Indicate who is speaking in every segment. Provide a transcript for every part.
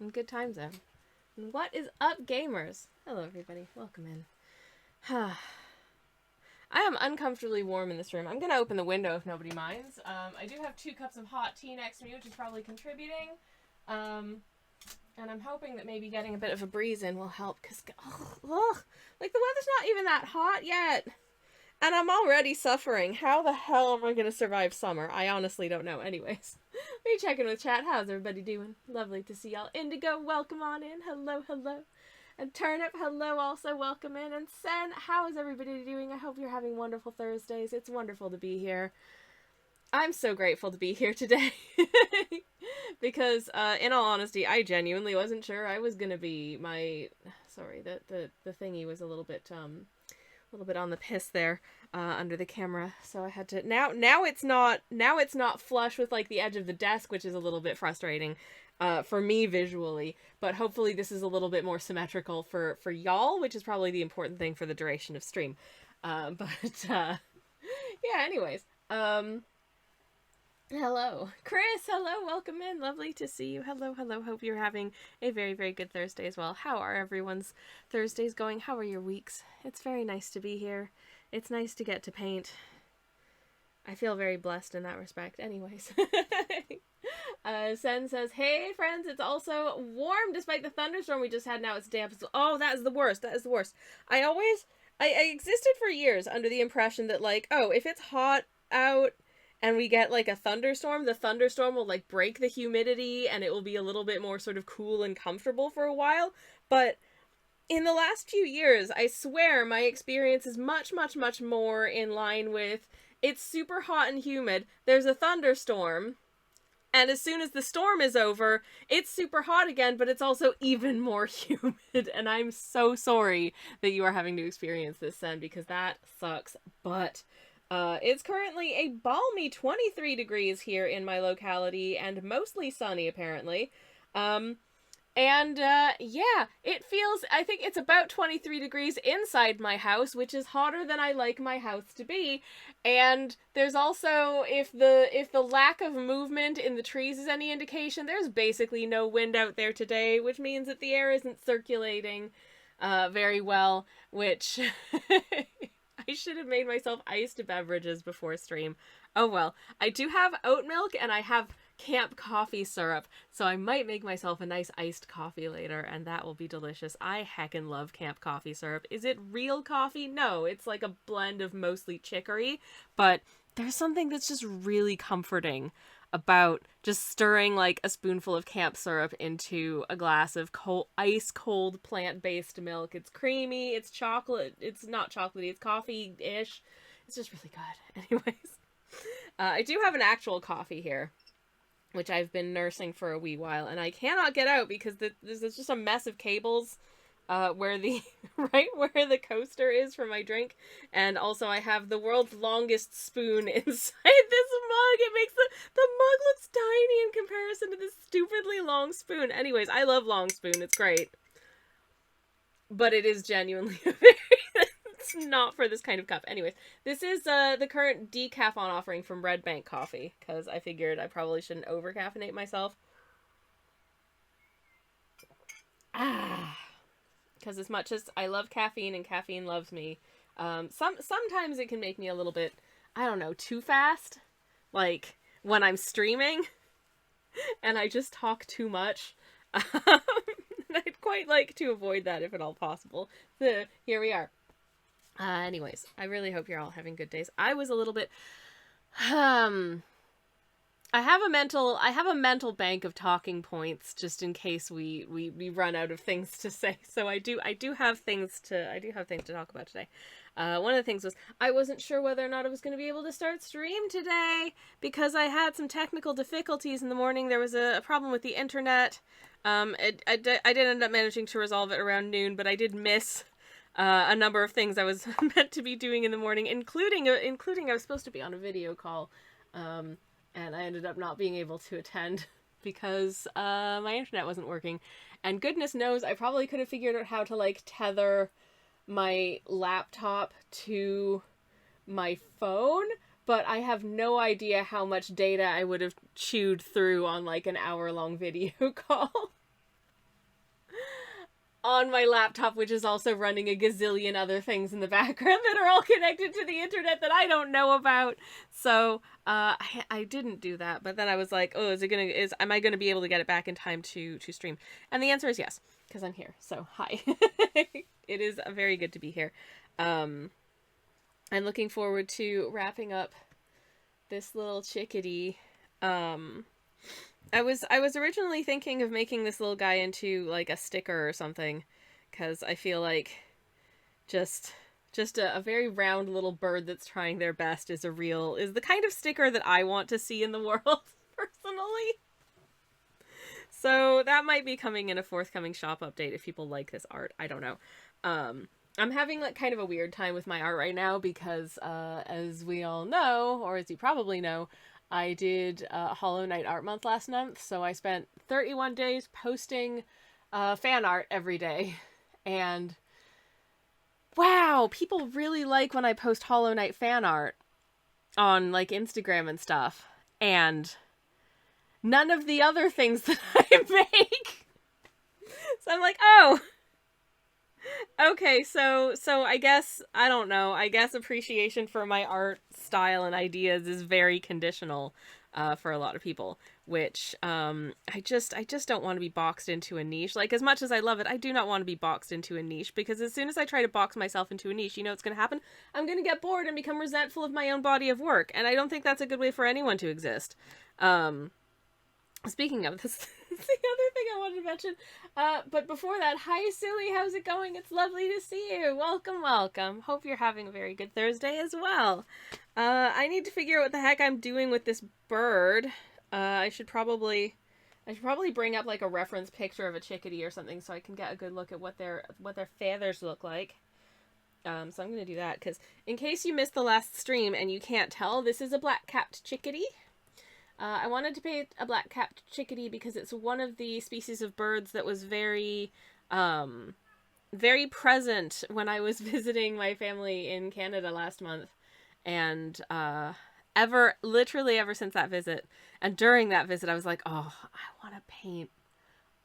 Speaker 1: in Good Time Zone. And what is up, gamers? Hello, everybody. Welcome in. I am uncomfortably warm in this room. I'm going to open the window if nobody minds. I do have 2 cups of hot tea next to me, which is probably contributing. And I'm hoping that maybe getting a bit of a breeze in will help, because, like, the weather's not even that hot yet. And I'm already suffering. How the hell am I going to survive summer? I honestly don't know. Anyways, let me check in with chat. How's everybody doing? Lovely to see y'all. Indigo, welcome on in. Hello, hello. And Turnip, hello, also welcome in. And Sen, how is everybody doing? I hope you're having wonderful Thursdays. It's wonderful to be here. I'm so grateful to be here today. Because, in all honesty, I genuinely wasn't sure I was gonna be sorry, the thingy was a little bit on the piss there, under the camera, so I had to, now it's not flush with, like, the edge of the desk, which is a little bit frustrating, for me visually, but hopefully this is a little bit more symmetrical for y'all, which is probably the important thing for the duration of stream, yeah, anyways, hello. Chris, hello, welcome in. Lovely to see you. Hello, hello. Hope you're having a very, very good Thursday as well. How are everyone's Thursdays going? How are your weeks? It's very nice to be here. It's nice to get to paint. I feel very blessed in that respect. Anyways. Sen says, hey, friends, it's also warm despite the thunderstorm we just had. Now it's damp. Oh, that is the worst. That is the worst. I existed for years under the impression that, like, oh, if it's hot out and we get, like, a thunderstorm, the thunderstorm will, like, break the humidity and it will be a little bit more sort of cool and comfortable for a while. But in the last few years, I swear my experience is much, much, much more in line with it's super hot and humid, there's a thunderstorm, and as soon as the storm is over, it's super hot again, but it's also even more humid. And I'm so sorry that you are having to experience this, Sen, because that sucks. But it's currently a balmy 23 degrees here in my locality, and mostly sunny, apparently. Yeah, it feels, I think it's about 23 degrees inside my house, which is hotter than I like my house to be. And there's also, if the lack of movement in the trees is any indication, there's basically no wind out there today, which means that the air isn't circulating very well, which I should have made myself iced beverages before stream. Oh well. I do have oat milk and I have camp coffee syrup, so I might make myself a nice iced coffee later, and that will be delicious. I heckin' love camp coffee syrup. Is it real coffee? No, it's like a blend of mostly chicory, but there's something that's just really comforting about just stirring, like, a spoonful of camp syrup into a glass of ice-cold plant-based milk. It's creamy, it's chocolate, it's not chocolatey, it's coffee-ish. It's just really good. Anyways, I do have an actual coffee here, which I've been nursing for a wee while, and I cannot get out because there's just a mess of cables where the right where the coaster is for my drink, and also I have the world's longest spoon inside this mug. It makes the mug looks tiny in comparison to this stupidly long spoon. Anyways, I love long spoon. It's great, but it is genuinely it's not for this kind of cup. Anyways, this is the current decaf on offering from Red Bank Coffee, because I figured I probably shouldn't over caffeinate myself. Because as much as I love caffeine and caffeine loves me, sometimes it can make me a little bit, I don't know, too fast. Like when I'm streaming and I just talk too much. I'd quite like to avoid that if at all possible. Here we are. Anyways, I really hope you're all having good days. I was a little bit, I have a mental bank of talking points just in case we run out of things to say. So I do have things to talk about today. One of the things was I wasn't sure whether or not I was going to be able to start stream today because I had some technical difficulties in the morning. There was a problem with the internet. I did end up managing to resolve it around noon, but I did miss a number of things I was meant to be doing in the morning, including I was supposed to be on a video call, and I ended up not being able to attend because my internet wasn't working. And goodness knows, I probably could have figured out how to, like, tether my laptop to my phone, but I have no idea how much data I would have chewed through on, like, an hour-long video call. on my laptop, which is also running a gazillion other things in the background that are all connected to the internet that I don't know about. So I didn't do that, but then I was like, oh, am I gonna be able to get it back in time to stream? And the answer is yes, because I'm here. So hi. It is very good to be here. I'm looking forward to wrapping up this little chickadee. I was originally thinking of making this little guy into like a sticker or something, because I feel like just a very round little bird that's trying their best is the kind of sticker that I want to see in the world personally. So that might be coming in a forthcoming shop update if people like this art. I don't know. I'm having like kind of a weird time with my art right now because as we all know, or as you probably know, I did Hollow Knight Art Month last month, so I spent 31 days posting fan art every day. And wow, people really like when I post Hollow Knight fan art on like Instagram and stuff. And none of the other things that I make. So I'm like, oh, okay, so I guess, I don't know, I guess appreciation for my art style and ideas is very conditional for a lot of people, which I just don't want to be boxed into a niche. Like, as much as I love it, I do not want to be boxed into a niche, because as soon as I try to box myself into a niche, you know what's going to happen? I'm going to get bored and become resentful of my own body of work, and I don't think that's a good way for anyone to exist. Speaking of this, that's the other thing I wanted to mention. But before that, hi Silly, how's it going? It's lovely to see you. Welcome, welcome. Hope you're having a very good Thursday as well. I need to figure out what the heck I'm doing with this bird. I should probably bring up like a reference picture of a chickadee or something so I can get a good look at what their feathers look like. So I'm going to do that, because in case you missed the last stream and you can't tell, this is a black-capped chickadee. I wanted to paint a black-capped chickadee because it's one of the species of birds that was very, very present when I was visiting my family in Canada last month. And, literally ever since that visit, and during that visit, I was like, oh, I want to paint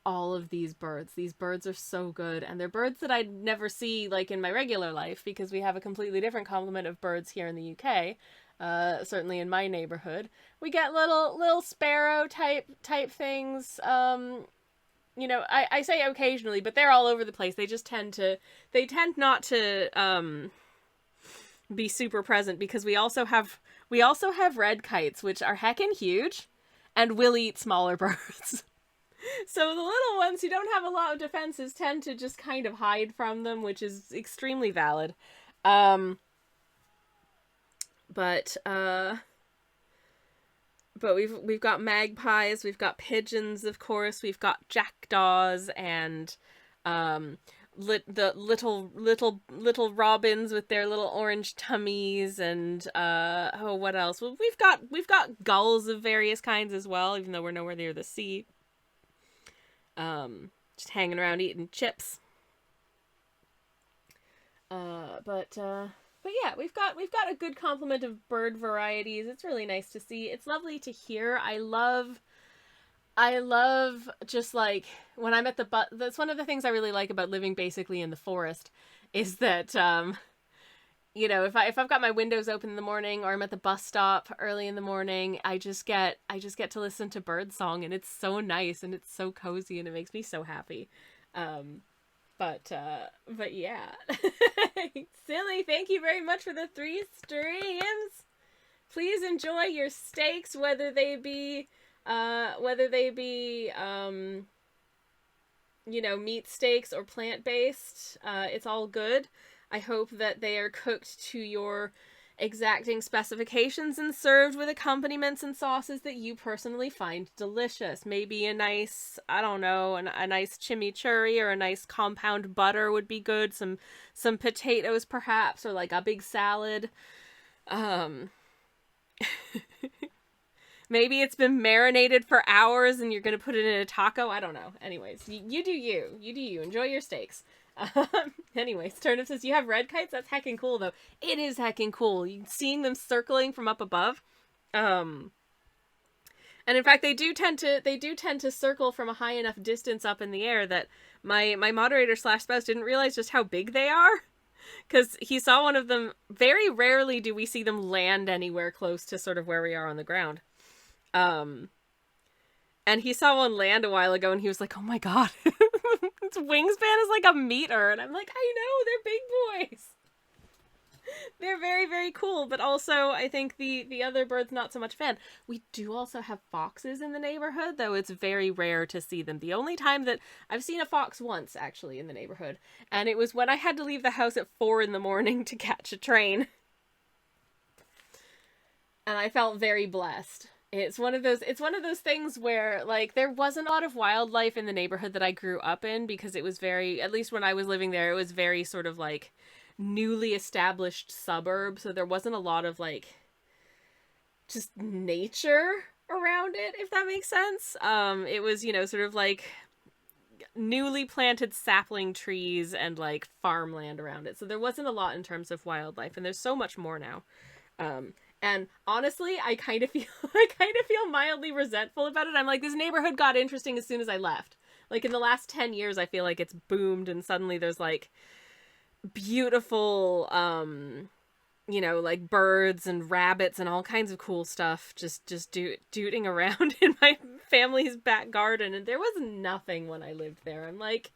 Speaker 1: all of these birds. These birds are so good, and they're birds that I'd never see, like, in my regular life, because we have a completely different complement of birds here in the UK. Certainly in my neighborhood, we get little sparrow type things. You know, I say occasionally, but they're all over the place. They tend not to be super present, because we also have red kites, which are heckin' huge and will eat smaller birds. So the little ones who don't have a lot of defenses tend to just kind of hide from them, which is extremely valid. But we've got magpies, we've got pigeons, of course, we've got jackdaws, and the little robins with their little orange tummies, and what else? Well, we've got gulls of various kinds as well, even though we're nowhere near the sea. Just hanging around eating chips. But yeah, we've got a good complement of bird varieties. It's really nice to see. It's lovely to hear. I love just like when I'm at that's one of the things I really like about living basically in the forest, is that you know, if I've got my windows open in the morning, or I'm at the bus stop early in the morning, I just get to listen to bird song, and it's so nice and it's so cozy and it makes me so happy. But yeah. Silly, thank you very much for the 3 streams. Please enjoy your steaks, whether they be you know, meat steaks or plant-based. It's all good. I hope that they are cooked to your exacting specifications and served with accompaniments and sauces that you personally find delicious. Maybe a nice, I don't know, a nice chimichurri or a nice compound butter would be good. Some potatoes perhaps, or like a big salad. Maybe it's been marinated for hours and you're gonna put it in a taco. I don't know. Anyways, you do you. Enjoy your steaks. Anyways, Turnip says, you have red kites? That's heckin' cool, though. It is heckin' cool. Seeing them circling from up above. And in fact, they do tend to circle from a high enough distance up in the air that my moderator slash spouse didn't realize just how big they are. Because he saw one of them. Very rarely do we see them land anywhere close to sort of where we are on the ground. And he saw one land a while ago, and he was like, "Oh my god, its wingspan is like a meter." And I'm like, "I know, they're big boys. They're very, very cool." But also, I think the other bird's not so much a fan. We do also have foxes in the neighborhood, though it's very rare to see them. The only time that I've seen a fox once, actually, in the neighborhood, and it was when I had to leave the house at 4 a.m. to catch a train. And I felt very blessed. It's one of those things where, like, there wasn't a lot of wildlife in the neighborhood that I grew up in, because it was very, at least when I was living there, it was very sort of like newly established suburb, so there wasn't a lot of like just nature around it, if that makes sense. It was, you know, sort of like newly planted sapling trees and like farmland around it, so there wasn't a lot in terms of wildlife, and there's so much more now. And honestly, I kind of feel mildly resentful about it. I'm like, this neighborhood got interesting as soon as I left. Like, in the last 10 years, I feel like it's boomed, and suddenly there's like beautiful, you know, like birds and rabbits and all kinds of cool stuff just dooting around in my family's back garden, and there was nothing when I lived there. I'm like,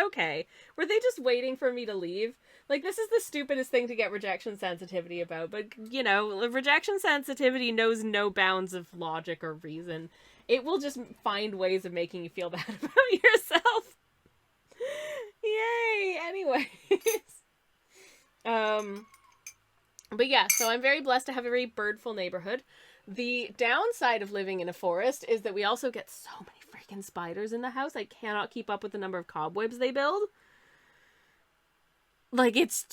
Speaker 1: okay, were they just waiting for me to leave? Like, this is the stupidest thing to get rejection sensitivity about, but, you know, rejection sensitivity knows no bounds of logic or reason. It will just find ways of making you feel bad about yourself. Yay! Anyways. But yeah, so I'm very blessed to have a very birdful neighborhood. The downside of living in a forest is that we also get so many freaking spiders in the house. I cannot keep up with the number of cobwebs they build. Like, it's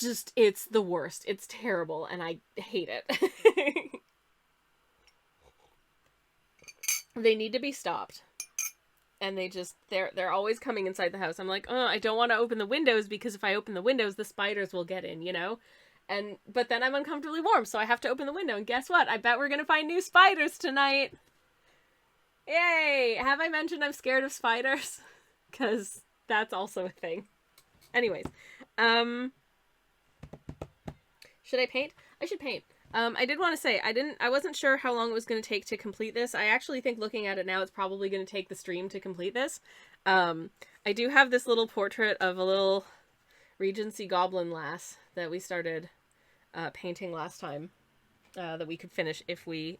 Speaker 1: the worst. It's terrible, and I hate it. They need to be stopped. And they're always coming inside the house. I'm like, oh, I don't want to open the windows, because if I open the windows, the spiders will get in, you know? But then I'm uncomfortably warm, so I have to open the window, and guess what? I bet we're gonna find new spiders tonight. Yay! Have I mentioned I'm scared of spiders? Because that's also a thing. Anyways, should I paint? I should paint. I did want to say, I wasn't sure how long it was going to take to complete this. I actually think, looking at it now, it's probably going to take the stream to complete this. I do have this little portrait of a little Regency goblin lass that we started painting last time, that we could finish if we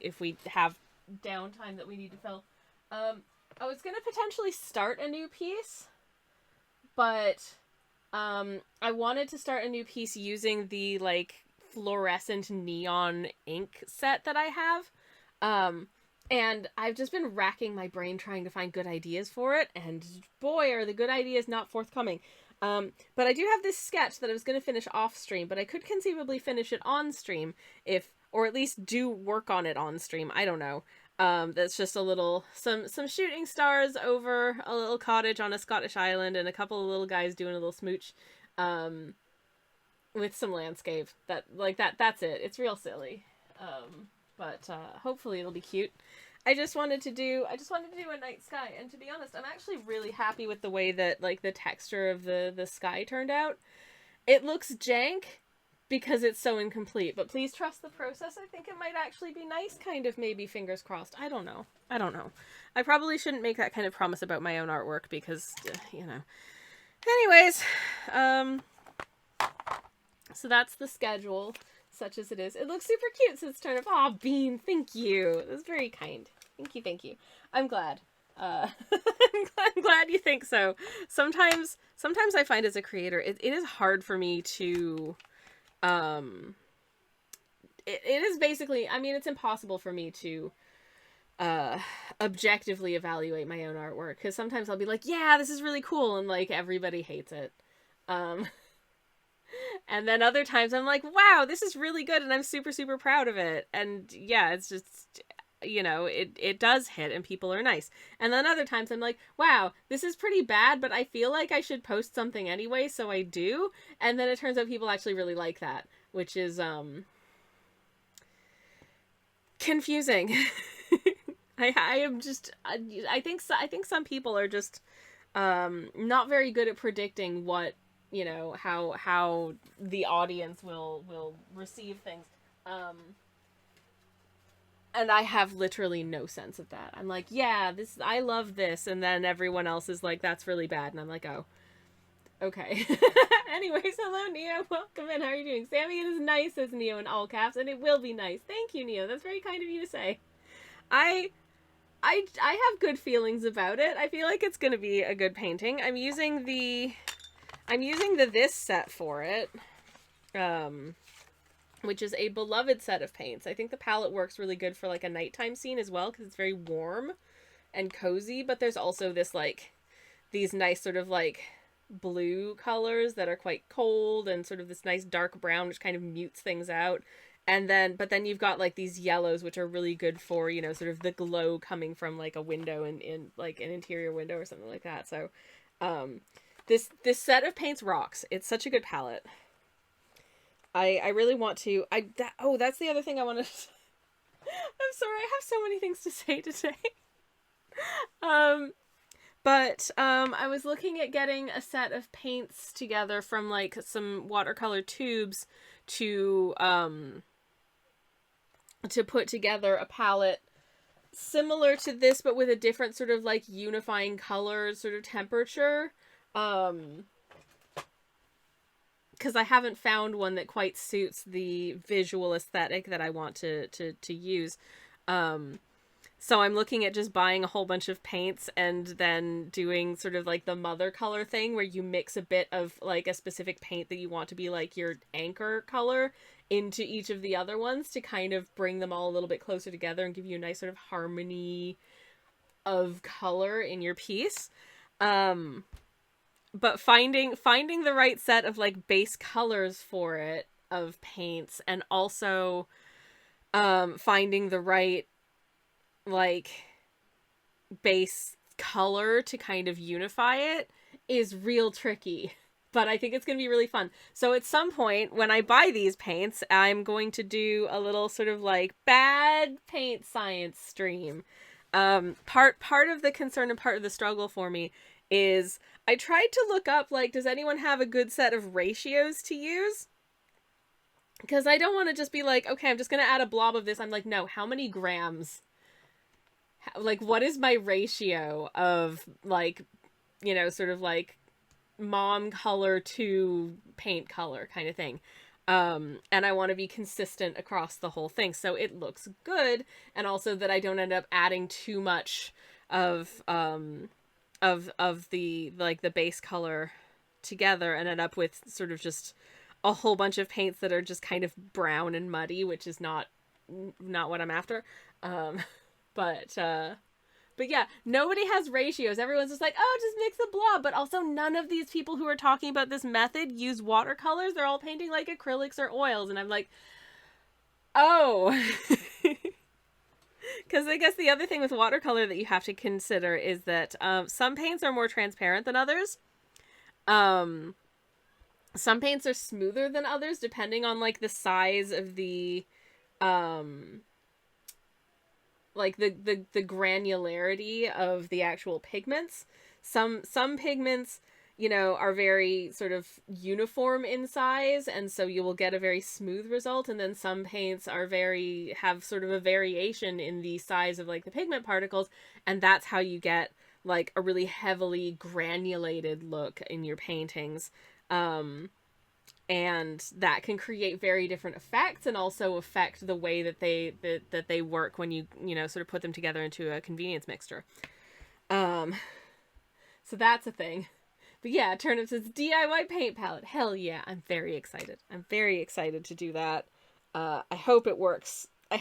Speaker 1: have downtime that we need to fill. I was going to potentially start a new piece, but I wanted to start a new piece using the, like, fluorescent neon ink set that I have. And I've just been racking my brain trying to find good ideas for it, and boy, are the good ideas not forthcoming. But I do have this sketch that I was going to finish off stream, but I could conceivably finish it on stream or at least do work on it on stream. I don't know. That's just a little, some shooting stars over a little cottage on a Scottish island, and a couple of little guys doing a little smooch, with some landscape. That's it. It's real silly. But hopefully it'll be cute. I just wanted to do a night sky, and to be honest, I'm actually really happy with the way that, like, the texture of the sky turned out. It looks jank because it's so incomplete, but please trust the process. I think it might actually be nice, kind of, maybe, fingers crossed. I don't know. I probably shouldn't make that kind of promise about my own artwork, because, you know. Anyways, so that's the schedule, such as it is. It looks super cute since it's turned up. Aw, Bean, thank you. That's very kind. Thank you. I'm glad. I'm glad you think so. Sometimes I find, as a creator, it is hard for me to, it is basically, I mean, it's impossible for me to objectively evaluate my own artwork, because sometimes I'll be like, yeah, this is really cool, and, like, everybody hates it. And then other times I'm like, wow, this is really good, and I'm super, super proud of it. And yeah, it's just, you know, it does hit, and people are nice. And then other times I'm like, wow, this is pretty bad, but I feel like I should post something anyway, so I do. And then it turns out people actually really like that, which is, confusing. I am just, I think some people are just not very good at predicting what, how the audience will receive things. Um, and I have literally no sense of that. I'm like, yeah, I love this, and then everyone else is like, that's really bad, and I'm like, oh, okay. Anyways, hello, Neo. Welcome in. How are you doing? Sammy, it is nice, says Neo in all caps, and it will be nice. Thank you, Neo. That's very kind of you to say. I I have good feelings about it. I feel like it's gonna be a good painting. I'm using the this set for it, which is a beloved set of paints. I think the palette works really good for like a nighttime scene as well because it's very warm and cozy. But there's also this like these nice sort of like blue colors that are quite cold and sort of this nice dark brown which kind of mutes things out. And then, but then you've got like these yellows, which are really good for, sort of the glow coming from like a window in like an interior window or something like that. So, this set of paints rocks. It's such a good palette. I really want to, that's the other thing I want to, I'm sorry, I have so many things to say today. I was looking at getting a set of paints together from like some watercolor tubes to put together a palette similar to this, but with a different sort of like unifying color sort of temperature. Because I haven't found one that quite suits the visual aesthetic that I want to use. So I'm looking at just buying a whole bunch of paints and then doing sort of like the mother color thing where you mix a bit of like a specific paint that you want to be like your anchor color into each of the other ones to kind of bring them all a little bit closer together and give you a nice sort of harmony of color in your piece. But finding the right set of like base colors for it of paints and also finding the right like base color to kind of unify it is real tricky, but I think it's going to be really fun. So at some point when I buy these paints, I'm going to do a little sort of like bad paint science stream. Part of the concern and part of the struggle for me is I tried to look up like, does anyone have a good set of ratios to use? Because I don't want to just be like, okay, I'm just going to add a blob of this. I'm like, no, how many grams? Like, what is my ratio of, like, sort of, like, mom color to paint color kind of thing. And I want to be consistent across the whole thing. So it looks good. And also that I don't end up adding too much of the, like, the base color together and end up with sort of just a whole bunch of paints that are just kind of brown and muddy, which is not what I'm after. But yeah, nobody has ratios. Everyone's just like, oh, just mix a blob. But also none of these people who are talking about this method use watercolors. They're all painting like acrylics or oils. And I'm like, oh. Because I guess the other thing with watercolor that you have to consider is that some paints are more transparent than others. Some paints are smoother than others depending on like the size of the like the granularity of the actual pigments. Some pigments, are very sort of uniform in size, and so you will get a very smooth result, and then some paints have sort of a variation in the size of like the pigment particles, and that's how you get like a really heavily granulated look in your paintings. And that can create very different effects and also affect the way that they work when you sort of put them together into a convenience mixture. So that's a thing. But yeah, Turnip says DIY paint palette. Hell yeah, I'm very excited. I'm very excited to do that. I hope it works. I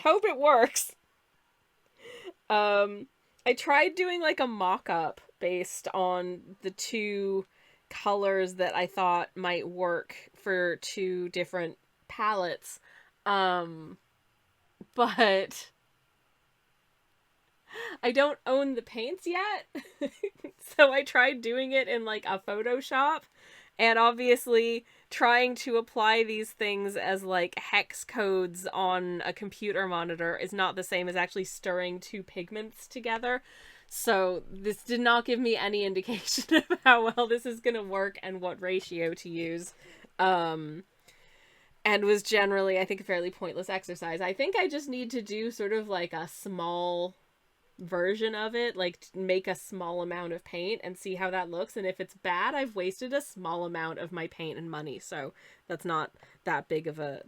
Speaker 1: tried doing like a mock-up based on the two colors that I thought might work for two different palettes. But I don't own the paints yet. So I tried doing it in like a Photoshop And obviously, trying to apply these things as like hex codes on a computer monitor is not the same as actually stirring two pigments together. So this did not give me any indication of how well this is going to work and what ratio to use. And was generally, I think, a fairly pointless exercise. I think I just need to do sort of like a small version of it, like make a small amount of paint and see how that looks. And if it's bad, I've wasted a small amount of my paint and money, so that's not that big of a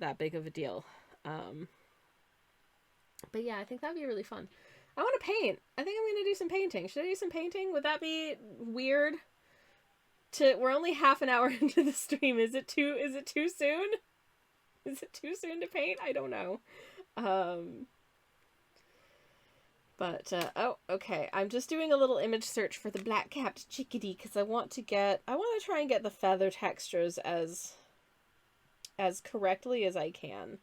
Speaker 1: deal. But yeah, I think that'd be really fun. I want to paint. I think I'm gonna do some painting. Should I do some painting? Would that be weird? We're only half an hour into the stream. Is it too soon? Is it too soon to paint? I don't know. Oh, okay. I'm just doing a little image search for the black-capped chickadee because I want to try and get the feather textures as correctly as I can.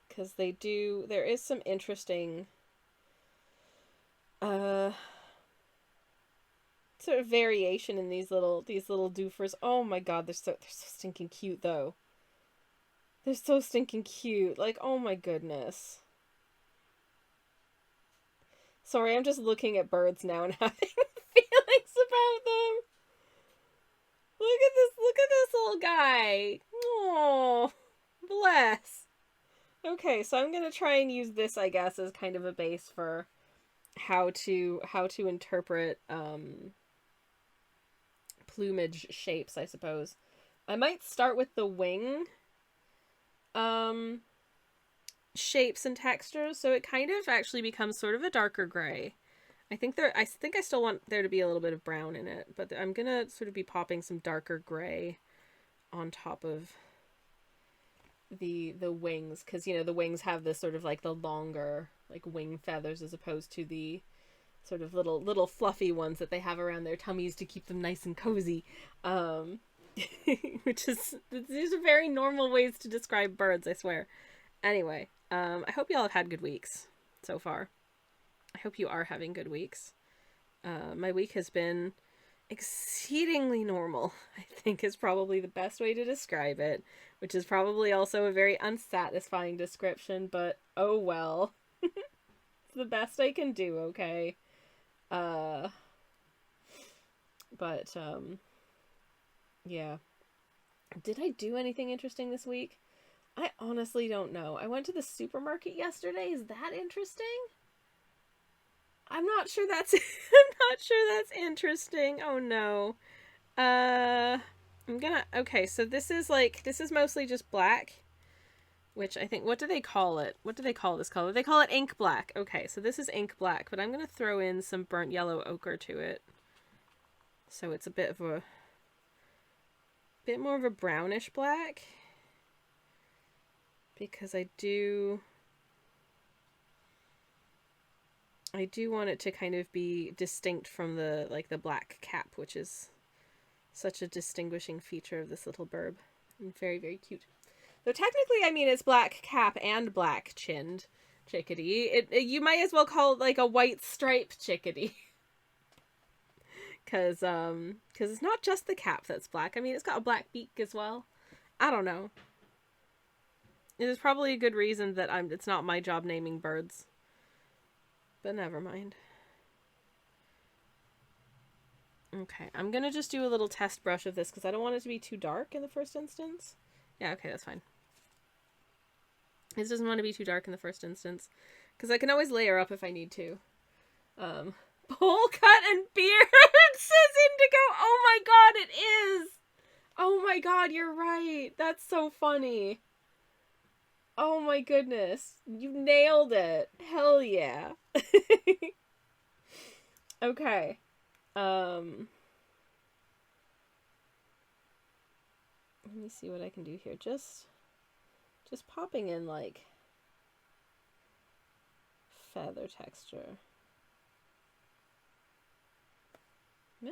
Speaker 1: Because there is some interesting sort of variation in these little doofers. Oh my god, they're so stinking cute though. They're so stinking cute. Like, oh my goodness. Sorry, I'm just looking at birds now and having feelings about them. Look at this little guy. Oh, bless. Okay, so I'm gonna try and use this, I guess, as kind of a base for how to interpret plumage shapes, I suppose. I might start with the wing shapes and textures, so it kind of actually becomes sort of a darker gray. I think I still want there to be a little bit of brown in it, but I'm gonna sort of be popping some darker gray on top of the wings, because you know the wings have this sort of like the longer like wing feathers as opposed to the sort of little fluffy ones that they have around their tummies to keep them nice and cozy. These are very normal ways to describe birds, I swear. Anyway, I hope y'all have had good weeks so far. I hope you are having good weeks. My week has been exceedingly normal, I think is probably the best way to describe it, which is probably also a very unsatisfying description, but oh well. It's the best I can do, okay? Yeah. Did I do anything interesting this week? I honestly don't know. I went to the supermarket yesterday. Is that interesting? I'm not sure that's interesting. Oh no. Okay, so this is mostly just black, which I think, what do they call it? What do they call this color? They call it ink black. Okay, so this is ink black, but I'm gonna throw in some burnt yellow ochre to it. So it's a bit more of a brownish black. Because I do want it to kind of be distinct from the black cap, which is such a distinguishing feature of this little burb. And very, very cute. Though technically, I mean, it's black cap and black chinned chickadee. You might as well call it like a white striped chickadee. Cause it's not just the cap that's black. I mean, it's got a black beak as well. I don't know. There's probably a good reason that it's not my job naming birds. But never mind. Okay, I'm gonna just do a little test brush of this because I don't want it to be too dark in the first instance. Yeah, okay, that's fine. This doesn't want to be too dark in the first instance. Because I can always layer up if I need to. Bowl cut and beard, says Indigo! Oh my god, it is! Oh my god, you're right! That's so funny. Oh my goodness. You nailed it. Hell yeah. Okay. Let me see what I can do here. Just popping in like feather texture. Yeah.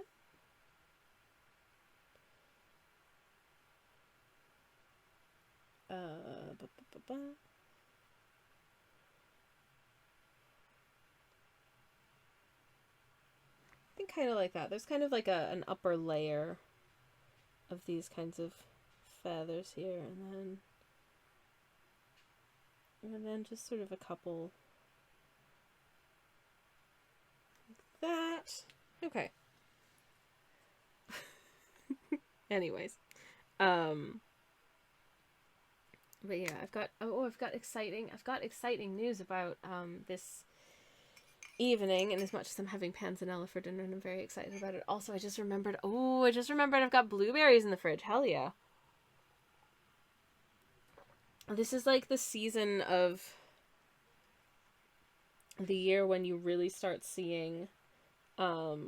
Speaker 1: I think kind of like that. There's kind of like an upper layer of these kinds of feathers here, and then just sort of a couple like that. Okay. Anyways, but yeah, I've got exciting news about this evening, and as much as I'm having panzanella for dinner and I'm very excited about it, also I just remembered I've got blueberries in the fridge. Hell yeah. This is like the season of the year when you really start seeing all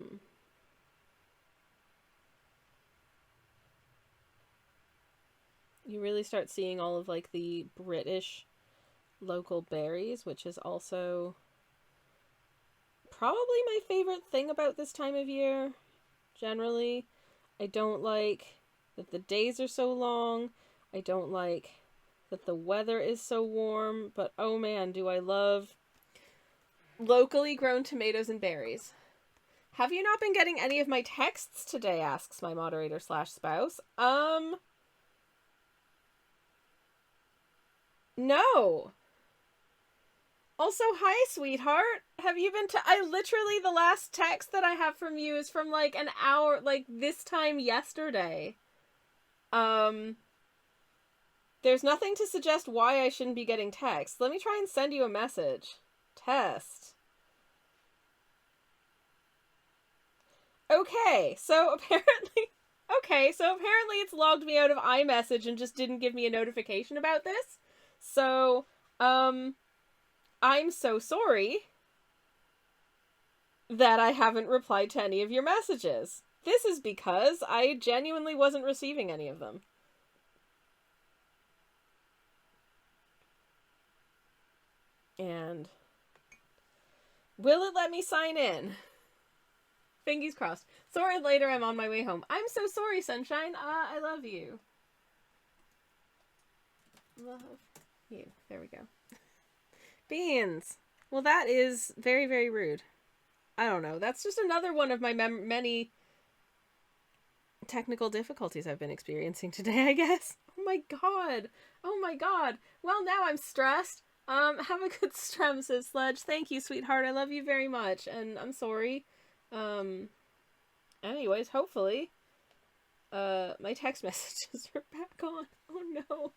Speaker 1: of like the British local berries, which is also probably my favorite thing about this time of year. Generally, I don't like that the days are so long. I don't like that the weather is so warm, but oh man, do I love locally grown tomatoes and berries. Have you not been getting any of my texts today? Asks my moderator / spouse. No. Also, hi, sweetheart. Have you been I literally, the last text that I have from you is from like an hour, like this time yesterday. There's nothing to suggest why I shouldn't be getting texts. Let me try and send you a message. Test. Okay, so apparently it's logged me out of iMessage and just didn't give me a notification about this. So, I'm so sorry that I haven't replied to any of your messages. This is because I genuinely wasn't receiving any of them. And will it let me sign in? Fingers crossed. Sorry later, I'm on my way home. I'm so sorry, sunshine. I love you. Love you. There we go. Beans. Well, that is very, very rude. I don't know. That's just another one of my many technical difficulties I've been experiencing today, I guess. Oh my god. Oh my god. Well, now I'm stressed. Have a good stream, says Sledge. Thank you, sweetheart. I love you very much. And I'm sorry. Anyways, hopefully, my text messages are back on. Oh no.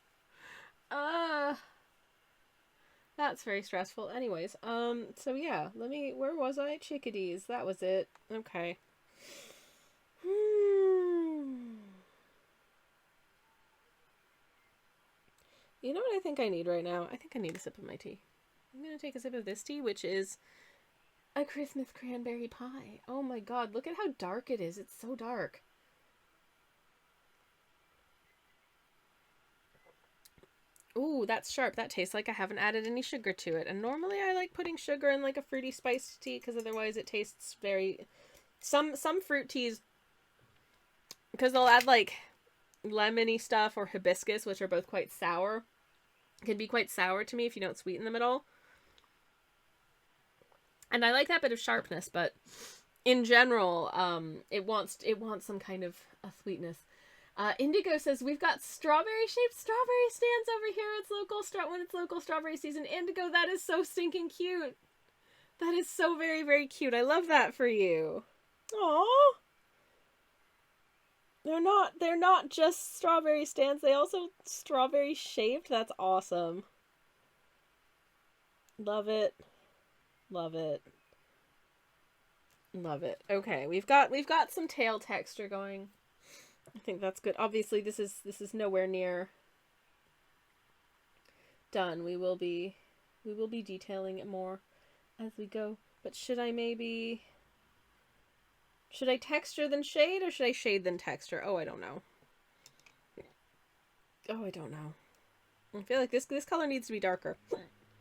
Speaker 1: That's very stressful. Anyways, so yeah, where was I? Chickadees. That was it. Okay. You know what I think I need right now? I think I need a sip of my tea. I'm gonna take a sip of this tea, which is a Christmas cranberry pie. Oh my god, look at how dark it is. It's so dark. Ooh, that's sharp. That tastes like I haven't added any sugar to it. And normally I like putting sugar in like a fruity spiced tea because otherwise it tastes very... Some fruit teas, because they'll add like lemony stuff or hibiscus, which are both quite sour, can be quite sour to me if you don't sweeten them at all. And I like that bit of sharpness, but in general, it wants some kind of a sweetness. Indigo says, we've got strawberry-shaped strawberry stands over here. When it's local strawberry season. Indigo, that is so stinking cute. That is so very, very cute. I love that for you. Aww. They're not just strawberry stands. They also strawberry-shaped. That's awesome. Love it. Love it. Love it. Okay, we've got some tail texture going. I think that's good. Obviously, this is nowhere near done. We will be detailing it more as we go. But should I texture then shade, or should I shade then texture? Oh, I don't know. I feel like this color needs to be darker.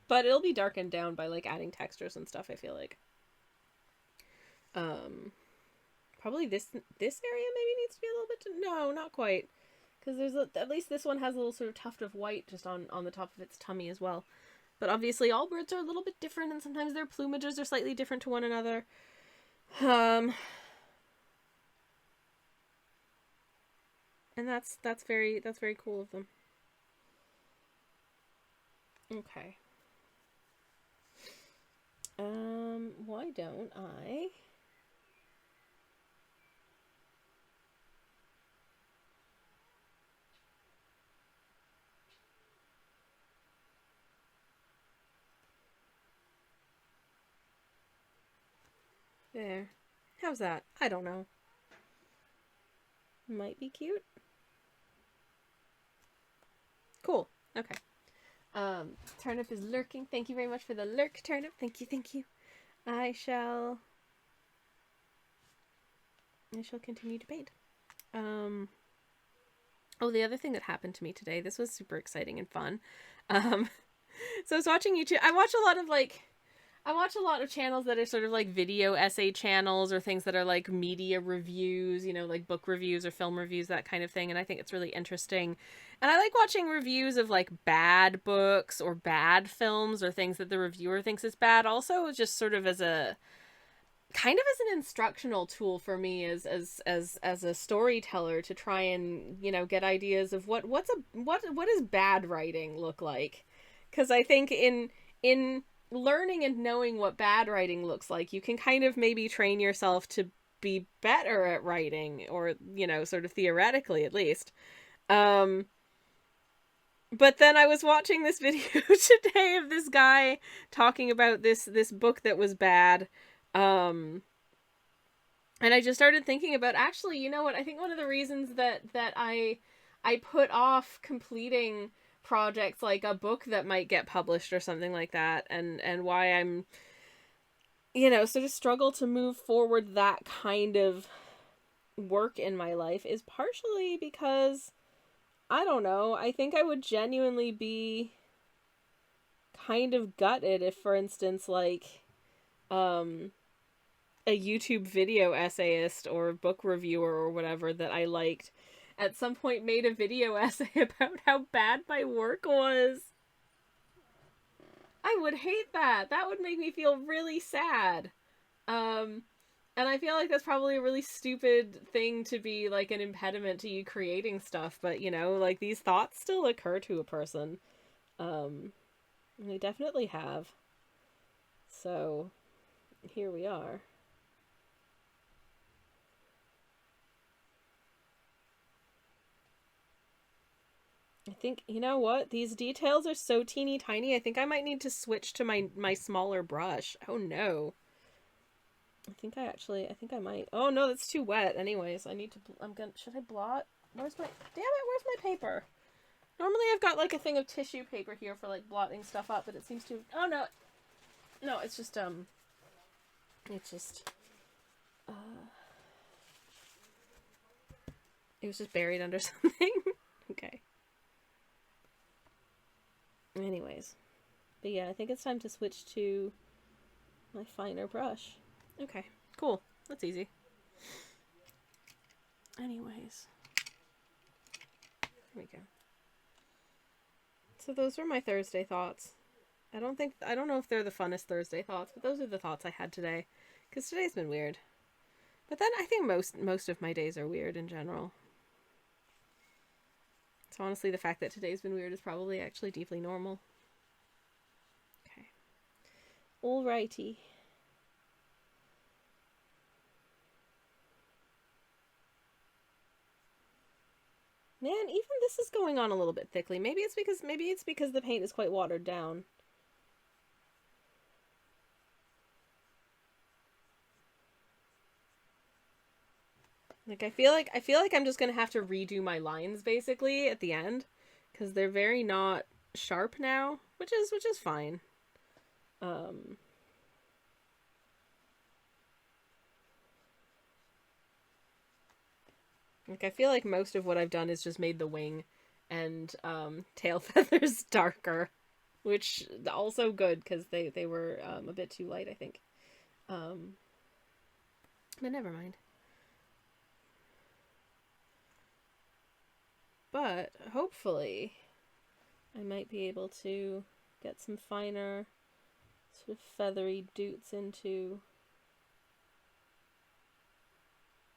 Speaker 1: But it'll be darkened down by like adding textures and stuff, I feel like. Probably this area maybe needs to be a little bit... No, not quite. Because at least this one has a little sort of tuft of white just on the top of its tummy as well. But obviously all birds are a little bit different, and sometimes their plumages are slightly different to one another. And that's very cool of them. Okay. Why don't I? There. How's that? I don't know. Might be cute. Cool. Okay. Turnip is lurking. Thank you very much for the lurk, Turnip. Thank you, thank you. I shall continue to paint. Oh, the other thing that happened to me today, this was super exciting and fun. So I was watching YouTube. I watch a lot of channels that are sort of like video essay channels or things that are like media reviews, you know, like book reviews or film reviews, that kind of thing. And I think it's really interesting. And I like watching reviews of like bad books or bad films or things that the reviewer thinks is bad. Also, just sort of as a kind of as an instructional tool for me as a storyteller to try and, you know, get ideas of what does bad writing look like. Because I think in learning and knowing what bad writing looks like, you can kind of maybe train yourself to be better at writing, or, you know, sort of theoretically at least. Um, but then I was watching this video today of this guy talking about this book that was bad. Um, and I just started thinking about, actually, you know what? I think one of the reasons that I put off completing projects like a book that might get published or something like that, and why I'm, you know, sort of struggle to move forward that kind of work in my life, is partially because, I don't know, I think I would genuinely be kind of gutted if, for instance, like, a YouTube video essayist or book reviewer or whatever that I liked at some point made a video essay about how bad my work was. I would hate that. That would make me feel really sad. Um, and I feel like that's probably a really stupid thing to be like an impediment to you creating stuff, but, you know, like, these thoughts still occur to a person. They definitely have. So, here we are. I think, you know what? These details are so teeny tiny. I think I might need to switch to my smaller brush. Oh no. I think I might. Oh no, that's too wet. Anyways, I need to, should I blot? Damn it, where's my paper? Normally I've got like a thing of tissue paper here for like blotting stuff up, but it seems to, oh no. No, it's just, it was just buried under something. Okay. Anyways. But yeah, I think it's time to switch to my finer brush. Okay, cool. That's easy. Anyways. Here we go. So those were my Thursday thoughts. I don't know if they're the funnest Thursday thoughts, but those are the thoughts I had today. Because today's been weird. But then I think most of my days are weird in general. So honestly, the fact that today's been weird is probably actually deeply normal. Okay. Alrighty. Man, even this is going on a little bit thickly. Maybe it's because the paint is quite watered down. Like, I feel like I'm just gonna have to redo my lines basically at the end, because they're very not sharp now, which is fine. Like, I feel like most of what I've done is just made the wing and tail feathers darker, which also good because they were a bit too light, I think. But never mind. But hopefully I might be able to get some finer sort of feathery doots into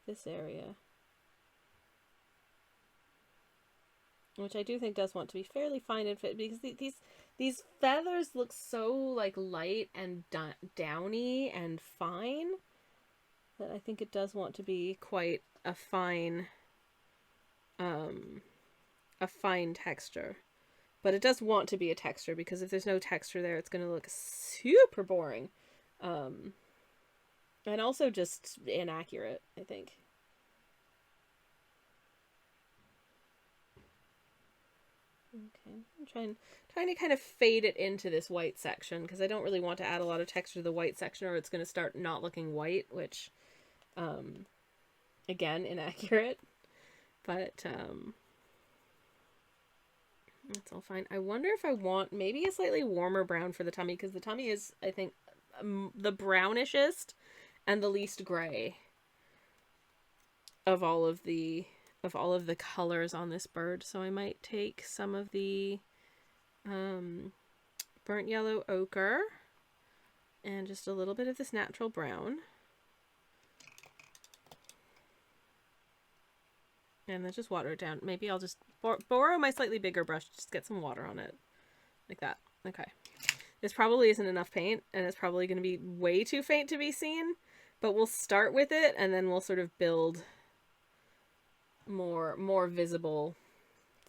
Speaker 1: this area. which I do think does want to be fairly fine and fit, because these feathers look so like light and downy and fine that I think it does want to be quite a fine texture. But it does want to be a texture, because if there's no texture there, it's going to look super boring. And also just inaccurate, I think. Okay, I'm trying to kind of fade it into this white section, because I don't really want to add a lot of texture to the white section, or it's going to start not looking white, which, again, inaccurate. But, that's all fine. I wonder if I want maybe a slightly warmer brown for the tummy, because the tummy is, I think, the brownishest and the least gray of all of the colors on this bird. So I might take some of the burnt yellow ochre and just a little bit of this natural brown. And then just water it down. Maybe I'll just borrow my slightly bigger brush, just get some water on it. Like that. Okay. This probably isn't enough paint, and it's probably going to be way too faint to be seen, but we'll start with it, and then we'll sort of build more visible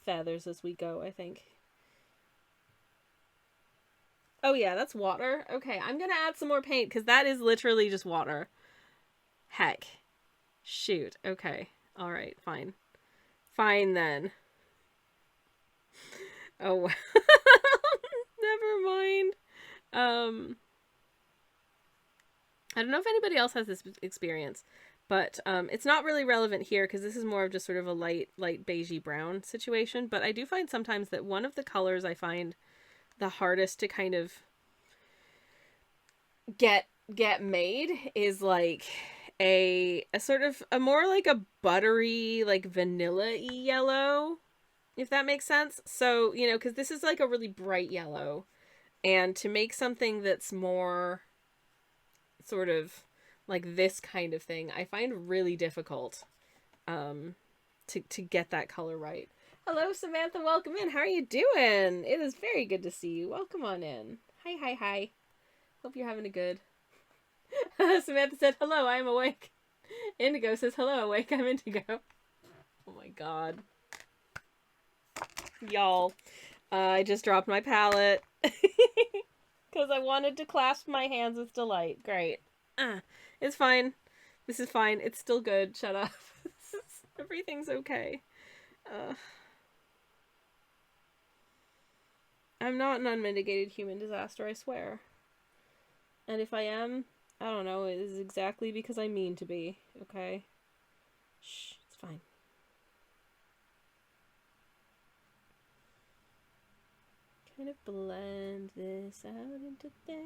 Speaker 1: feathers as we go, I think. Oh yeah, that's water. Okay, I'm going to add some more paint, because that is literally just water. Heck. Shoot. Okay. All right, fine. Fine then. Oh, never mind. I don't know if anybody else has this experience, but it's not really relevant here, because this is more of just sort of a light beigey brown situation. But I do find sometimes that one of the colors I find the hardest to kind of get made is like a sort of a more like a buttery, like vanilla-y yellow, if that makes sense. So, you know, because this is like a really bright yellow, and to make something that's more sort of like this kind of thing, I find really difficult to get that color right. Hello, Samantha. Welcome in. How are you doing? It is very good to see you. Welcome on in. Hi. Hope you're having a good... Samantha said, hello, I am awake. Indigo says, hello, awake, I'm Indigo. Oh my god. Y'all, I just dropped my palette. Because I wanted to clasp my hands with delight. Great. It's fine. This is fine. It's still good. Shut up. Everything's okay. I'm not an unmitigated human disaster, I swear. And if I am, I don't know, it is exactly because I mean to be, okay? Shh, it's fine. Kind of blend this out into there.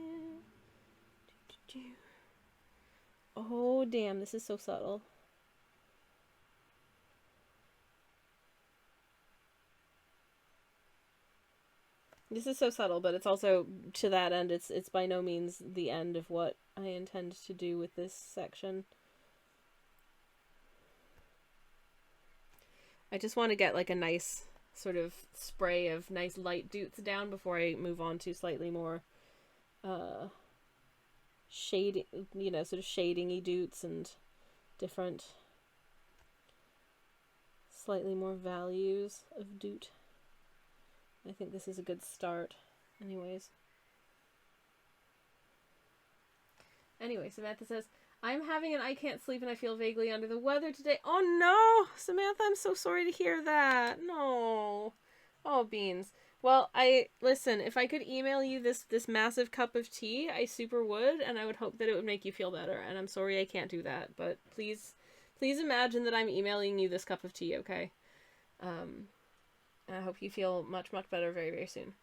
Speaker 1: Oh, damn, this is so subtle. This is so subtle, but it's also, to that end, it's by no means the end of what I intend to do with this section. I just want to get like a nice sort of spray of nice light doots down before I move on to slightly more shading, you know, sort of shading-y doots and different slightly more values of doot. I think this is a good start. Anyways, Samantha says, I'm having an I can't sleep and I feel vaguely under the weather today. Oh no, Samantha, I'm so sorry to hear that. No. Oh, beans. Well, listen, if I could email you this massive cup of tea, I super would, and I would hope that it would make you feel better. And I'm sorry I can't do that, but please imagine that I'm emailing you this cup of tea, okay? And I hope you feel much, much better very, very soon.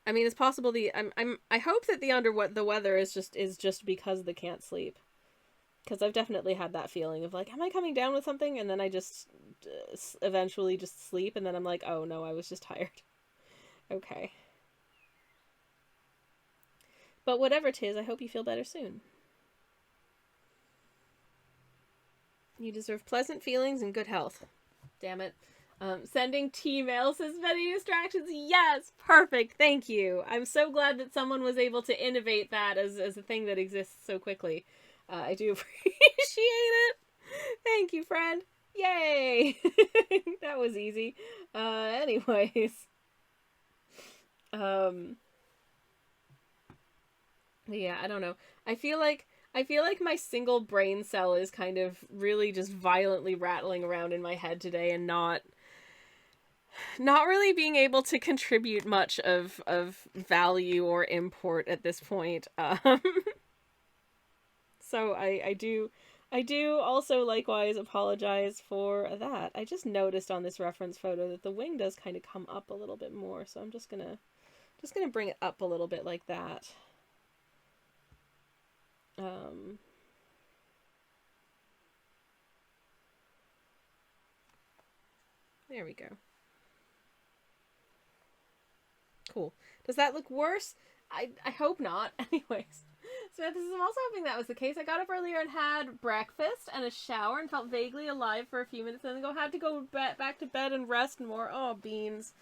Speaker 1: I mean, it's possible I hope that the weather is just because the can't sleep. Because I've definitely had that feeling of like, am I coming down with something? And then I just eventually just sleep, and then I'm like, oh no, I was just tired. Okay. But whatever 'tis, I hope you feel better soon. You deserve pleasant feelings and good health. Damn it. Sending T-mail says many distractions. Yes, perfect. Thank you. I'm so glad that someone was able to innovate that as a thing that exists so quickly. I do appreciate it. Thank you, friend. Yay! That was easy. Anyways. Yeah, I don't know. I feel like my single brain cell is kind of really just violently rattling around in my head today and not really being able to contribute much of value or import at this point. So I do also likewise apologize for that. I just noticed on this reference photo that the wing does kind of come up a little bit more, so I'm just gonna bring it up a little bit like that. There we go. Cool. Does that look worse? I hope not. Anyways. So I'm also hoping that was the case. I got up earlier and had breakfast and a shower and felt vaguely alive for a few minutes, and then had to go back to bed and rest more. Oh, beans.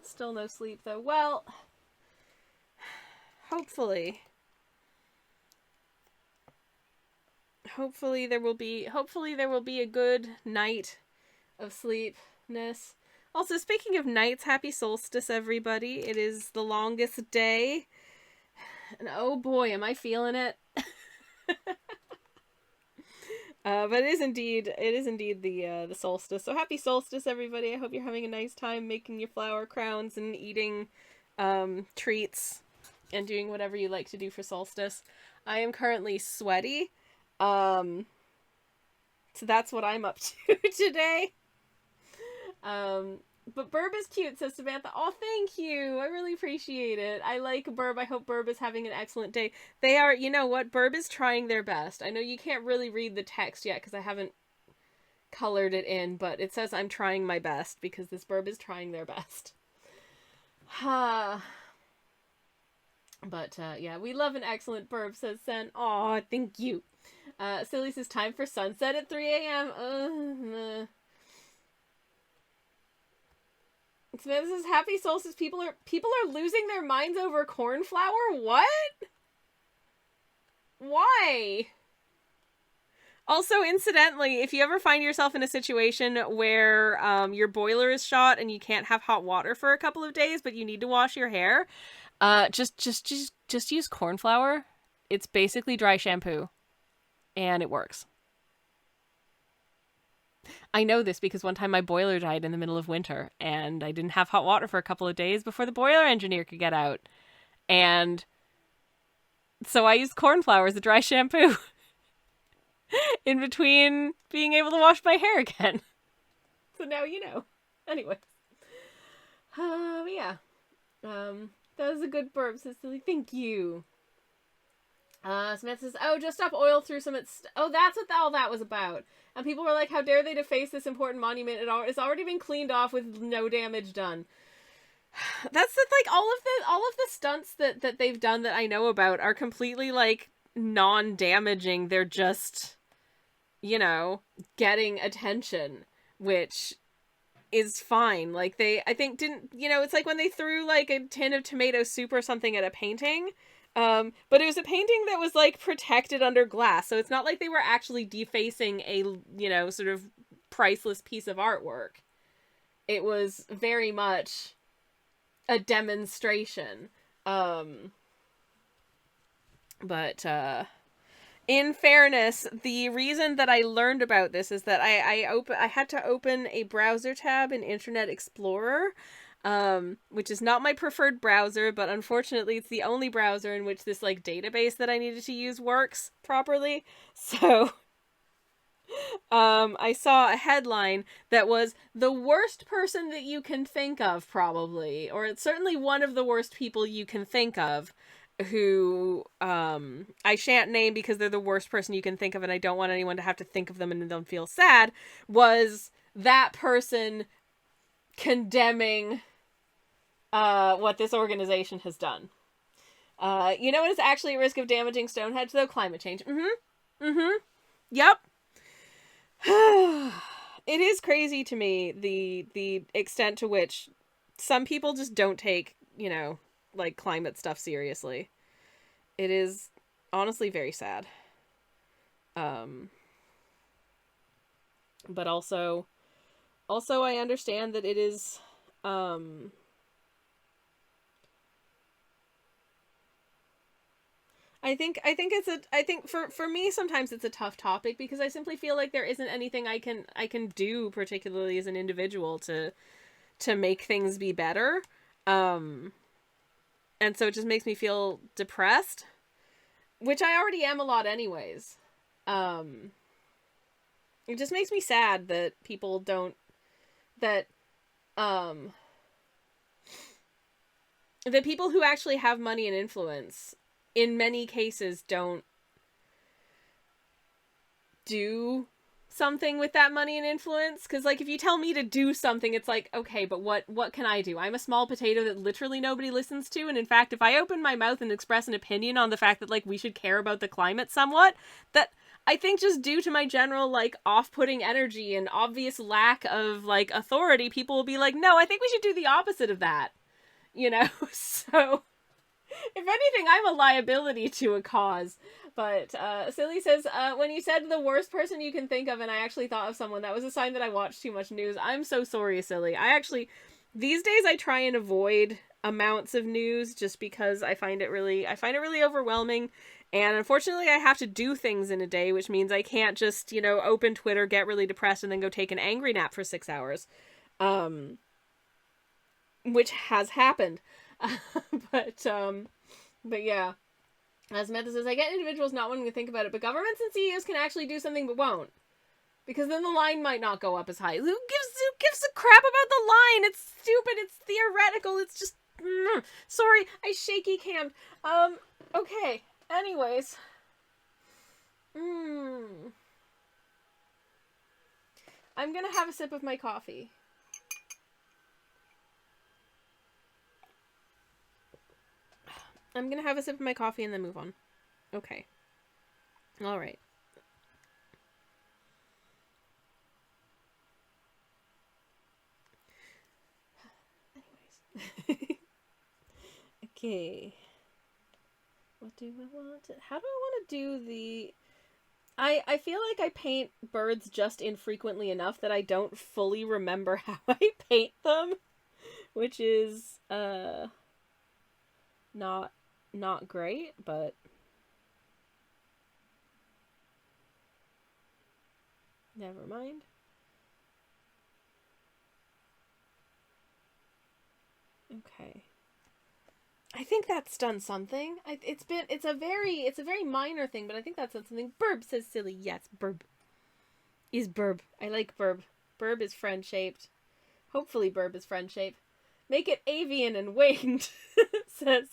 Speaker 1: Still no sleep, though. Well, hopefully there will be a good night of sleepness. Also, speaking of nights, happy solstice, everybody. It is the longest day. And oh boy, am I feeling it. But it is indeed the solstice. So happy solstice, everybody. I hope you're having a nice time making your flower crowns and eating treats and doing whatever you like to do for solstice. I am currently sweaty. So that's what I'm up to today. But Burb is cute, says Samantha. Oh, thank you. I really appreciate it. I like Burb. I hope Burb is having an excellent day. They are, you know what? Burb is trying their best. I know you can't really read the text yet because I haven't colored it in, but it says I'm trying my best because this Burb is trying their best. But, yeah, we love an excellent Burb, says Sen. Aw, thank you. Silly says time for sunset at 3 a.m. This is happy solstice. People are losing their minds over cornflower? What? Why? Also, incidentally, if you ever find yourself in a situation where your boiler is shot and you can't have hot water for a couple of days, but you need to wash your hair, just use cornflour. It's basically dry shampoo, and it works. I know this because one time my boiler died in the middle of winter and I didn't have hot water for a couple of days before the boiler engineer could get out. And so I used cornflour as a dry shampoo in between being able to wash my hair again. So now you know. Anyway. Yeah. That was a good burp, Cicely. Thank you. Smith says, oh, just stop oil through some... Oh, that's what all that was about. And people were like, how dare they deface this important monument? It's already been cleaned off with no damage done. That's like all of the stunts that they've done that I know about are completely like non-damaging. They're just, you know, getting attention, which is fine. Like I think it's like when they threw like a tin of tomato soup or something at a painting. But it was a painting that was like protected under glass, so it's not like they were actually defacing a, sort of priceless piece of artwork. It was very much a demonstration. But in fairness, the reason that I learned about this is that I had to open a browser tab in Internet Explorer, which is not my preferred browser, but unfortunately it's the only browser in which this like database that I needed to use works properly. So I saw a headline that was the worst person that you can think of, probably, or it's certainly one of the worst people you can think of, who I shan't name because they're the worst person you can think of and I don't want anyone to have to think of them and then feel sad, was that person condemning what this organization has done. You know what is actually a risk of damaging Stonehenge, though? Climate change. Yep. It is crazy to me the extent to which some people just don't take, you know, like climate stuff seriously. It is honestly very sad. Um but also I understand that it is um I think for me sometimes it's a tough topic because I simply feel like there isn't anything I can do particularly as an individual to make things be better. Um and so it just makes me feel depressed, which I already am a lot anyways. Um it just makes me sad that people don't that um that people who actually have money and influence in many cases don't do something with that money and influence. Because like if you tell me to do something, it's like, okay, but what can I do? I'm a small potato that literally nobody listens to. And in fact, if I open my mouth and express an opinion on the fact that like we should care about the climate somewhat, that I think just due to my general like off-putting energy and obvious lack of like authority, people will be like, no, I think we should do the opposite of that, you know. So if anything, I'm a liability to a cause. But Silly says, when you said the worst person you can think of, and I actually thought of someone, that was a sign that I watched too much news. I'm so sorry, Silly. I actually, these days I try and avoid amounts of news just because I find it really overwhelming. And unfortunately, I have to do things in a day, which means I can't just, you know, open Twitter, get really depressed, and then go take an angry nap for 6 hours. Which has happened. but but yeah. As Samantha says, I get individuals not wanting to think about it, but governments and CEOs can actually do something but won't. Because then the line might not go up as high. Who gives a crap about the line? It's stupid, it's theoretical, it's just sorry, I shaky cammed. Okay. Anyways. I'm gonna have a sip of my coffee. I'm gonna have a sip of my coffee and then move on. Okay. Alright. Anyways. Okay. What do I want to... How do I want to do the... I feel like I paint birds just infrequently enough that I don't fully remember how I paint them. Which is, not great, but never mind. Okay. I think that's done something. It's a very minor thing, but I think that's done something. Burb, says Silly. Yes, burb. Is burb. I like burb. Burb is friend shaped. Hopefully burb is friend shaped. Make it avian and winged, says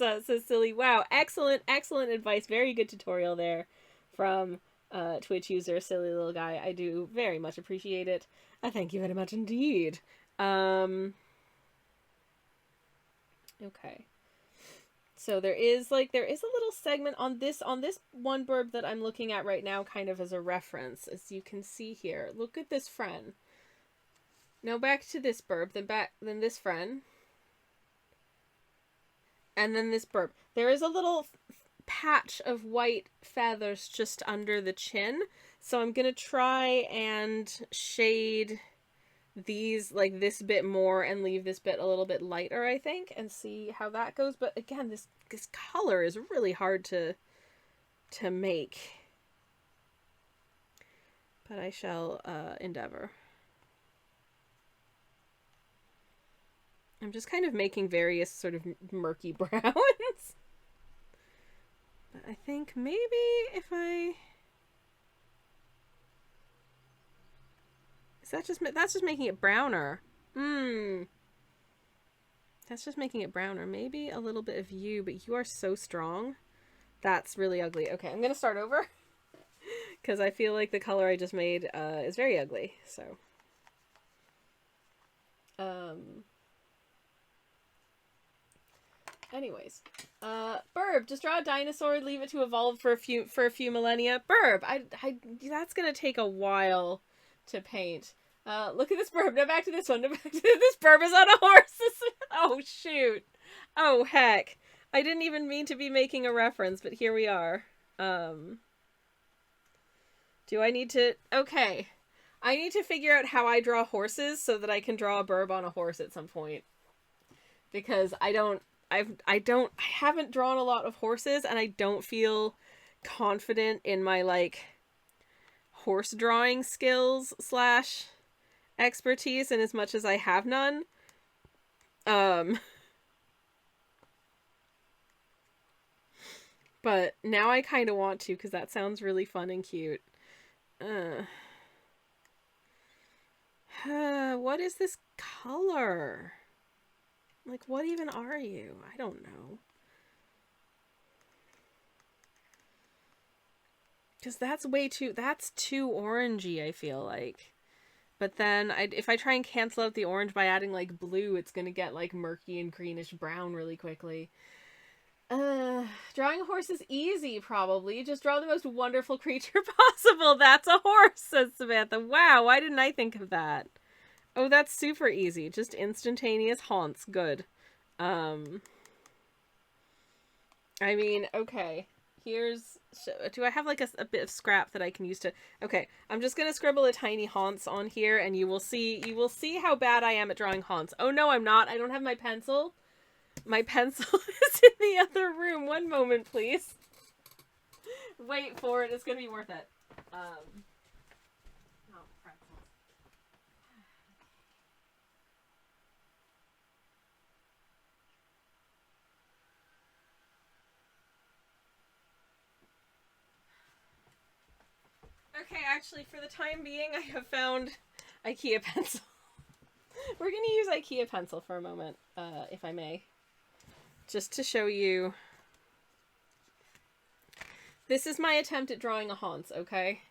Speaker 1: Silly. Wow, excellent advice. Very good tutorial there from Twitch user Silly Little Guy. I do very much appreciate it. Thank you very much indeed. Okay. So there is a little segment on this one burb that I'm looking at right now, kind of as a reference, as you can see here. Look at this friend. Now back to this burb, then this friend. And then this burb. There is a little patch of white feathers just under the chin. So I'm going to try and shade these, like, this bit more and leave this bit a little bit lighter, I think, and see how that goes. But again, this color is really hard to make. But I shall endeavor. I'm just kind of making various sort of murky browns. But I think maybe if I... that's just making it browner. That's just making it browner. Maybe a little bit of you, but you are so strong. That's really ugly. Okay, I'm gonna start over. Because I feel like the color I just made is very ugly, so... Anyways, Burb, just draw a dinosaur, leave it to evolve for a few millennia. Burb, I that's gonna take a while to paint. Look at this burb. No, back to this one. No, back to this burb is on a horse. Oh, shoot. Oh, heck. I didn't even mean to be making a reference, but here we are. Do I need to... Okay. I need to figure out how I draw horses so that I can draw a burb on a horse at some point. Because I haven't drawn a lot of horses, and I don't feel confident in my, like, horse drawing skills / expertise, and as much as I have none. But now I kind of want to, because that sounds really fun and cute. What is this color? Like, what even are you? I don't know. Because that's too orangey, I feel like. But then, if I try and cancel out the orange by adding, like, blue, it's gonna get, like, murky and greenish brown really quickly. Drawing a horse is easy, probably. Just draw the most wonderful creature possible. That's a horse, says Samantha. Wow, why didn't I think of that? Oh, that's super easy. Just instantaneous haunts. Good. I mean, okay. Do I have like a bit of scrap that I can use to... Okay, I'm just gonna scribble a tiny haunts on here, and you will see how bad I am at drawing haunts. Oh no, I'm not. I don't have my pencil. My pencil is in the other room. One moment, please. Wait for it. It's gonna be worth it. Oh, pretzels. Okay, actually, for the time being, I have found IKEA pencil. We're gonna use IKEA pencil for a moment, if I may. Just to show you. This is my attempt at drawing a haunts, okay?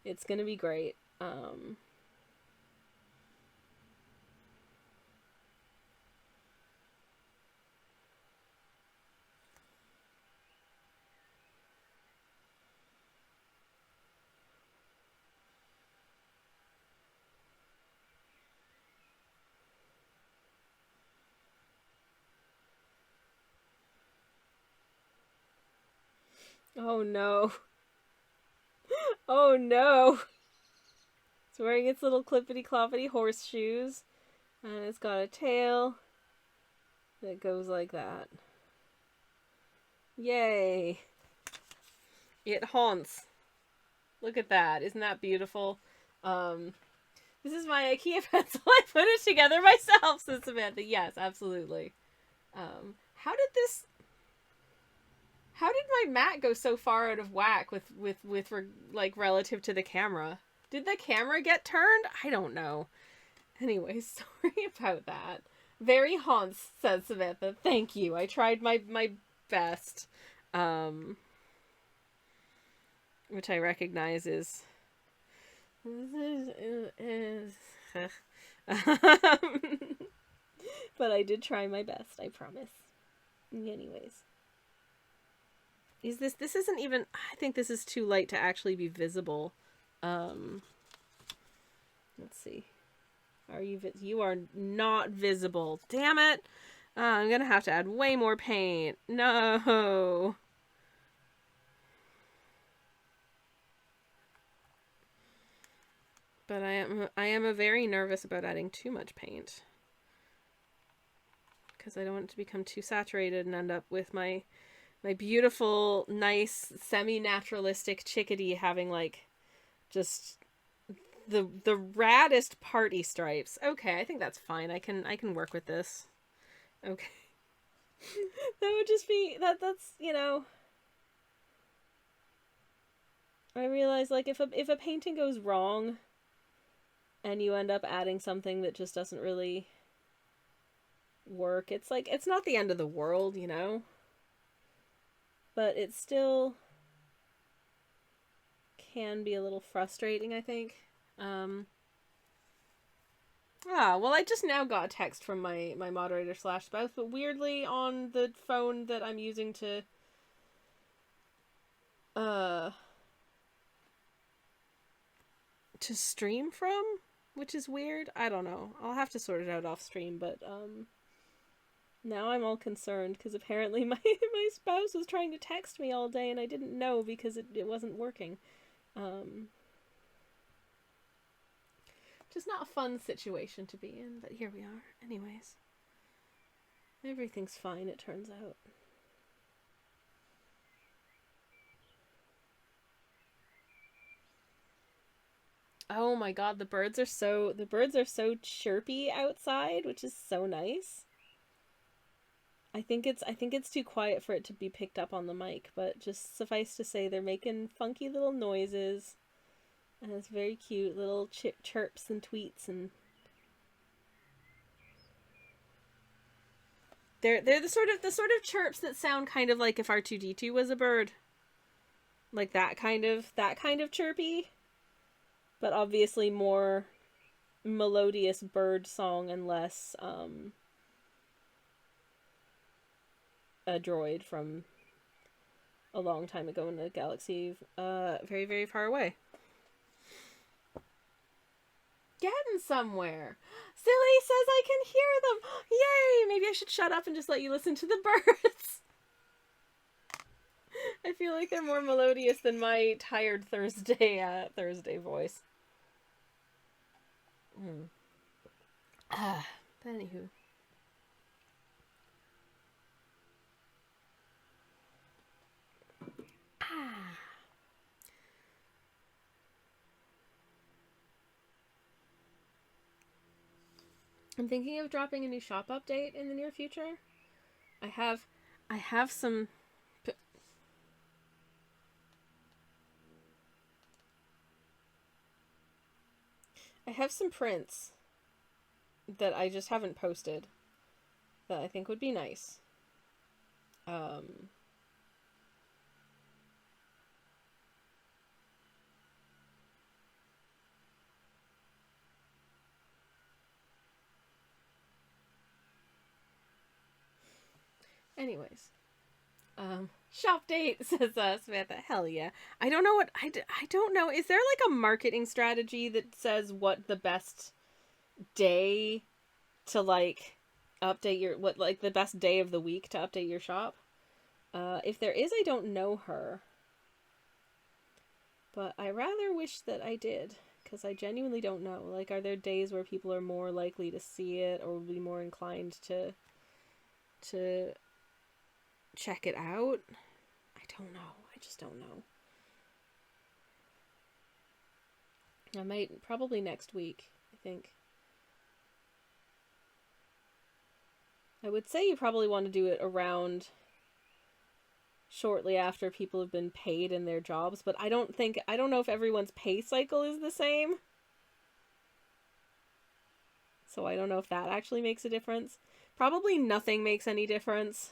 Speaker 1: It's gonna be great. Oh no. Oh no. It's wearing its little clippity-cloppity horseshoes. And it's got a tail that goes like that. Yay. It haunts. Look at that. Isn't that beautiful? This is my IKEA pencil. I put it together myself, says Samantha. Yes, absolutely. How did my mat go so far out of whack with like relative to the camera? Did the camera get turned? I don't know. Anyway, sorry about that. Very haunts, says Samantha. Thank you. I tried my best. Which I recognize is but I did try my best, I promise. Anyways. This isn't even, I think this is too light to actually be visible. Let's see. You are not visible. Damn it. I'm gonna have to add way more paint. No. But I am very nervous about adding too much paint. Because I don't want it to become too saturated and end up with my beautiful, nice, semi-naturalistic chickadee having, like, just the raddest party stripes. Okay, I think that's fine. I can work with this. Okay. That would just be, that's, you know... I realize, like, if a painting goes wrong, and you end up adding something that just doesn't really work, it's like, it's not the end of the world, you know? But it still can be a little frustrating, I think. Well, I just now got a text from my moderator / spouse, but weirdly on the phone that I'm using to to stream from, which is weird. I don't know. I'll have to sort it out off stream, but now I'm all concerned because apparently my spouse was trying to text me all day and I didn't know because it wasn't working. Just not a fun situation to be in, but here we are. Anyways, everything's fine, it turns out. Oh my god, the birds are so chirpy outside, which is so nice. I think it's too quiet for it to be picked up on the mic, but just suffice to say they're making funky little noises. And it's very cute little chirps and tweets, and they're the sort of chirps that sound kind of like if R2-D2 was a bird. Like that kind of chirpy, but obviously more melodious bird song and less a droid from a long time ago in a galaxy very, very far away. Getting somewhere. Silly says I can hear them. Yay! Maybe I should shut up and just let you listen to the birds. I feel like they're more melodious than my tired Thursday voice. But anywho. I'm thinking of dropping a new shop update in the near future. I have some prints that I just haven't posted that I think would be nice. Anyways, shop date, says Samantha. Hell yeah. I don't know what I don't know. Is there like a marketing strategy that says what the best day to like update your the best day of the week to update your shop? If there is, I don't know her. But I rather wish that I did, because I genuinely don't know. Like, are there days where people are more likely to see it or will be more inclined to check it out? I don't know. I just don't know. I might, probably next week, I think. I would say you probably want to do it around shortly after people have been paid in their jobs, but I don't know if everyone's pay cycle is the same. So I don't know if that actually makes a difference. Probably nothing makes any difference,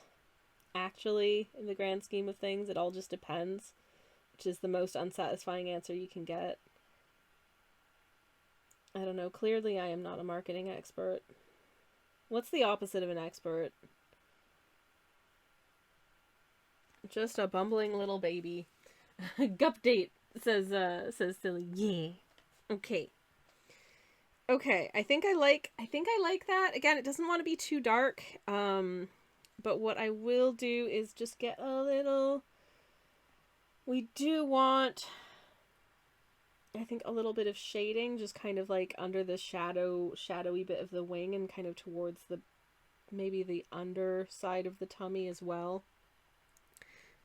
Speaker 1: actually, in the grand scheme of things. It all just depends, which is the most unsatisfying answer you can get. I don't know. Clearly, I am not a marketing expert. What's the opposite of an expert? Just a bumbling little baby. Gupdate, says Silly. Yeah. Okay. Okay, I think I like that. Again, it doesn't want to be too dark. But what I will do is just get a little... We do want, I think, a little bit of shading, just kind of like under the shadowy bit of the wing and kind of towards maybe the underside of the tummy as well.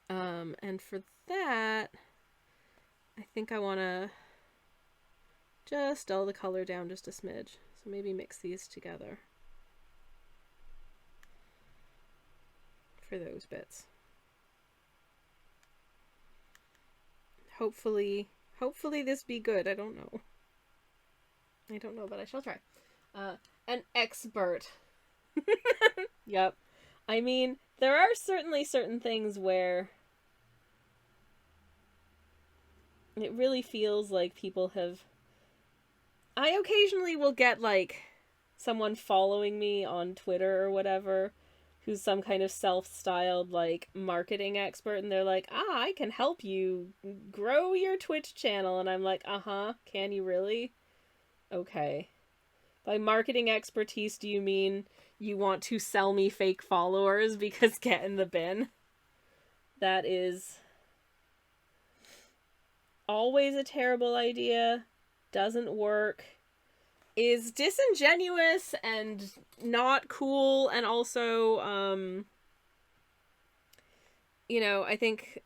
Speaker 1: And for that, I think I want to just dull the color down just a smidge. So maybe mix these together for those bits. Hopefully this be good. I don't know, but I shall try. An expert. Yep. I mean, there are certainly certain things where it really feels like people have... I occasionally will get, like, someone following me on Twitter or whatever who's some kind of self-styled like marketing expert, and they're like, I can help you grow your Twitch channel, and I'm like, can you really? Okay. By marketing expertise, do you mean you want to sell me fake followers? Because get in the bin. That is always a terrible idea, doesn't work, is disingenuous and not cool, and also I think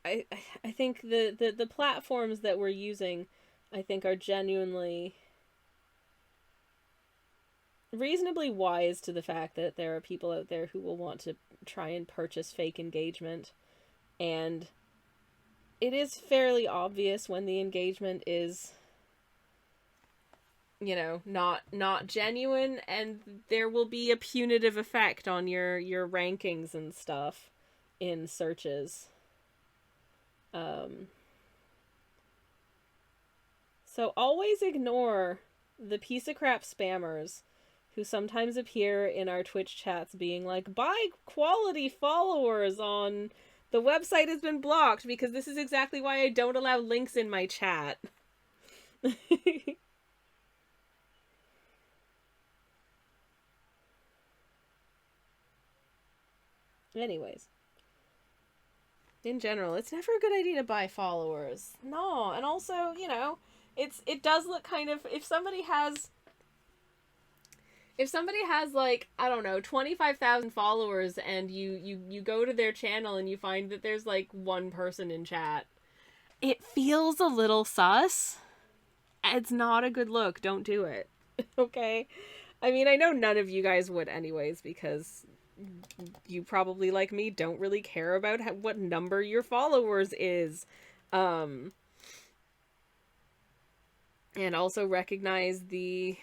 Speaker 1: the platforms that we're using, I think, are genuinely reasonably wise to the fact that there are people out there who will want to try and purchase fake engagement, and it is fairly obvious when the engagement is not genuine, and there will be a punitive effect on your rankings and stuff in searches. So always ignore the piece of crap spammers who sometimes appear in our Twitch chats being like, buy quality followers on the website has been blocked, because this is exactly why I don't allow links in my chat. Anyways, in general, it's never a good idea to buy followers. No, and also, it does look kind of, if somebody has like, I don't know, 25,000 followers, and you go to their channel and you find that there's like one person in chat, it feels a little sus. It's not a good look. Don't do it. Okay? I mean, I know none of you guys would anyways, because you probably, like me, don't really care about what number your followers is. And also recognize the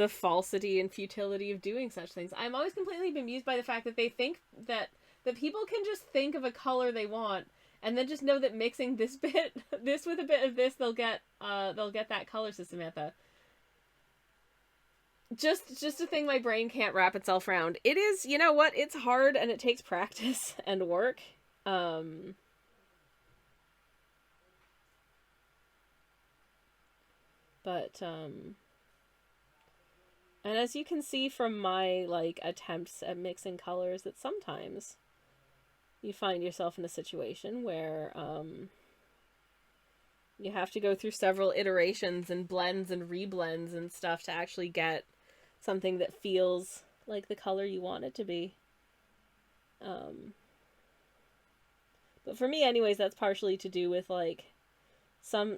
Speaker 1: falsity and futility of doing such things. I'm always completely bemused by the fact that they think that people can just think of a color they want and then just know that mixing this with a bit of this, they'll get that color, Samantha. Just a thing my brain can't wrap itself around. It is, you know what? It's hard, and it takes practice and work. And as you can see from my, like, attempts at mixing colors, that sometimes you find yourself in a situation where, you have to go through several iterations and blends and reblends and stuff to actually get something that feels like the color you want it to be. But for me, anyways, that's partially to do with, like, some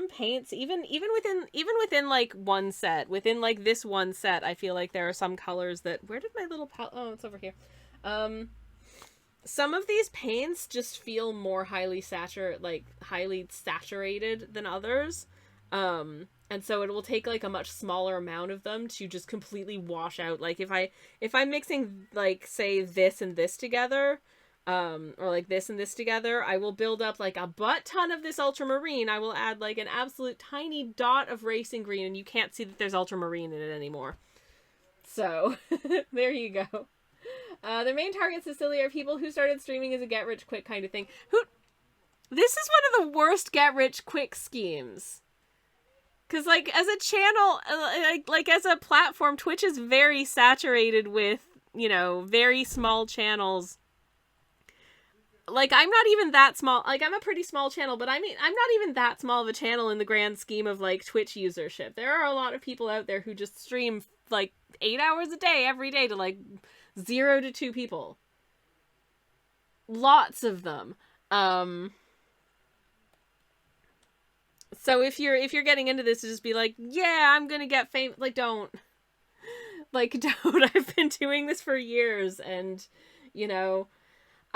Speaker 1: paints, even within like one set, within like this one set, I feel like there are some colors that, where did my little palette, oh, it's over here. Some of these paints just feel more highly saturated than others. And so it will take like a much smaller amount of them to just completely wash out. Like if I'm mixing, like, say this and this together, or like this and this together, I will build up like a butt ton of this ultramarine. I will add like an absolute tiny dot of racing green, and you can't see that there's ultramarine in it anymore. So there you go. Their main targets, Cecilia, are people who started streaming as a get-rich-quick kind of thing. This is one of the worst get-rich-quick schemes. Because, like, as a channel, like, as a platform, Twitch is very saturated with, very small channels. Like, I'm not even that small. Like, I'm a pretty small channel, but I mean, I'm not even that small of a channel in the grand scheme of, like, Twitch usership. There are a lot of people out there who just stream, like, 8 hours a day, every day, to, like, 0 to 2 people. Lots of them. So if you're getting into this to just be like, yeah, I'm gonna get famous, like, don't. Like, don't. I've been doing this for years, and,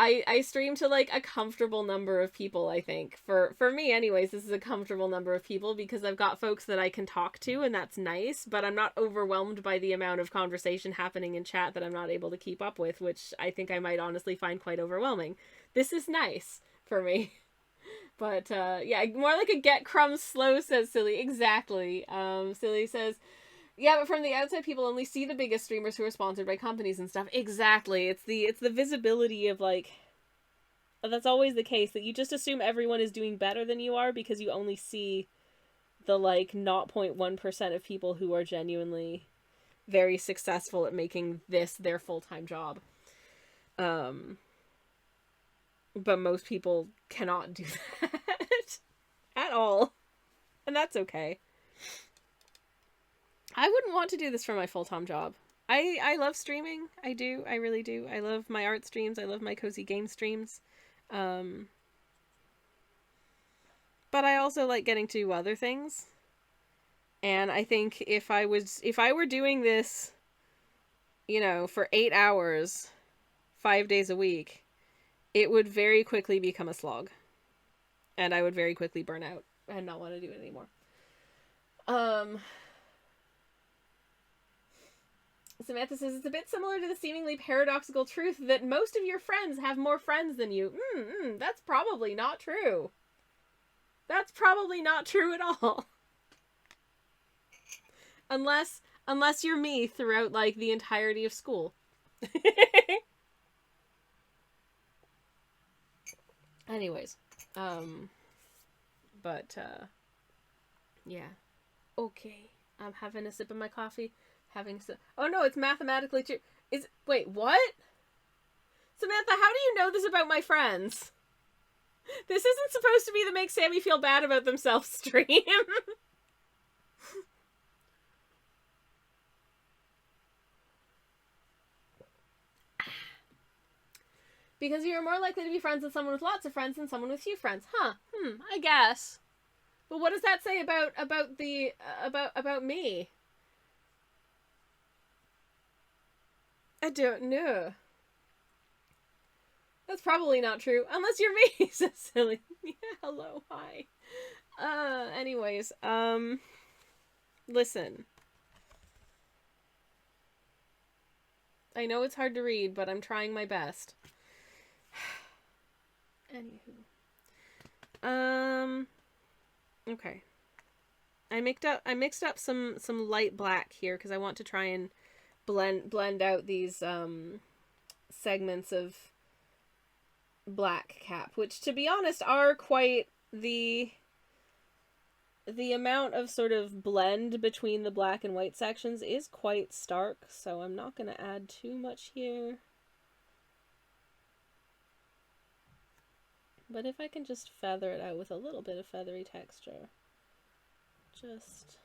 Speaker 1: I stream to, like, a comfortable number of people, I think. For me, anyways, this is a comfortable number of people because I've got folks that I can talk to, and that's nice, but I'm not overwhelmed by the amount of conversation happening in chat that I'm not able to keep up with, which I think I might honestly find quite overwhelming. This is nice for me. But, yeah, more like a get crumbs slow, says Silly. Exactly. Silly says, Yeah, but from the outside, people only see the biggest streamers who are sponsored by companies and stuff. Exactly. It's the visibility of, like, that's always the case, that you just assume everyone is doing better than you are because you only see the, like, 0.1% of people who are genuinely very successful at making this their full-time job. But most people cannot do that at all. And that's okay. I wouldn't want to do this for my full-time job. I love streaming. I do. I really do. I love my art streams. I love my cozy game streams. But I also like getting to do other things. And I think if I were doing this, you know, for 8 hours, 5 days a week, it would very quickly become a slog. And I would very quickly burn out and not want to do it anymore. Samantha says, it's a bit similar to the seemingly paradoxical truth that most of your friends have more friends than you. That's probably not true. That's probably not true at all. Unless you're me throughout, like, the entirety of school. Anyways. Yeah. Okay. I'm having a sip of my coffee. Oh no, it's mathematically true. Wait, what? Samantha, how do you know this about my friends? This isn't supposed to be the make Sammy feel bad about themselves stream. Because you're more likely to be friends with someone with lots of friends than someone with few friends. Huh. I guess. But what does that say about me? I don't know. That's probably not true. Unless you're me, says Silly. Yeah, hello, hi. Anyways, listen. I know it's hard to read, but I'm trying my best. Anywho. Okay. I mixed up some light black here because I want to try and blend out these segments of black cap, which, to be honest, are quite the amount of sort of blend between the black and white sections is quite stark, so I'm not going to add too much here. But if I can just feather it out with a little bit of feathery texture, just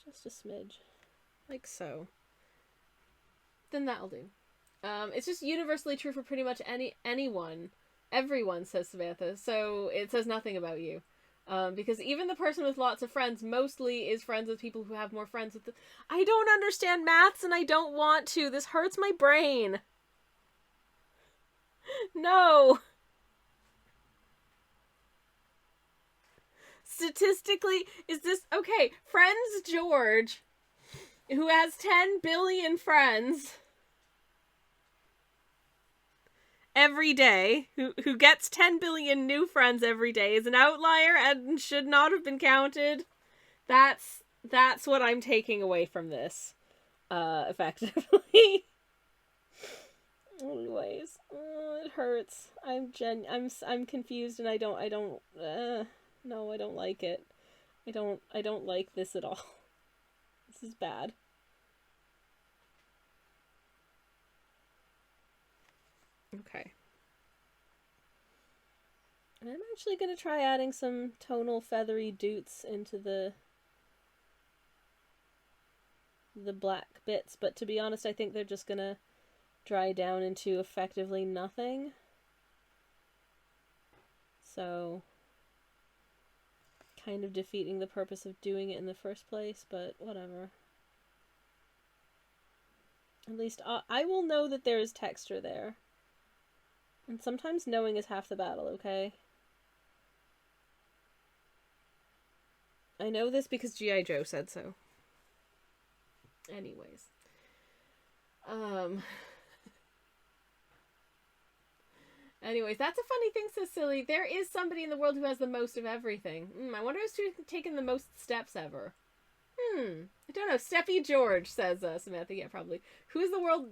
Speaker 1: a smidge, like so, then that'll do. It's just universally true for pretty much everyone, says Samantha, so it says nothing about you. Because even the person with lots of friends mostly is friends with people who have more friends with I don't understand maths and I don't want to. This hurts my brain. No. Statistically, is this... Okay, Friends George, who has 10 billion friends every day, who gets 10 billion new friends every day, is an outlier and should not have been counted. That's what I'm taking away from this, effectively. Anyways, it hurts. I'm confused, and I don't like it. I don't like this at all. This is bad. Okay. And I'm actually going to try adding some tonal feathery doots into the black bits, but to be honest, I think they're just going to dry down into effectively nothing. So, kind of defeating the purpose of doing it in the first place, but whatever. At least I will know that there is texture there. And sometimes knowing is half the battle, okay? I know this because G.I. Joe said so. Anyways. Anyways, that's a funny thing, says Silly. There is somebody in the world who has the most of everything. I wonder who's taken the most steps ever. I don't know. Steffi George says, Samantha, yeah, probably. Who's the world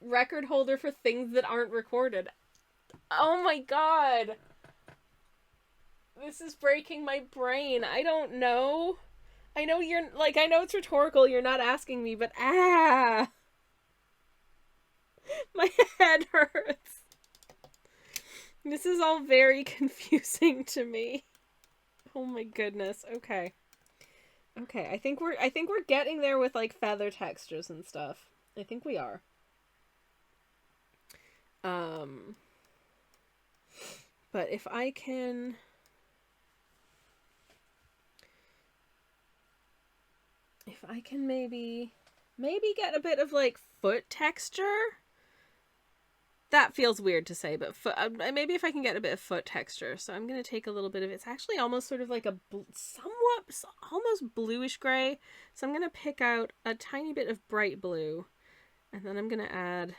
Speaker 1: record holder for things that aren't recorded? Oh my god. This is breaking my brain. I don't know. I know you're, like, I know it's rhetorical, you're not asking me, but my head hurts. This is all very confusing to me. Oh my goodness. Okay. Okay, I think we're getting there with, like, feather textures and stuff. I think we are. But if I can maybe get a bit of, like, foot texture. That feels weird to say, but maybe if I can get a bit of foot texture. So I'm going to take a little bit of, it's actually almost sort of like a somewhat, almost bluish gray. So I'm going to pick out a tiny bit of bright blue, and then I'm going to add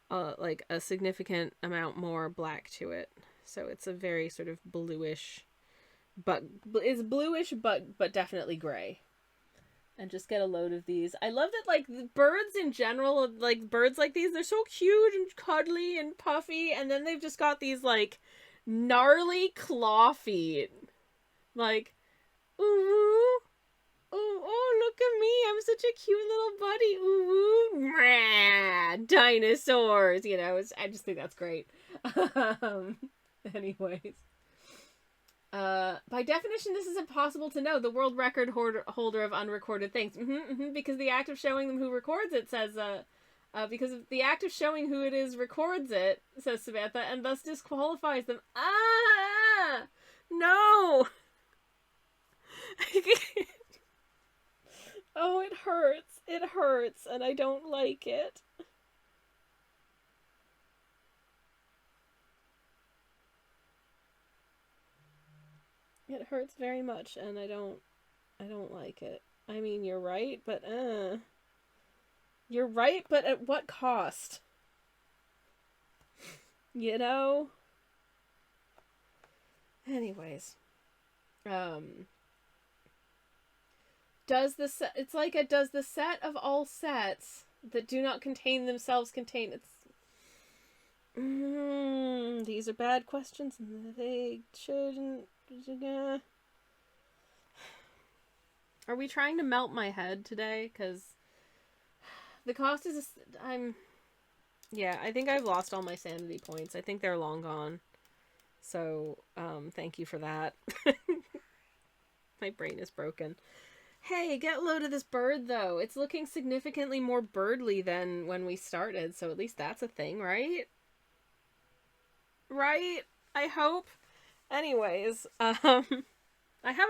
Speaker 1: like a significant amount more black to it. So it's a very sort of bluish, but it's bluish, but definitely gray. And just get a load of these. I love that, like, the birds in general, like, birds like these, they're so cute and cuddly and puffy, and then they've just got these, like, gnarly claw feet. Like, ooh, ooh, oh, look at me, I'm such a cute little buddy, ooh, dinosaurs, you know, I just think that's great. Anyways. By definition, this is impossible to know. The world record holder of unrecorded things. Because the act of showing them who records it says, because the act of showing who it is records it, says Samantha, and thus disqualifies them. Ah! No! Oh, it hurts. It hurts, and I don't like it. It hurts very much, and I don't like it. I mean, you're right, but you're right, but at what cost? You know? Anyways. Does the set, it's like a, does the set of all sets that do not contain themselves contain, it's, these are bad questions, and they shouldn't. Are we trying to melt my head today? Because the cost is, yeah, I think I've lost all my sanity points. I think they're long gone. So, thank you for that. My brain is broken. Hey, get a load of this bird, though. It's looking significantly more birdly than when we started, so at least that's a thing, right? Right? I hope. Anyways, I have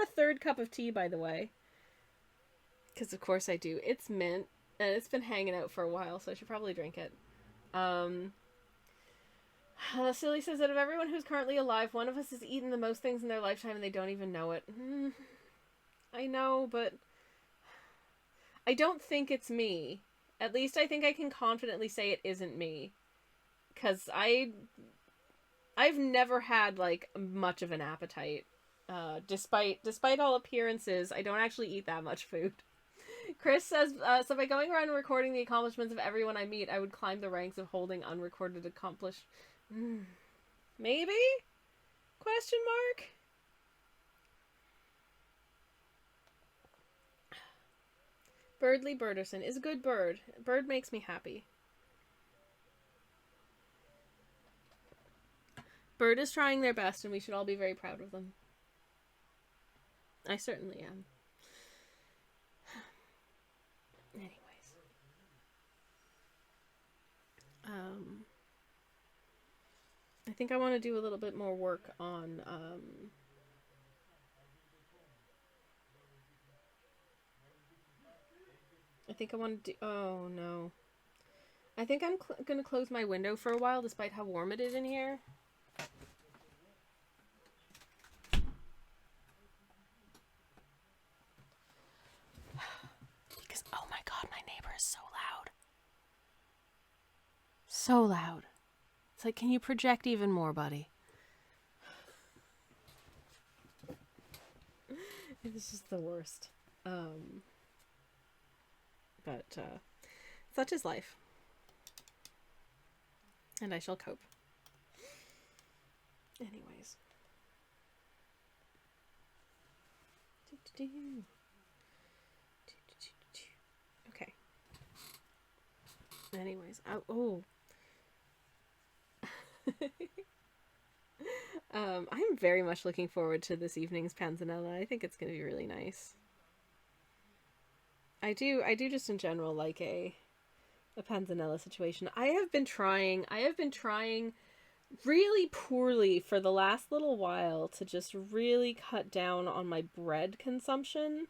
Speaker 1: a third cup of tea, by the way. Because of course I do. It's mint, and it's been hanging out for a while, so I should probably drink it. Silly says that of everyone who's currently alive, one of us has eaten the most things in their lifetime and they don't even know it. I know, but I don't think it's me. At least I think I can confidently say it isn't me. Because I've never had, like, much of an appetite. Despite all appearances, I don't actually eat that much food. Chris says, so by going around and recording the accomplishments of everyone I meet, I would climb the ranks of holding unrecorded Maybe? Question mark? Birdly Birderson is a good bird. Bird makes me happy. Bird is trying their best, and we should all be very proud of them. I certainly am. Anyways. I think I want to do a little bit more work on, I think I want to do, oh no. I think I'm gonna close my window for a while, despite how warm it is in here. Because, oh my god, my neighbor is so loud. So loud. It's like, can you project even more, buddy? It is just the worst. Um, but such is life. And I shall cope. Anyways. Okay. Anyways. Oh. I'm very much looking forward to this evening's panzanella. I think it's going to be really nice. I do just in general like a panzanella situation. I have been trying really poorly for the last little while to just really cut down on my bread consumption,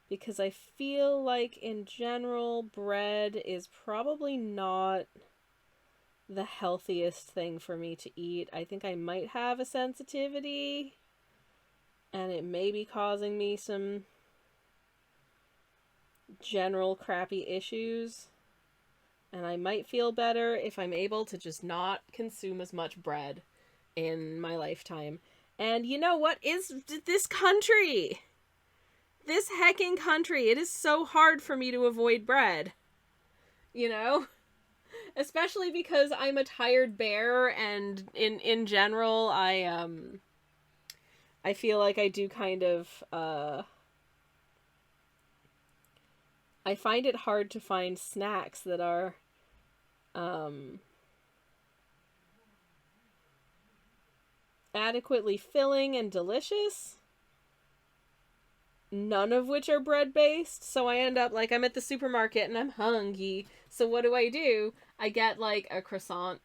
Speaker 1: because I feel like in general bread is probably not the healthiest thing for me to eat. I think I might have a sensitivity, and it may be causing me some general crappy issues. And I might feel better if I'm able to just not consume as much bread in my lifetime. And you know what is this country? This hecking country. It is so hard for me to avoid bread. You know? Especially because I'm a tired bear, and in general I feel like I do kind of I find it hard to find snacks that are adequately filling and delicious, none of which are bread based. So I end up like, I'm at the supermarket and I'm hungry, so what do? I get like a croissant,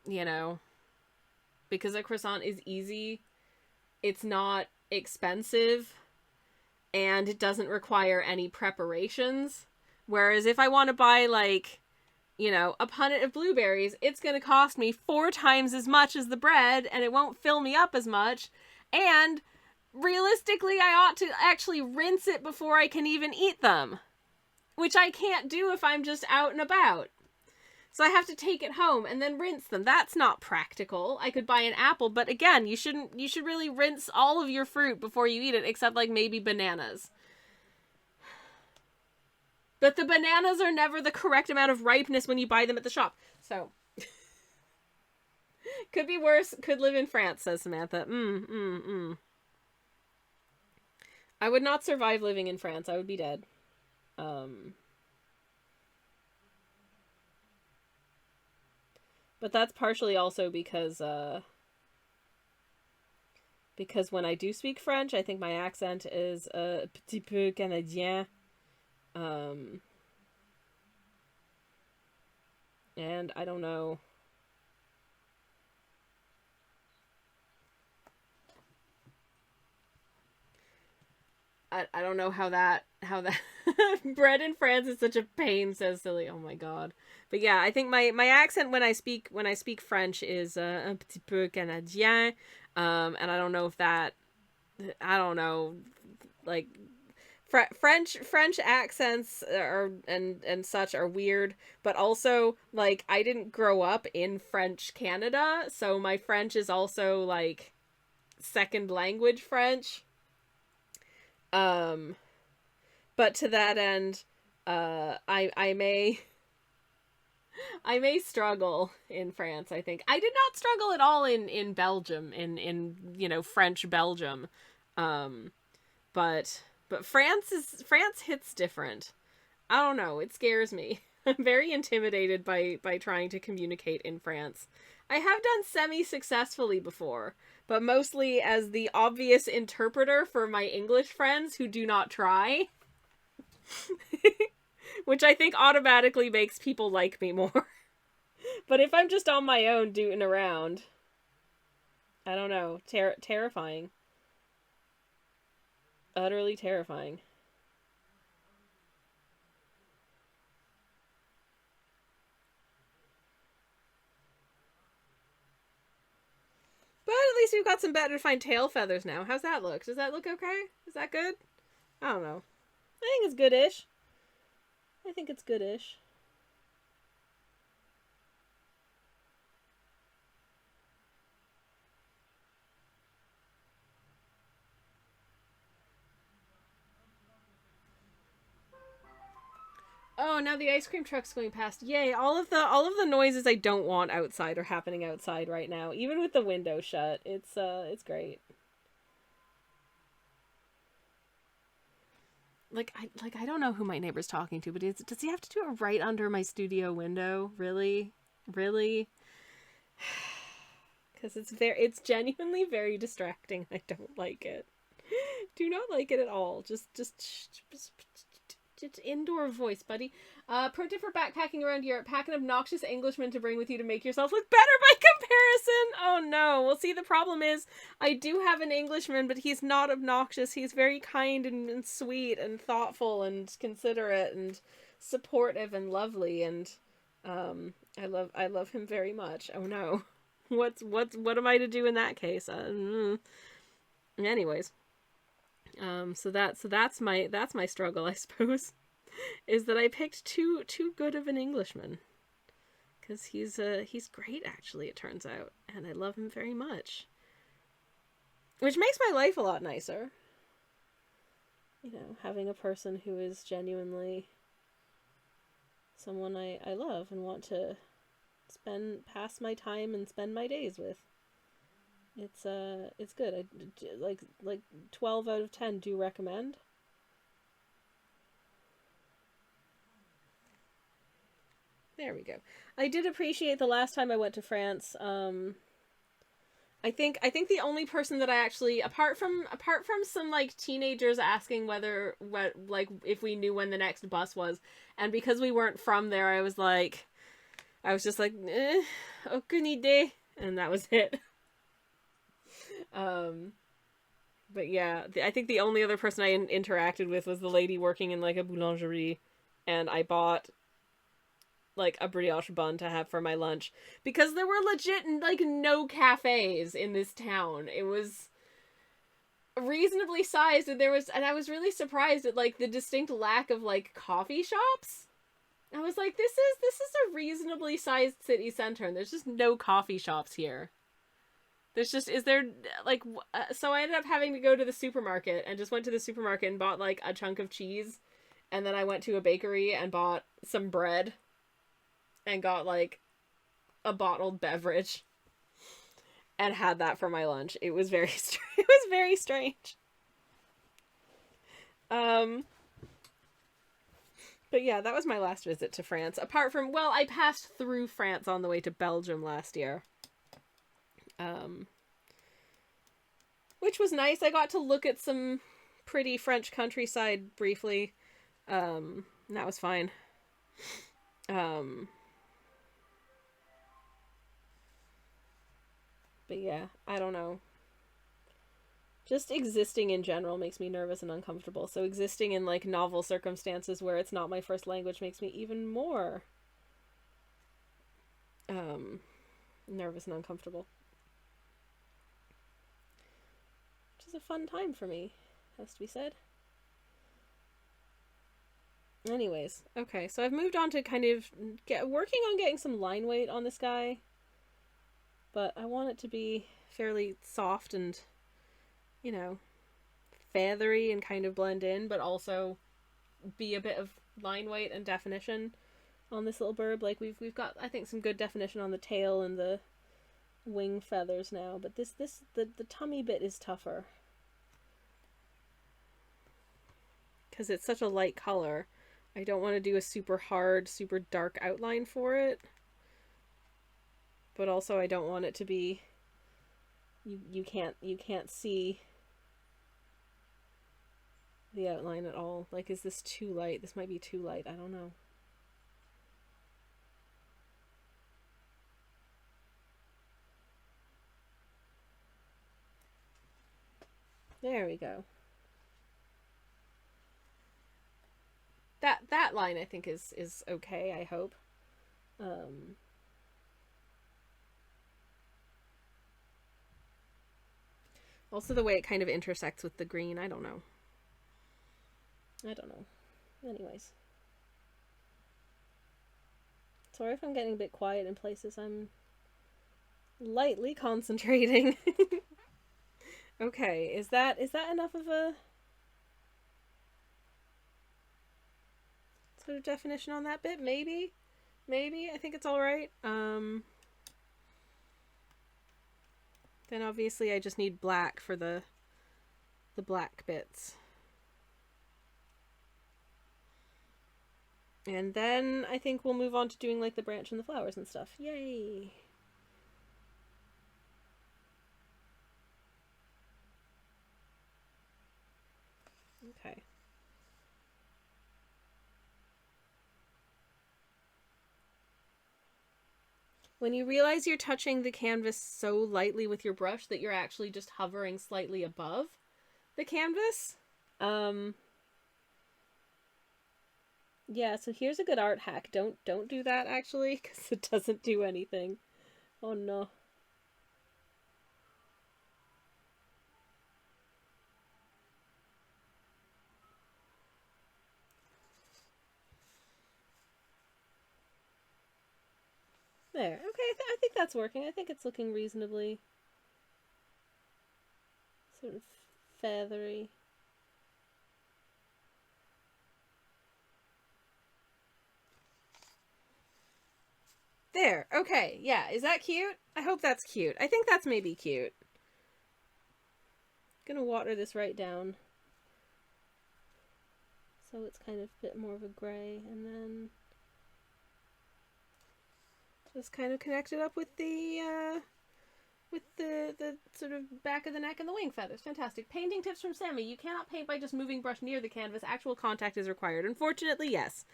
Speaker 1: you know, because a croissant is easy, it's not expensive, and it doesn't require any preparations. Whereas if I want to buy like, you know, a punnet of blueberries, it's going to cost me 4 times as much as the bread, and it won't fill me up as much. And realistically, I ought to actually rinse it before I can even eat them, which I can't do if I'm just out and about. So I have to take it home and then rinse them. That's not practical. I could buy an apple, but again, you should really rinse all of your fruit before you eat it, except like maybe bananas. But the bananas are never the correct amount of ripeness when you buy them at the shop. So, could be worse. Could live in France, says Samantha. I would not survive living in France. I would be dead. But that's partially also because when I do speak French, I think my accent is a petit peu canadien. And I don't know. I don't know how that bread in France is such a pain, says Silly. Oh my god. But yeah, I think my accent when I speak French is un petit peu canadien. And I don't know if that, I don't know, like French accents are and such are weird, but also like I didn't grow up in French Canada, so my French is also like second language French. But to that end, I may struggle in France. I think I did not struggle at all in Belgium, in you know, French Belgium, but France hits different. I don't know. It scares me. I'm very intimidated by trying to communicate in France. I have done semi-successfully before, but mostly as the obvious interpreter for my English friends who do not try. Which I think automatically makes people like me more. But if I'm just on my own dooting around, I don't know. Terrifying. Utterly terrifying. But at least we've got some better to find tail feathers now. How's that look? Does that look okay? Is that good? I don't know. I think it's good-ish. I think it's good-ish. Oh, now the ice cream truck's going past. Yay, all of the noises I don't want outside are happening outside right now, even with the window shut. It's great. I don't know who my neighbor's talking to, but does he have to do it right under my studio window? Really? Really? Because it's genuinely very distracting. I don't like it. Do not like it at all. Just indoor voice, buddy. Pro tip for backpacking around Europe: pack an obnoxious Englishman to bring with you to make yourself look better by comparison. Oh no. Well, see, the problem is I do have an Englishman, but he's not obnoxious. He's very kind and sweet and thoughtful and considerate and supportive and lovely, and I love him very much. Oh no. What am I to do in that case? Anyways. So that's my struggle, I suppose, is that I picked too good of an Englishman, because he's great, actually, it turns out, and I love him very much, which makes my life a lot nicer. You know, having a person who is genuinely someone I love and want to pass my time and spend my days with. It's good. I like 12 out of 10 do recommend. There we go. I did appreciate the last time I went to France. I think the only person that I actually, apart from some like teenagers asking if we knew when the next bus was, and because we weren't from there, I was just like, aucune idée, and that was it. But yeah, I think the only other person I interacted with was the lady working in like a boulangerie, and I bought like a brioche bun to have for my lunch, because there were legit like no cafes in this town. It was reasonably sized, and I was really surprised at like the distinct lack of like coffee shops. I was like, this is a reasonably sized city center, and there's just no coffee shops here. So I ended up having to go to the supermarket, and just went to the supermarket and bought like a chunk of cheese, and then I went to a bakery and bought some bread and got like a bottled beverage and had that for my lunch. It was very strange. But yeah, that was my last visit to France. Apart from, well, I passed through France on the way to Belgium last year. Which was nice. I got to look at some pretty French countryside briefly. That was fine. But yeah, I don't know. Just existing in general makes me nervous and uncomfortable. So existing in like novel circumstances where it's not my first language makes me even more nervous and uncomfortable. Which is a fun time for me, has to be said. Anyways, okay, so I've moved on to kind of working on getting some line weight on this guy. But I want it to be fairly soft and, you know, feathery and kind of blend in, but also be a bit of line weight and definition on this little bird. Like we've got, I think, some good definition on the tail and the wing feathers now, but the tummy bit is tougher because it's such a light color. I don't want to do a super hard, super dark outline for it, but also I don't want it to be you can't see the outline at all. Like, is this too light? This might be too light. I don't know. There we go. That line I think is okay, I hope. Also the way it kind of intersects with the green, I don't know. Anyways. Sorry if I'm getting a bit quiet in places. I'm lightly concentrating. Okay, is that enough of a sort of definition on that bit. Maybe. I think it's all right. Then obviously I just need black for the black bits. And then I think we'll move on to doing like the branch and the flowers and stuff. Yay! Okay. When you realize you're touching the canvas so lightly with your brush that you're actually just hovering slightly above the canvas. Yeah, so here's a good art hack. Don't do that actually, because it doesn't do anything. Oh no. There. Okay, I think that's working. I think it's looking reasonably sort of feathery. There. Okay. Yeah. Is that cute? I hope that's cute. I think that's maybe cute. I'm gonna water this right down. So it's kind of a bit more of a gray, and then just kind of connect it up with the sort of back of the neck and the wing feathers. Fantastic. Painting tips from Sammy. You cannot paint by just moving brush near the canvas. Actual contact is required. Unfortunately, yes.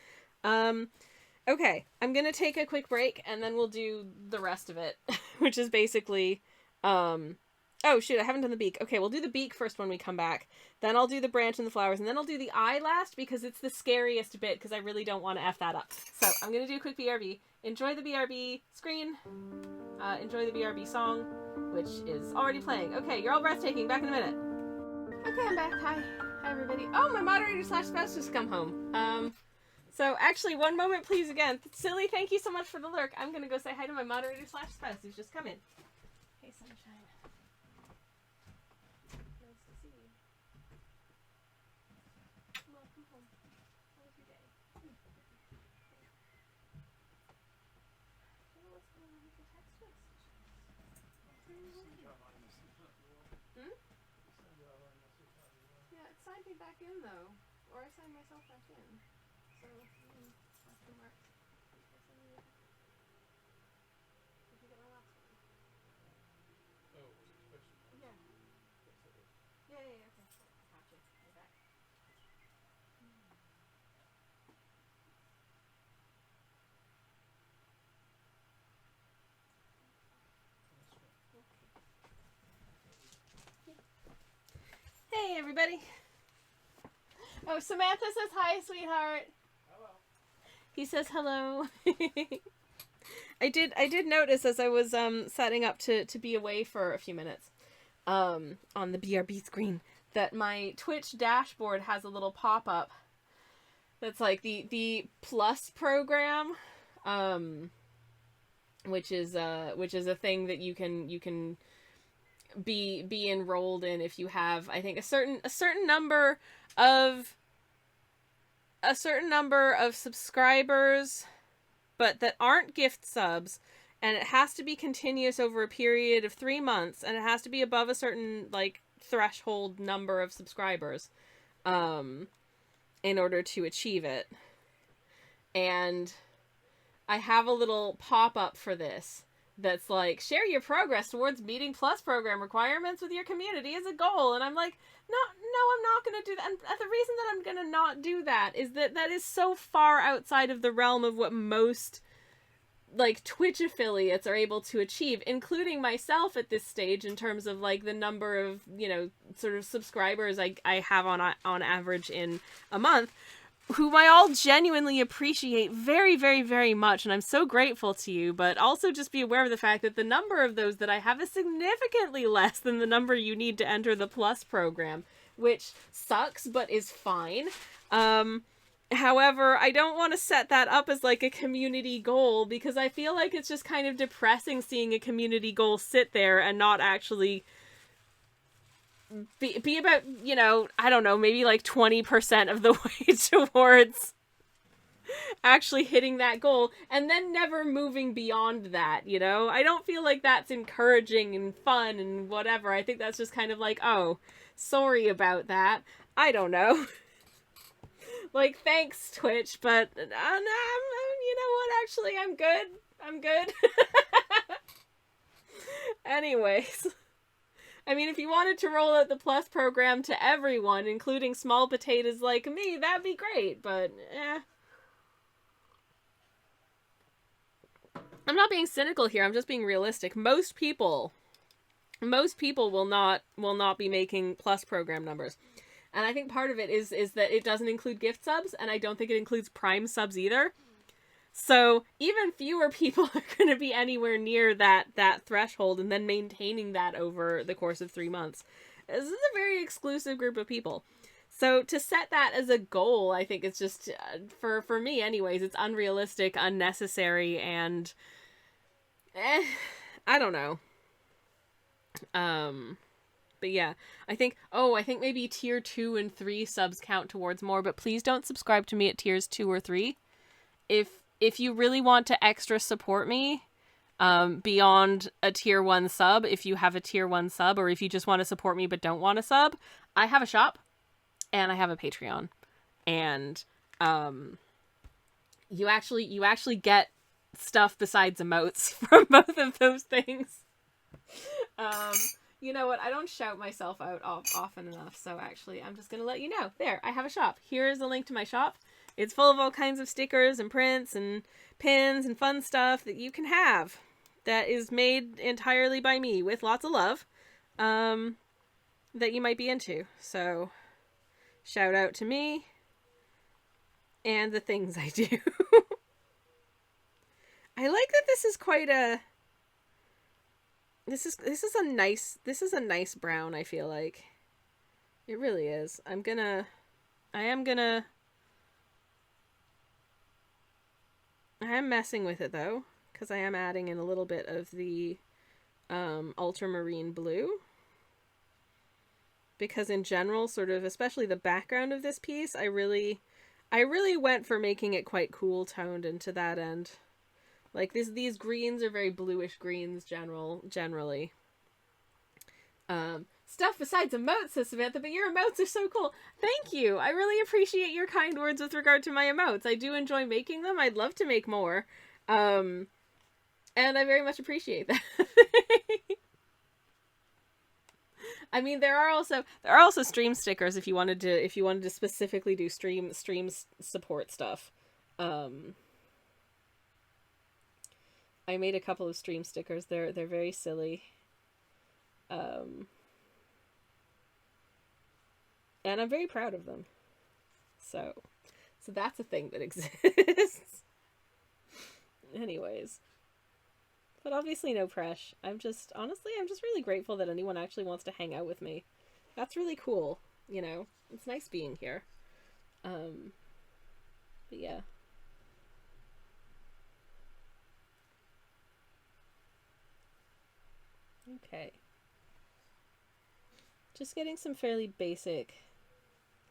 Speaker 1: Okay, I'm gonna take a quick break and then we'll do the rest of it, which is basically, oh shoot, I haven't done the beak. Okay, we'll do the beak first when we come back. Then I'll do the branch and the flowers, and then I'll do the eye last because it's the scariest bit because I really don't want to F that up. So I'm gonna do a quick BRB. Enjoy the BRB screen. Enjoy the BRB song, which is already playing. Okay, you're all breathtaking. Back in a minute. Okay, I'm back. Hi everybody. Oh, my moderator slash spouse just come home. So actually, one moment, please, again. Silly, thank you so much for the lurk. I'm going to go say hi to my moderator slash spouse who's just come in. Hey, sunshine. Nice to see you. Welcome home. How was your day? I don't know what's going on with the text messages. Yeah, it signed me back in, though. Or I signed myself back in. So, question mark. Did you get my last one? Oh, was it question mark? Yeah. Yes, it is. Yeah, okay. Gotcha. You're back. Hey, everybody. Oh, Samantha says hi, sweetheart. Hello. He says hello. I did notice as I was setting up to be away for a few minutes on the BRB screen that my Twitch dashboard has a little pop-up that's like the plus program, which is a thing that you can be enrolled in if you have, I think, a certain number of subscribers, but that aren't gift subs, and it has to be continuous over a period of 3 months, and it has to be above a certain like threshold number of subscribers in order to achieve it. And I have a little pop-up for this that's like, share your progress towards meeting plus program requirements with your community as a goal. And I'm like, no, I'm not going to do that. And the reason that I'm going to not do that is that is so far outside of the realm of what most like Twitch affiliates are able to achieve, including myself at this stage, in terms of like the number of, you know, sort of subscribers I have on average in a month, whom I all genuinely appreciate very, very, very much, and I'm so grateful to you, but also just be aware of the fact that the number of those that I have is significantly less than the number you need to enter the Plus program, which sucks, but is fine. However, I don't want to set that up as like a community goal, because I feel like it's just kind of depressing seeing a community goal sit there and not actually be about, you know, I don't know, maybe like 20% of the way towards actually hitting that goal and then never moving beyond that, you know? I don't feel like that's encouraging and fun and whatever. I think that's just kind of like, oh, sorry about that. I don't know. Like, thanks, Twitch, but you know what? Actually, I'm good. I'm good. Anyways. I mean, if you wanted to roll out the Plus program to everyone, including small potatoes like me, that'd be great, but I'm not being cynical here, I'm just being realistic. Most people will not be making Plus program numbers. And I think part of it is that it doesn't include gift subs, and I don't think it includes Prime subs either. So even fewer people are going to be anywhere near that threshold, and then maintaining that over the course of 3 months. This is a very exclusive group of people. So to set that as a goal, I think it's just, for me anyways, it's unrealistic, unnecessary, and I don't know. But yeah, I think maybe tier 2 and 3 subs count towards more, but please don't subscribe to me at tiers 2 or 3. If you really want to extra support me, beyond a tier 1 sub, if you have a tier 1 sub, or if you just want to support me but don't want a sub, I have a shop, and I have a Patreon. And, you actually get stuff besides emotes from both of those things. You know what? I don't shout myself out often enough, so actually, I'm just gonna let you know. There, I have a shop. Here is a link to my shop. It's full of all kinds of stickers and prints and pins and fun stuff that you can have. That is made entirely by me with lots of love. That you might be into. So, shout out to me and the things I do. I like that this is quite a... This is a nice brown, I feel like. It really is. I am messing with it though, because I am adding in a little bit of the ultramarine blue. Because in general, sort of, especially the background of this piece, I really went for making it quite cool toned into that end. Like these greens are very bluish greens generally. Stuff besides emotes, says Samantha, but your emotes are so cool. Thank you. I really appreciate your kind words with regard to my emotes. I do enjoy making them. I'd love to make more. And I very much appreciate that. I mean, there are also stream stickers if you wanted to specifically do stream support stuff. I made a couple of stream stickers. They're very silly. And I'm very proud of them. So that's a thing that exists. Anyways. But obviously no pressure. I'm just really grateful that anyone actually wants to hang out with me. That's really cool, you know. It's nice being here. But yeah. Okay. Just getting some fairly basic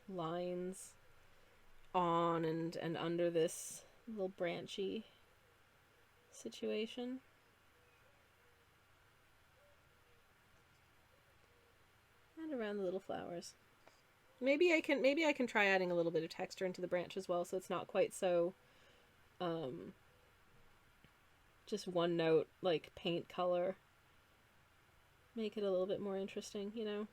Speaker 1: lines on and under this little branchy situation. And around the little flowers. Maybe I can try adding a little bit of texture into the branch as well, so it's not quite so just one note like paint color. Make it a little bit more interesting, you know.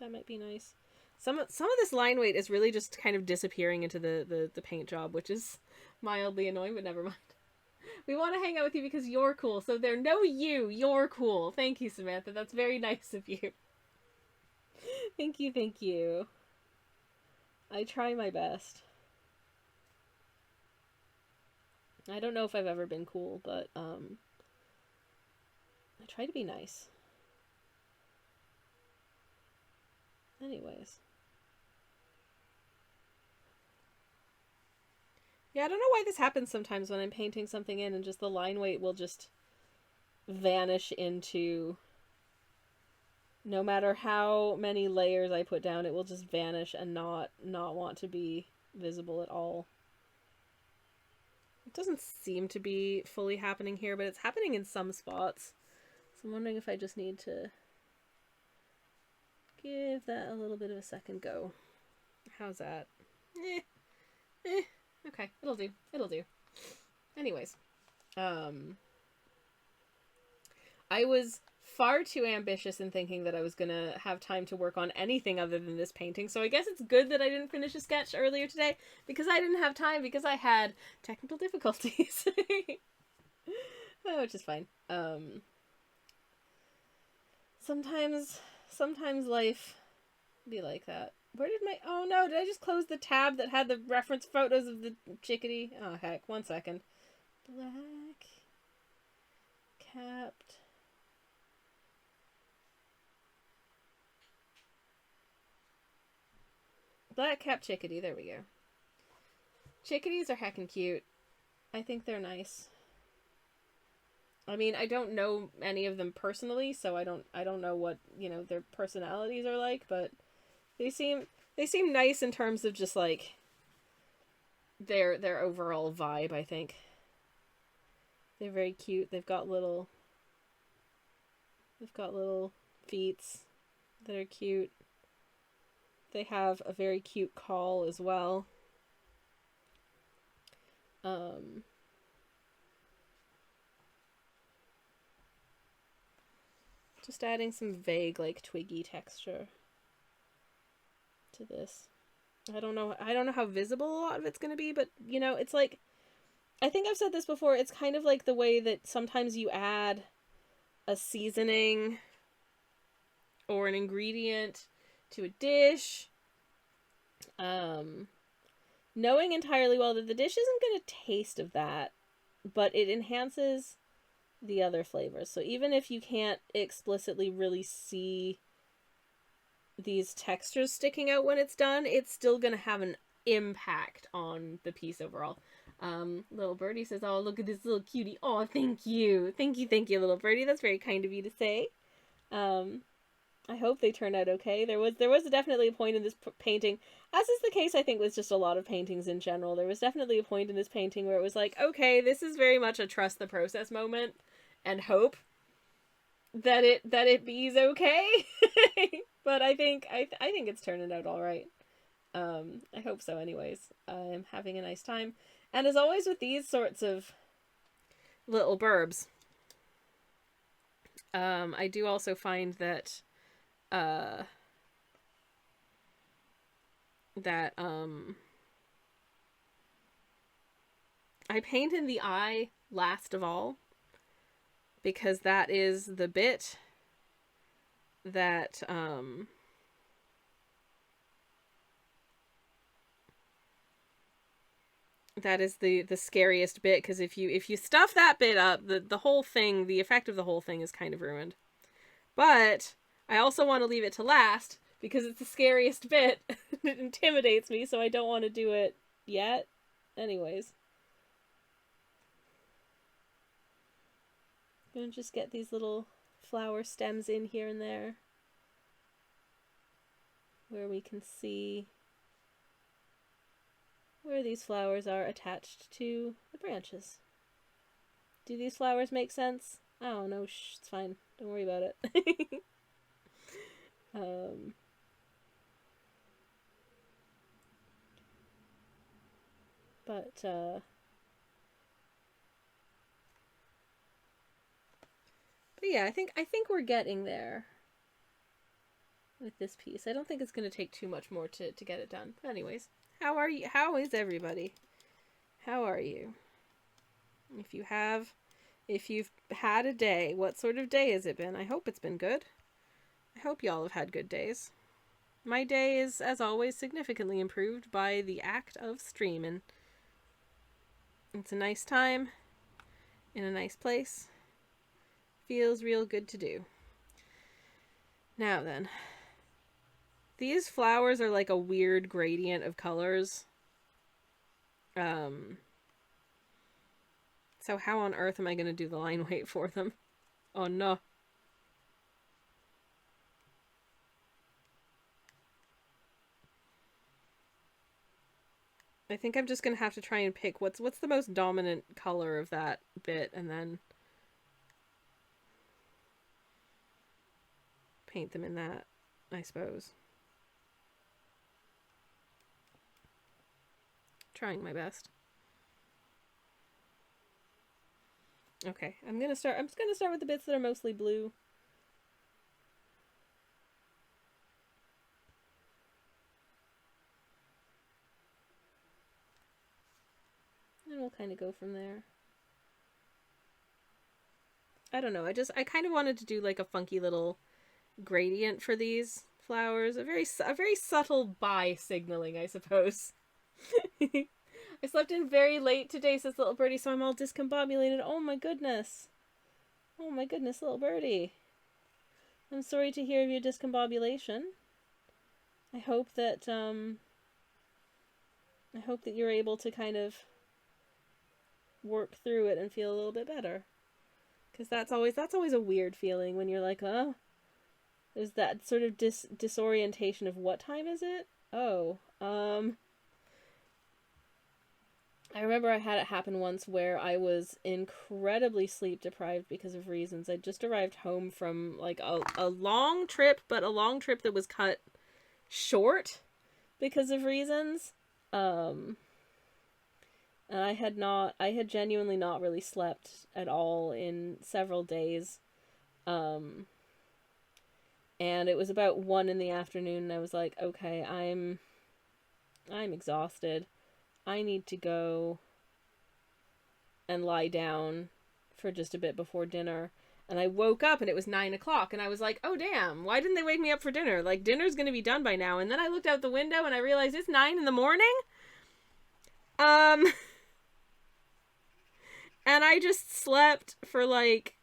Speaker 1: That might be nice. Some of this line weight is really just kind of disappearing into the paint job, which is mildly annoying, but never mind. We want to hang out with you because you're cool. So there, no you're cool. Thank you, Samantha. That's very nice of you. Thank you. I try my best. I don't know if I've ever been cool, but I try to be nice. Anyways. Yeah, I don't know why this happens sometimes when I'm painting something in and just the line weight will just vanish into... No matter how many layers I put down, it will just vanish and not want to be visible at all. It doesn't seem to be fully happening here, but it's happening in some spots. So I'm wondering if I just need to give that a little bit of a second go. How's that? Okay, it'll do. It'll do. Anyways, I was far too ambitious in thinking that I was gonna have time to work on anything other than this painting, so I guess it's good that I didn't finish a sketch earlier today, because I didn't have time, because I had technical difficulties. Which is fine. Sometimes life be like that. Where did my... Oh no, did I just close the tab that had the reference photos of the chickadee? Oh heck, 1 second. Black capped... Black capped chickadee, there we go. Chickadees are heckin' cute. I think they're nice. I mean, I don't know any of them personally, so I don't know what, you know, their personalities are like, but they seem nice in terms of just like their overall vibe, I think. They're very cute. They've got little feet that are cute. They have a very cute call as well. Just adding some vague, like, twiggy texture to this. I don't know how visible a lot of it's going to be, but, you know, it's like, I think I've said this before, it's kind of like the way that sometimes you add a seasoning or an ingredient to a dish, knowing entirely well that the dish isn't going to taste of that, but it enhances the other flavors. So even if you can't explicitly really see these textures sticking out when it's done, it's still going to have an impact on the piece overall. Little birdie says, oh, look at this little cutie. Oh, thank you. Thank you, little birdie. That's very kind of you to say. I hope they turn out okay. There was definitely a point in this painting, as is the case, I think, with just a lot of paintings in general. There was definitely a point in this painting where it was like, okay, this is very much a trust the process moment and hope that it be's okay. But I think it's turning out all right. I hope so anyways. I'm having a nice time. And as always with these sorts of little burbs, I do also find that I paint in the eye last of all, because that is the bit that that is the scariest bit, because if you stuff that bit up, the whole thing, the effect of the whole thing is kind of ruined. But I also want to leave it to last because it's the scariest bit. It intimidates me, so I don't want to do it yet. Anyways. I'm gonna just get these little flower stems in here and there where we can see where these flowers are attached to the branches. Do these flowers make sense? I don't know. Shh, it's fine. Don't worry about it. But yeah, I think we're getting there with this piece. I don't think it's going to take too much more to get it done. But anyways, how are you? How is everybody? How are you? If you've had a day, what sort of day has it been? I hope it's been good. I hope y'all have had good days. My day is, as always, significantly improved by the act of streaming. It's a nice time, in a nice place. Feels real good to do. Now then, these flowers are like a weird gradient of colors. So how on earth am I going to do the line weight for them? Oh no. I think I'm just gonna have to try and pick what's the most dominant color of that bit, and then paint them in that, I suppose. Trying my best. Okay, I'm just gonna start with the bits that are mostly blue. And we'll kind of go from there. I don't know. I kind of wanted to do like a funky little gradient for these flowers. A very subtle bi signaling, I suppose. I slept in very late today, says little birdie, so I'm all discombobulated. Oh my goodness. Oh my goodness, little birdie. I'm sorry to hear of your discombobulation. I hope that you're able to kind of work through it and feel a little bit better. Because that's always a weird feeling when you're like, there's that sort of disorientation of what time is it? Oh, I remember I had it happen once where I was incredibly sleep deprived because of reasons. I just arrived home from like a long trip, but a long trip that was cut short because of reasons. And I had genuinely not really slept at all in several days. And it was about 1 in the afternoon, and I was like, okay, I'm exhausted. I need to go and lie down for just a bit before dinner. And I woke up and it was 9 o'clock, and I was like, oh damn, why didn't they wake me up for dinner? Like, dinner's gonna be done by now. And then I looked out the window and I realized it's 9 in the morning. And I just slept for like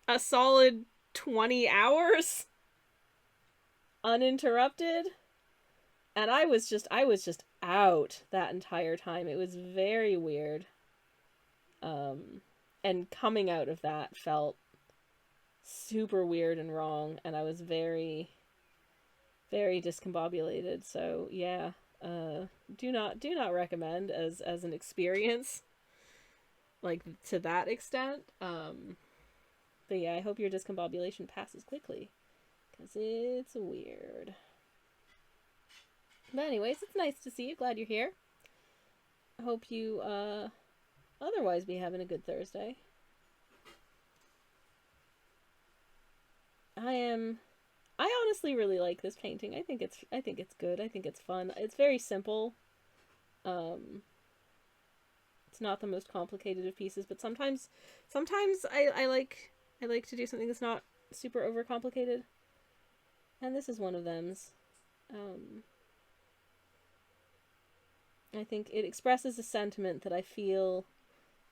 Speaker 1: a solid 20 hours uninterrupted. And I was just out that entire time. It was very weird. And coming out of that felt super weird and wrong, and I was very, very discombobulated. So yeah, do not recommend as an experience like to that extent. But yeah, I hope your discombobulation passes quickly, because it's weird. But anyways, it's nice to see you. Glad you're here. I hope you otherwise be having a good Thursday. I honestly really like this painting. I think it's good. I think it's fun. It's very simple. It's not the most complicated of pieces, but sometimes I like to do something that's not super overcomplicated. And this is one of them's. I think it expresses a sentiment that I feel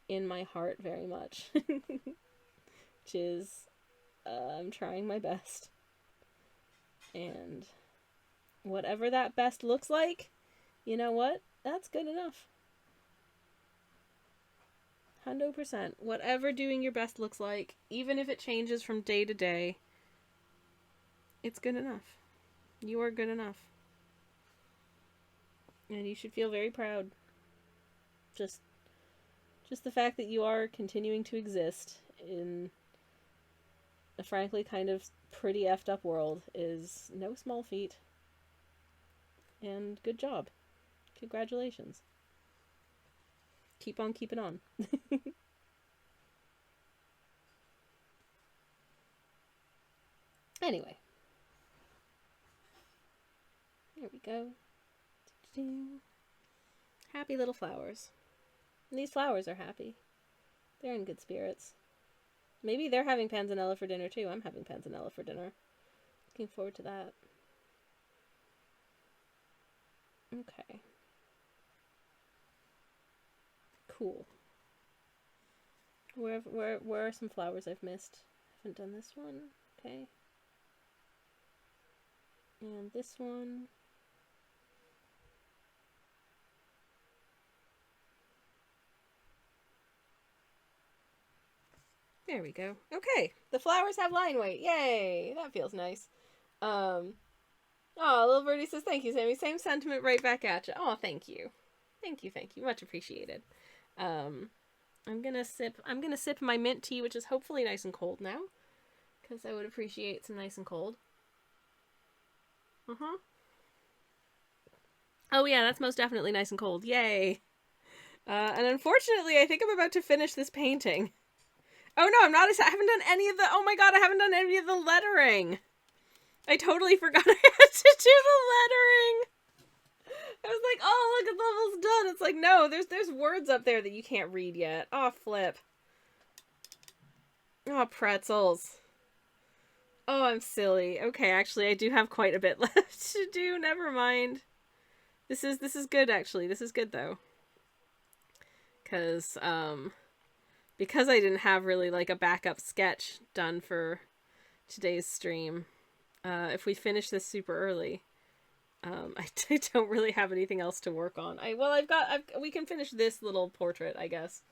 Speaker 1: in my heart very much. Which is, I'm trying my best. And whatever that best looks like, you know what? That's good enough. 100%. Whatever doing your best looks like, even if it changes from day to day, it's good enough. You are good enough. And you should feel very proud. Just the fact that you are continuing to exist in a frankly kind of pretty effed up world is no small feat. And good job. Congratulations. Keep on keeping on. Anyway. There we go. Happy little flowers. And these flowers are happy. They're in good spirits. Maybe they're having panzanella for dinner too. I'm having panzanella for dinner. Looking forward to that. Okay. Cool. Where are some flowers I've missed? Haven't done this one. Okay. And this one. There we go. Okay, the flowers have line weight. Yay! That feels nice. Oh, little birdie says, thank you, Sammy. Same sentiment right back at you. Oh, thank you. Thank you, thank you. Much appreciated. I'm gonna sip my mint tea, which is hopefully nice and cold now. Because I would appreciate some nice and cold. Uh-huh. Oh yeah, that's most definitely nice and cold. Yay! And unfortunately, I think I'm about to finish this painting. Oh no, I'm not. I haven't done any of the. Oh my god, I haven't done any of the lettering. I totally forgot I had to do the lettering. I was like, oh look, the level's done. It's like, no, there's words up there that you can't read yet. Oh flip. Oh pretzels. Oh, I'm silly. Okay, actually, I do have quite a bit left to do. Never mind. This is good actually. This is good though. Because I didn't have really like a backup sketch done for today's stream. If we finish this super early, I don't really have anything else to work on. We can finish this little portrait, I guess.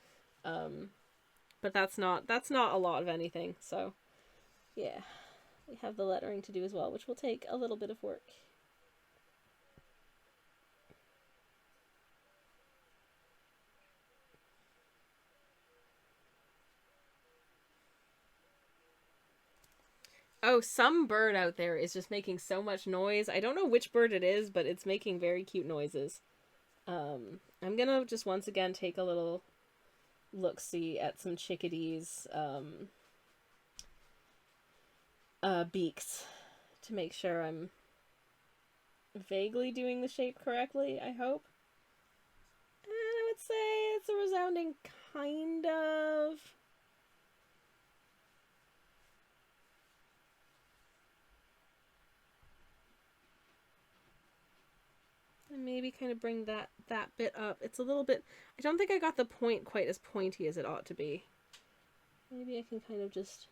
Speaker 1: But that's not a lot of anything. So, yeah, we have the lettering to do as well, which will take a little bit of work. Oh, some bird out there is just making so much noise. I don't know which bird it is, but it's making very cute noises. I'm gonna just once again take a little look-see at some chickadees' beaks to make sure I'm vaguely doing the shape correctly, I hope. And I would say it's a resounding kind of. And maybe kind of bring that bit up. It's a little bit. I don't think I got the point quite as pointy as it ought to be. Maybe I can kind of just.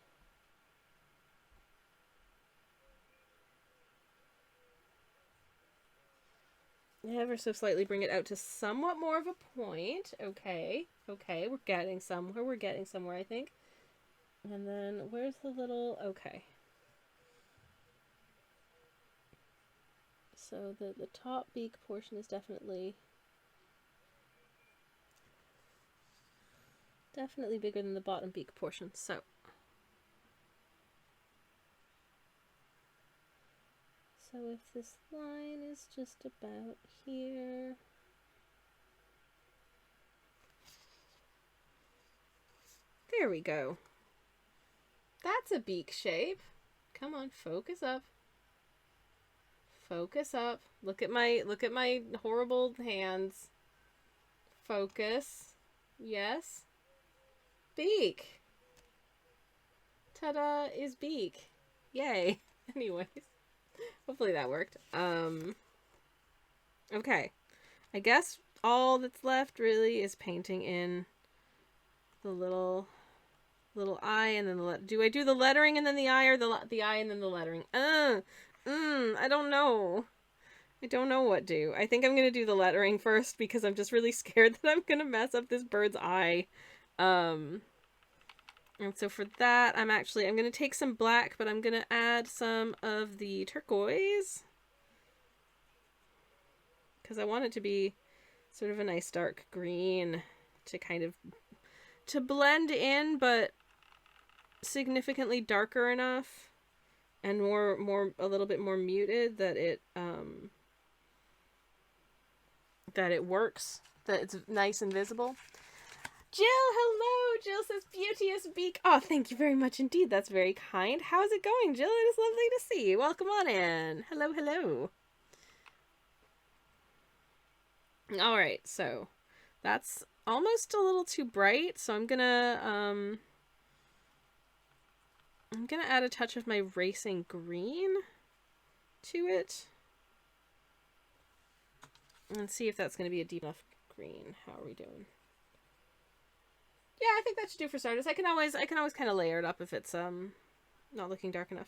Speaker 1: Ever so slightly bring it out to somewhat more of a point. Okay, we're getting somewhere, I think. And then, where's the little, okay. So the top beak portion is definitely bigger than the bottom beak portion, so. So if this line is just about here. There we go. That's a beak shape. Come on, focus up. Focus up. Look at my horrible hands. Focus. Yes. Beak. Ta-da is beak. Yay. Anyways. Hopefully that worked. Okay. I guess all that's left really is painting in the little eye and then the do I do the lettering and then the eye or the eye and then the lettering? I don't know. I don't know what to. I think I'm going to do the lettering first because I'm just really scared that I'm going to mess up this bird's eye. And so for that, I'm going to take some black, but I'm going to add some of the turquoise. Because I want it to be sort of a nice dark green to kind of, to blend in, but significantly darker enough and a little bit more muted that it works, that it's nice and visible. Jill, hello! Jill says, beauteous beak. Oh, thank you very much indeed. That's very kind. How's it going, Jill? It is lovely to see you. Welcome on in. Hello, hello. Alright, so that's almost a little too bright, so I'm gonna add a touch of my racing green to it. And see if that's gonna be a deep enough green. How are we doing? Yeah, I think that should do for starters. I can always kind of layer it up if it's not looking dark enough.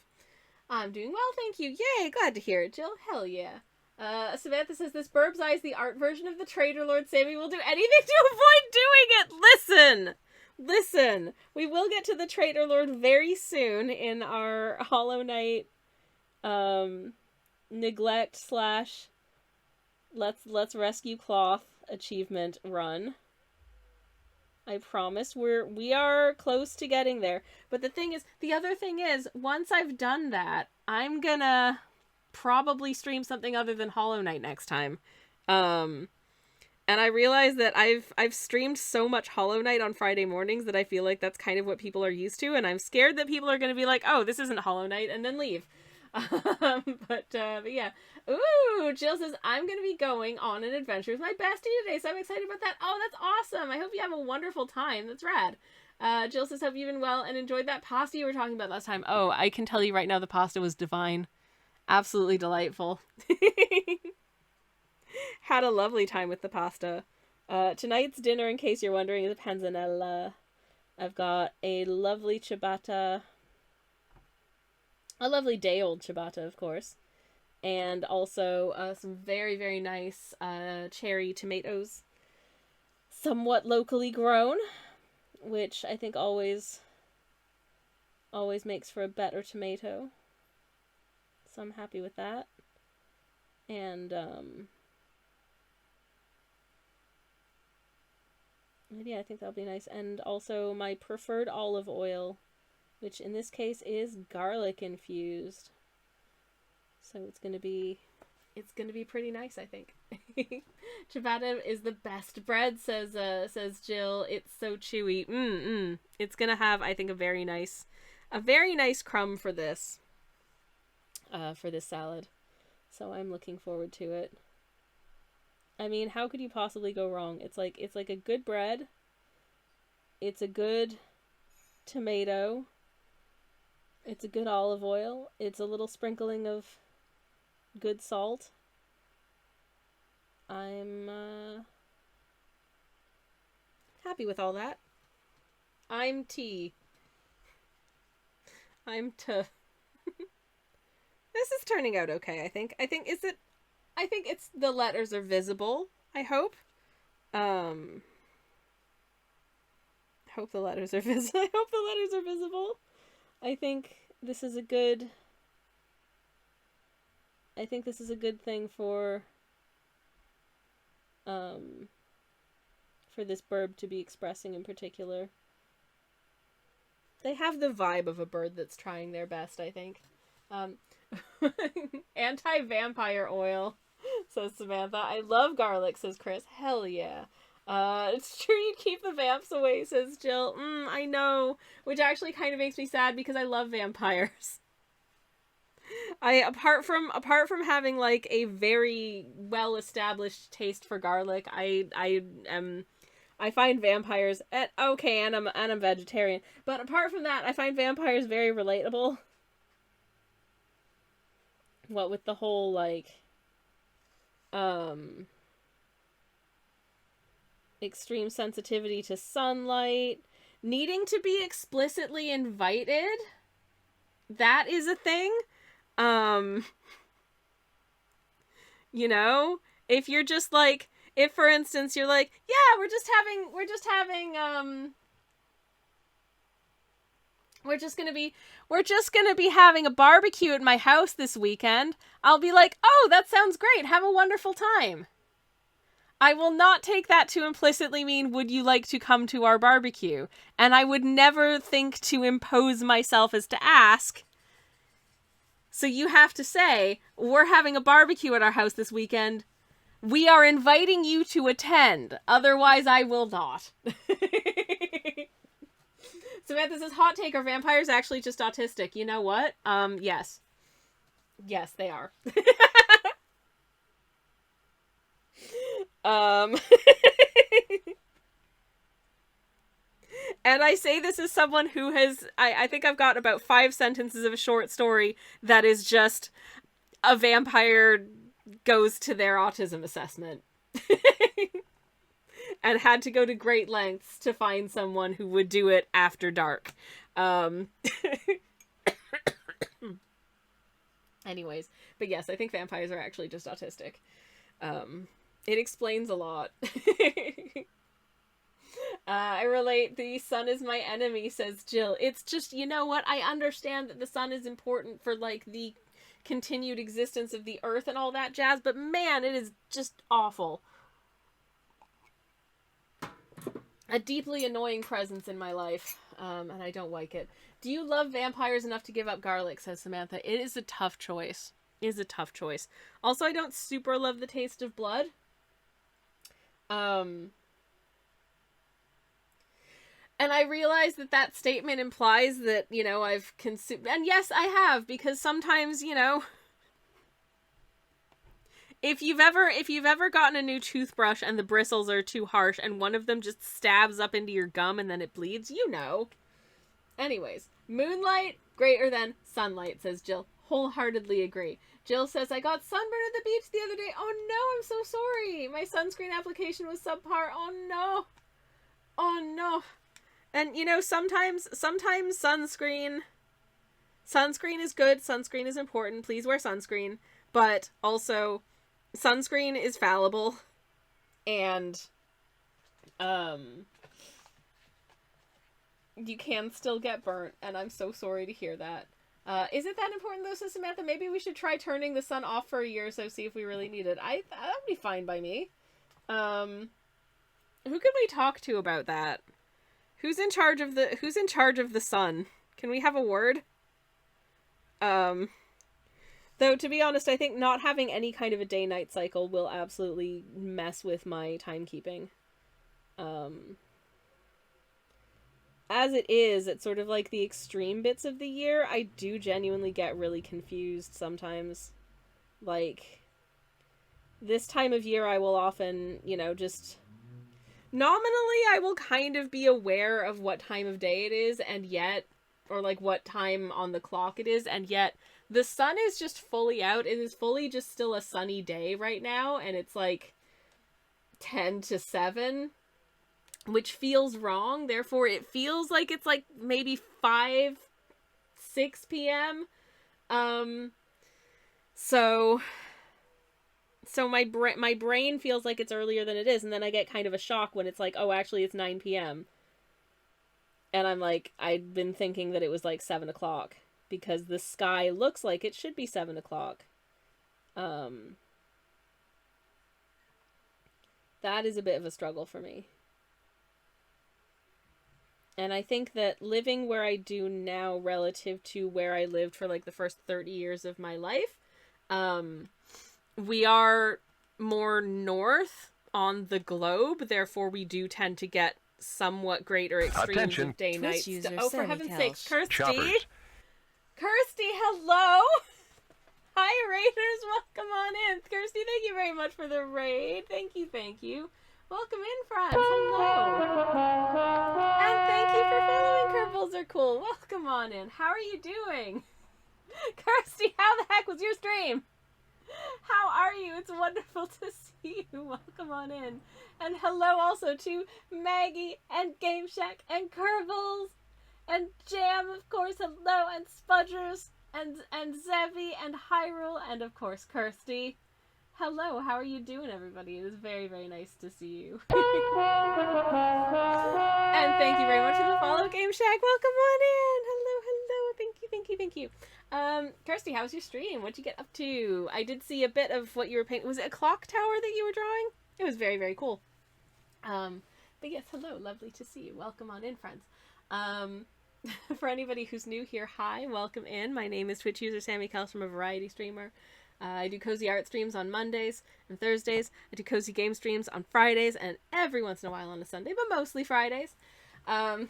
Speaker 1: I'm doing well, thank you. Yay, glad to hear it, Jill. Hell yeah. Samantha says, this bird's eye is the art version of the Traitor Lord. Sammy will do anything to avoid doing it. Listen. We will get to the Traitor Lord very soon in our Hollow Knight neglect slash let's rescue cloth achievement run. I promise we are close to getting there. But the other thing is, once I've done that, I'm gonna probably stream something other than Hollow Knight next time. Um, and I realize that I've streamed so much Hollow Knight on Friday mornings that I feel like that's kind of what people are used to, and I'm scared that people are gonna be like, "Oh, this isn't Hollow Knight," and then leave. But yeah. Ooh, Jill says, I'm going to be going on an adventure with my bestie today, so I'm excited about that. Oh, that's awesome. I hope you have a wonderful time. That's rad. Jill says, hope you've been well and enjoyed that pasta you were talking about last time. Oh, I can tell you right now the pasta was divine. Absolutely delightful. Had a lovely time with the pasta. Tonight's dinner, in case you're wondering, is a panzanella. I've got a lovely ciabatta. A lovely day-old ciabatta, of course. And also some very, very nice cherry tomatoes. Somewhat locally grown, which I think always makes for a better tomato. So I'm happy with that. And yeah, I think that'll be nice. And also my preferred olive oil, which in this case is garlic infused. So it's gonna be pretty nice, I think. Ciabatta is the best bread, says Jill. It's so chewy. It's gonna have, I think, a very nice crumb for this salad. So I'm looking forward to it. I mean, how could you possibly go wrong? It's like a good bread. It's a good tomato. It's a good olive oil. It's a little sprinkling of good salt. I'm happy with all that. I'm T. This is turning out okay, I think. I think it's the letters are visible, I hope. I hope the letters are visible. I hope the letters are visible. I think this is a good thing for this burb to be expressing in particular. They have the vibe of a bird that's trying their best, I think. Anti-vampire oil, says Samantha. I love garlic, says Chris. Hell yeah. It's true you'd keep the vamps away, says Jill. I know. Which actually kind of makes me sad because I love vampires. Apart from having like a very well established taste for garlic, I find vampires okay, and I'm vegetarian. But apart from that, I find vampires very relatable. What with the whole like extreme sensitivity to sunlight, needing to be explicitly invited. That is a thing. You know, if you're just like, if for instance you're like, yeah, we're just gonna be having a barbecue at my house this weekend, I'll be like, oh, that sounds great, have a wonderful time. I will not take that to implicitly mean, would you like to come to our barbecue? And I would never think to impose myself as to ask. So you have to say, we're having a barbecue at our house this weekend. We are inviting you to attend. Otherwise, I will not. Samantha says, hot take, are vampires actually just autistic? You know what? Yes. Yes, they are. And I say this as someone who has, I think I've got about 5 sentences of a short story that is just a vampire goes to their autism assessment. And had to go to great lengths to find someone who would do it after dark. Anyways, but yes, I think vampires are actually just autistic. It explains a lot. I relate, the sun is my enemy, says Jill. It's just, you know what, I understand that the sun is important for, like, the continued existence of the earth and all that jazz, but man, it is just awful. A deeply annoying presence in my life, and I don't like it. Do you love vampires enough to give up garlic, says Samantha. It is a tough choice. It is a tough choice. Also, I don't super love the taste of blood. And I realize that that statement implies that, you know, I've consumed... And yes, I have, because sometimes, you know... If you've ever gotten a new toothbrush and the bristles are too harsh and one of them just stabs up into your gum and then it bleeds, you know. Anyways, moonlight greater than sunlight, says Jill. Wholeheartedly agree. Jill says, I got sunburned at the beach the other day. Oh no, I'm so sorry. My sunscreen application was subpar. Oh no. Oh no. And, you know, sometimes sunscreen is good. Sunscreen is important. Please wear sunscreen. But also, sunscreen is fallible. And, you can still get burnt. And I'm so sorry to hear that. Is it that important though, says Samantha? Maybe we should try turning the sun off for a year or so, see if we really need it. That would be fine by me. Who could we talk to about that? Who's in charge of the sun? Can we have a word? Though, to be honest, I think not having any kind of a day-night cycle will absolutely mess with my timekeeping. As it is, at sort of like the extreme bits of the year, I do genuinely get really confused sometimes. Like, this time of year I will often, you know, just... Nominally, I will kind of be aware of what time of day it is, and yet... Or, like, what time on the clock it is, and yet the sun is just fully out. It is fully just still a sunny day right now, and it's, like, 10 to 7... which feels wrong, therefore it feels like it's like maybe 5, 6 p.m. So my brain feels like it's earlier than it is, and then I get kind of a shock when it's like, oh, actually it's 9 p.m. And I'm like, I'd been thinking that it was like 7 o'clock, because the sky looks like it should be 7 o'clock. That is a bit of a struggle for me. And I think that living where I do now relative to where I lived for like the first 30 years of my life, we are more north on the globe, therefore we do tend to get somewhat greater extremes of day-night. Oh, for heaven's sakes, Kirsty!
Speaker 2: Choppers.
Speaker 1: Kirsty, hello! Hi, Raiders, welcome on in. Kirsty, thank you very much for the raid. Thank you. Welcome in, friends. Hello. And thank you for following Curveballs Are Cool. Welcome on in. How are you doing? Kirsty, how the heck was your stream? How are you? It's wonderful to see you. Welcome on in. And hello also to Maggie and Game Shack and Curveballs and Jam, of course. Hello, and Spudgers and Zevi and Hyrule and, of course, Kirsty. Hello, how are you doing, everybody? It is very, very nice to see you. And thank you very much for the follow, Game Shack. Welcome on in. Hello. Thank you. Kirsty, how was your stream? What'd you get up to? I did see a bit of what you were painting. Was it a clock tower that you were drawing? It was very, very cool. But yes, hello. Lovely to see you. Welcome on in, friends. For anybody who's new here, hi. Welcome in. My name is Twitch user Sammy Kels from a variety streamer. I do cozy art streams on Mondays and Thursdays. I do cozy game streams on Fridays and every once in a while on a Sunday, but mostly Fridays. But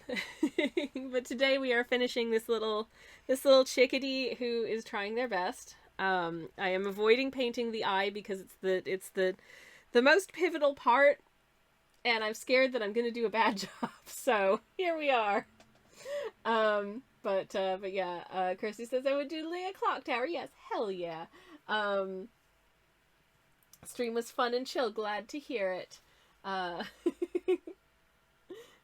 Speaker 1: today we are finishing this little chickadee who is trying their best. I am avoiding painting the eye because it's the most pivotal part, and I'm scared that I'm going to do a bad job. So here we are. But yeah, Kirsty says I would do a clock tower. Yes, hell yeah. Stream was fun and chill. Glad to hear it.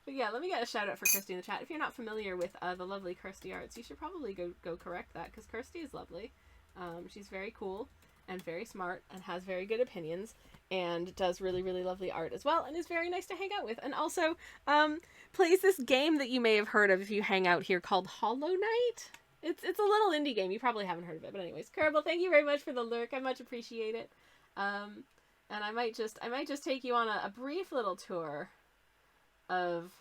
Speaker 1: But yeah, let me get a shout out for Kirsty in the chat. If you're not familiar with the lovely Kirsty Arts, you should probably go correct that, because Kirsty is lovely. She's very cool and very smart and has very good opinions and does really, really lovely art as well and is very nice to hang out with. And also plays this game that you may have heard of if you hang out here called Hollow Knight. It's a little indie game. You probably haven't heard of it, but anyways, Kerbal, thank you very much for the lurk. I much appreciate it. And I might just take you on a brief little tour of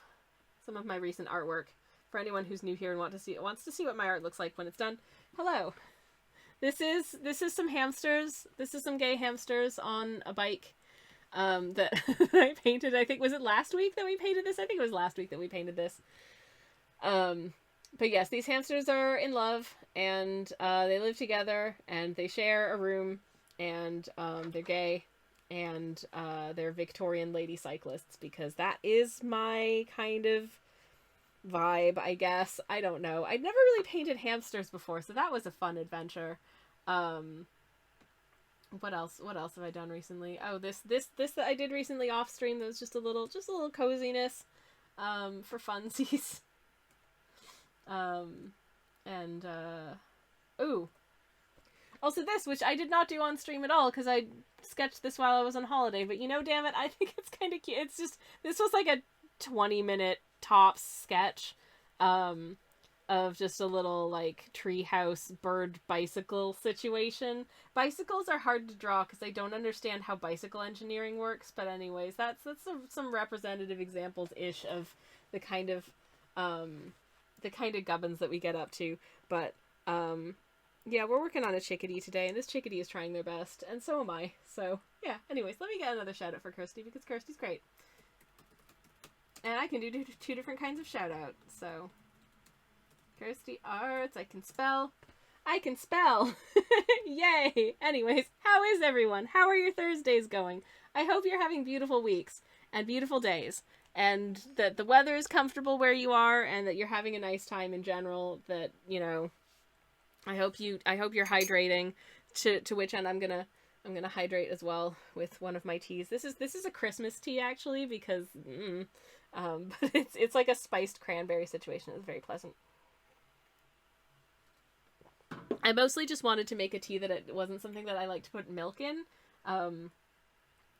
Speaker 1: some of my recent artwork for anyone who's new here and wants to see what my art looks like when it's done. Hello. This is some hamsters. This is some gay hamsters on a bike that I painted. I think, was it last week that we painted this? I think it was last week that we painted this. But yes, these hamsters are in love, and they live together, and they share a room, and they're gay, and they're Victorian lady cyclists, because that is my kind of vibe, I guess. I don't know. I'd never really painted hamsters before, so that was a fun adventure. What else have I done recently? Oh, this that I did recently off stream, that was just a little coziness for funsies. Ooh. Also this, which I did not do on stream at all, because I sketched this while I was on holiday, but damn it, I think it's kind of cute. It's just, this was like a 20-minute tops sketch, of just a little, like, treehouse bird bicycle situation. Bicycles are hard to draw, because I don't understand how bicycle engineering works, but anyways, that's some representative examples-ish of the kind of gubbins that we get up to, but, yeah, we're working on a chickadee today, and this chickadee is trying their best, and so am I. So, yeah, anyways, let me get another shout-out for Kirsty, because Kirsty's great. And I can do two different kinds of shout-out, so... Kirsty Arts, I can spell! Yay! Anyways, how is everyone? How are your Thursdays going? I hope you're having beautiful weeks, and beautiful days, and that the weather is comfortable where you are, and that you're having a nice time in general, that, I hope you're hydrating, to which end I'm gonna hydrate as well with one of my teas. This is a Christmas tea, actually, because but it's like a spiced cranberry situation. It's very pleasant. I mostly just wanted to make a tea that it wasn't something that I like to put milk in,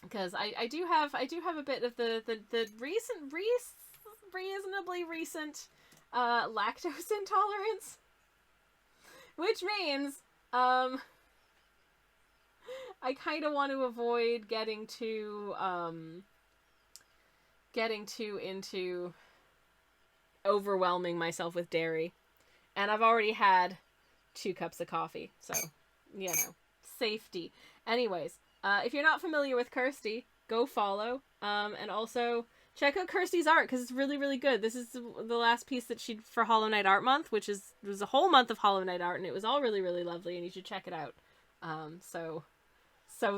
Speaker 1: because I do have a bit of the reasonably recent lactose intolerance. Which means, I kind of want to avoid getting too into overwhelming myself with dairy. And I've already had 2 cups of coffee, so, safety. Anyways, if you're not familiar with Kirsty, go follow, and also check out Kirsty's art, because it's really, really good. This is the last piece that she for Hollow Knight Art Month, which was a whole month of Hollow Knight art, and it was all really, really lovely, and you should check it out. So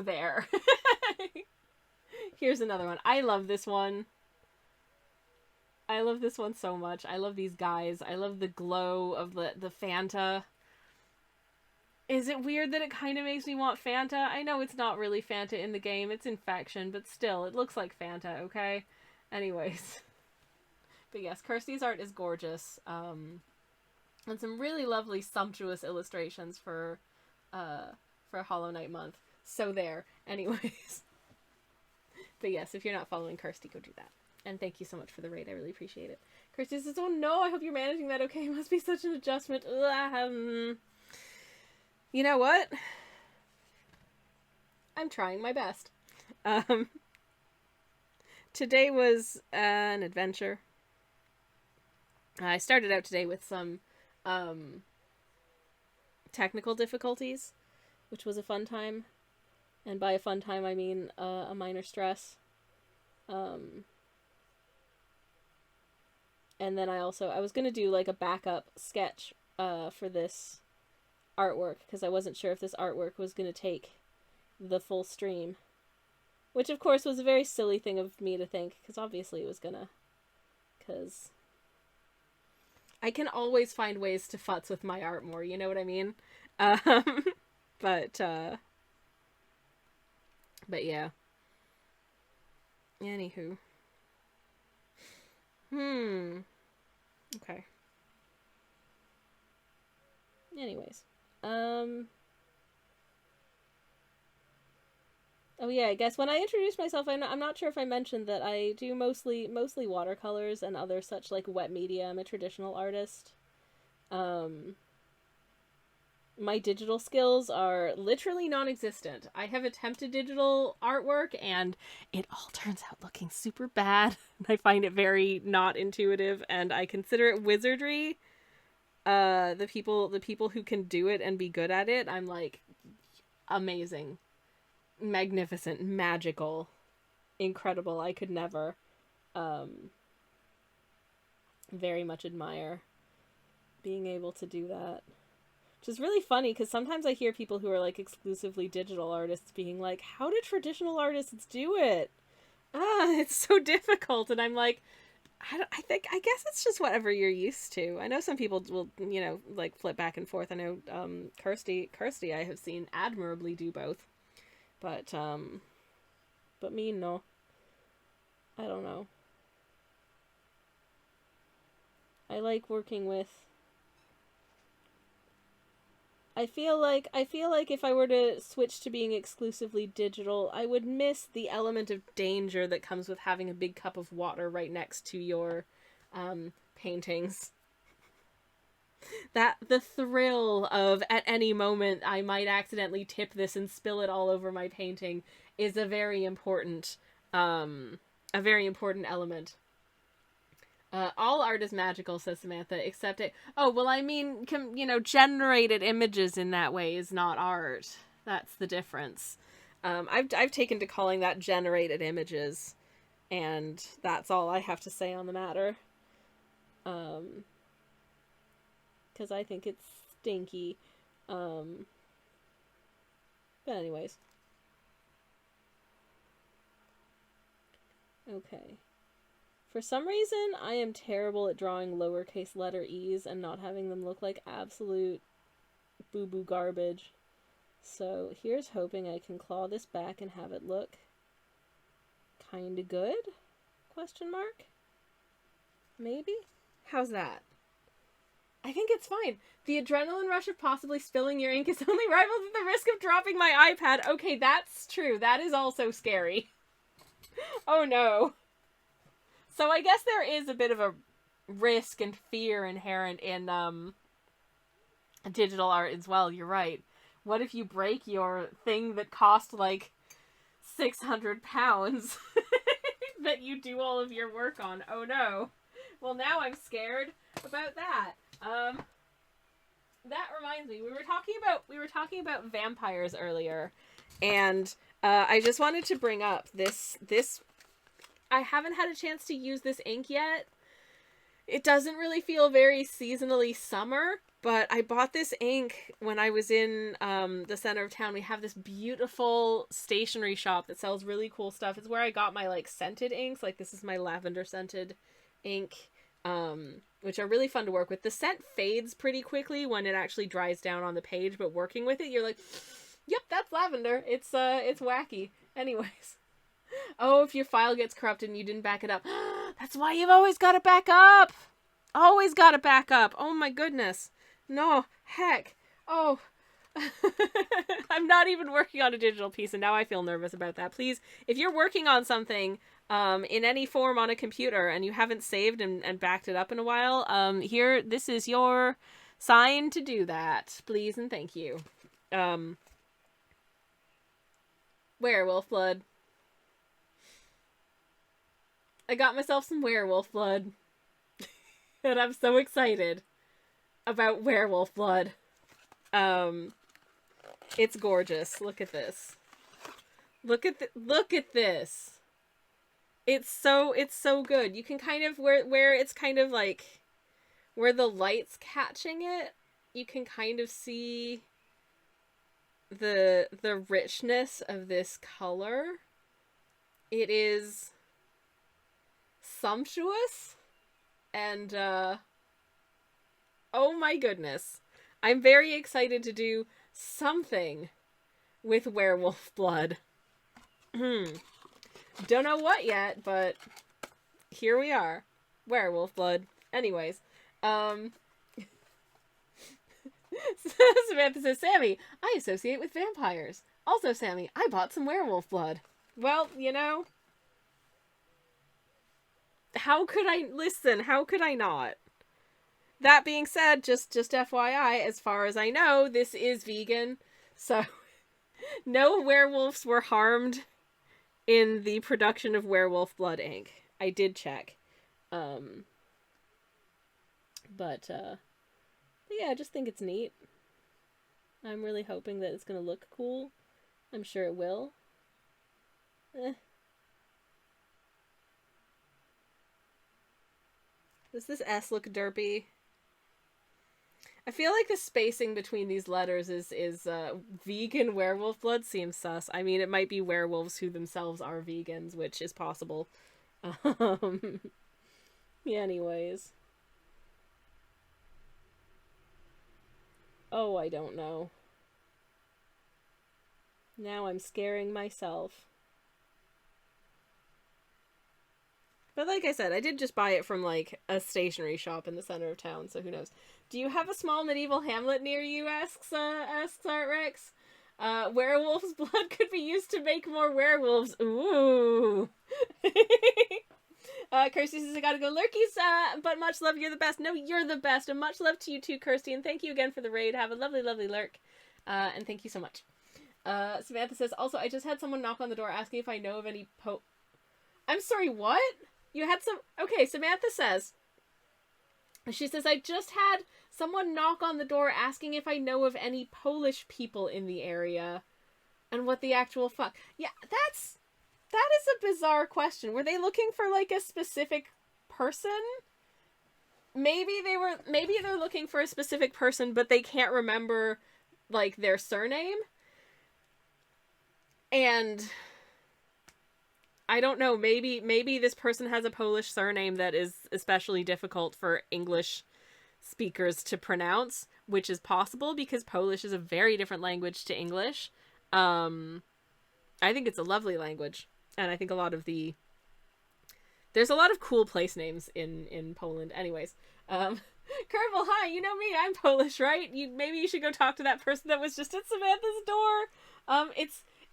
Speaker 1: there. Here's another one. I love this one. I love this one so much. I love these guys. I love the glow of the Fanta. Is it weird that it kind of makes me want Fanta? I know it's not really Fanta in the game. It's Infection, but still, it looks like Fanta, okay? Anyways. But yes, Kirsty's art is gorgeous. And some really lovely, sumptuous illustrations for Hollow Knight month. So there. Anyways. But yes, if you're not following Kirsty, go do that. And thank you so much for the raid. I really appreciate it. Kirsty says, oh no, I hope you're managing that okay. It must be such an adjustment. You know what? I'm trying my best. Today was an adventure. I started out today with some technical difficulties, which was a fun time. And by a fun time, I mean a minor stress. And then I was going to do like a backup sketch for this artwork, because I wasn't sure if this artwork was going to take the full stream. Which, of course, was a very silly thing of me to think, because obviously it was gonna. Because I can always find ways to futz with my art more, you know what I mean? But yeah. Anywho. Okay. Anyways. Oh yeah, I guess when I introduced myself, I'm not sure if I mentioned that I do mostly watercolors and other such like wet media. I'm a traditional artist. my digital skills are literally non-existent. I have attempted digital artwork and it all turns out looking super bad. I find it very not intuitive and I consider it wizardry. The people who can do it and be good at it, I'm like, amazing, magnificent, magical, incredible. I could never. Very much admire being able to do that. Which is really funny because sometimes I hear people who are like exclusively digital artists being like, how do traditional artists do it? It's so difficult. And I'm like, I guess it's just whatever you're used to. I know some people will, like flip back and forth. I know Kirsty I have seen admirably do both. But me, no. I don't know. I like working with... I feel like if I were to switch to being exclusively digital, I would miss the element of danger that comes with having a big cup of water right next to your paintings. The thrill of at any moment I might accidentally tip this and spill it all over my painting is a very important element. All art is magical, says Samantha, except it... Oh, well, I mean, generated images in that way is not art. That's the difference. I've taken to calling that generated images, and that's all I have to say on the matter. Because I think it's stinky. But anyways. Okay. For some reason, I am terrible at drawing lowercase letter e's and not having them look like absolute boo-boo garbage. So here's hoping I can claw this back and have it look kinda good? Question mark? Maybe? How's that? I think it's fine. The adrenaline rush of possibly spilling your ink is only rivaled with the risk of dropping my iPad. Okay, that's true. That is also scary. Oh no. So I guess there is a bit of a risk and fear inherent in digital art as well. You're right. What if you break your thing that cost like £600 that you do all of your work on? Oh no. Well, now I'm scared about that. That reminds me, we were talking about vampires earlier, and I just wanted to bring up this. I haven't had a chance to use this ink yet. It doesn't really feel very seasonally summer, but I bought this ink when I was in the center of town. We have this beautiful stationery shop that sells really cool stuff. It's where I got my like scented inks. Like this is my lavender scented ink, which are really fun to work with. The scent fades pretty quickly when it actually dries down on the page, but working with it, you're like, yep, that's lavender. It's wacky. Anyways. Oh, if your file gets corrupted and you didn't back it up. That's why you've always got to back up. Always got to back up. Oh my goodness. No, heck. Oh. I'm not even working on a digital piece and now I feel nervous about that. Please, if you're working on something in any form on a computer and you haven't saved and backed it up in a while, this is your sign to do that. Please and thank you. Werewolf blood. I got myself some werewolf blood. And I'm so excited about werewolf blood. It's gorgeous. Look at this. Look at this. It's so good. You can kind of where it's kind of like where the light's catching it, you can kind of see the richness of this color. It is sumptuous and oh my goodness, I'm very excited to do something with werewolf blood. Don't know what yet, but here we are. Werewolf blood. Anyways, Samantha says, Sammy, I associate with vampires. Also, Sammy, I bought some werewolf blood. Well, how could I... Listen, how could I not? that being said, just FYI, as far as I know, this is vegan, so no werewolves were harmed in the production of Werewolf Blood Inc. I did check. But yeah, I just think it's neat. I'm really hoping that it's gonna look cool. I'm sure it will. Does this S look derpy? I feel like the spacing between these letters is vegan werewolf blood seems sus. I mean, it might be werewolves who themselves are vegans, which is possible. Yeah, anyways. Oh, I don't know. Now I'm scaring myself. But like I said, I did just buy it from, like, a stationery shop in the center of town, so who knows. Do you have a small medieval hamlet near you, asks Art Rex. Werewolf's blood could be used to make more werewolves. Ooh. Kirsty says, I gotta go lurkies, but much love, you're the best. No, you're the best, and much love to you too, Kirsty, and thank you again for the raid. Have a lovely, lovely lurk. And thank you so much. Samantha says, also, I just had someone knock on the door asking if I know of any I'm sorry, what? You had some... Okay, Samantha says... She says, I just had someone knock on the door asking if I know of any Polish people in the area. And what the actual fuck... Yeah, that is a bizarre question. Were they looking for, like, a specific person? Maybe they're looking for a specific person, but they can't remember, like, their surname. And... I don't know, maybe this person has a Polish surname that is especially difficult for English speakers to pronounce, which is possible because Polish is a very different language to English. I think it's a lovely language, and I think there's a lot of cool place names in Poland. Anyways, Kerbal, hi, you know me, I'm Polish, right? Maybe you should go talk to that person that was just at Samantha's door.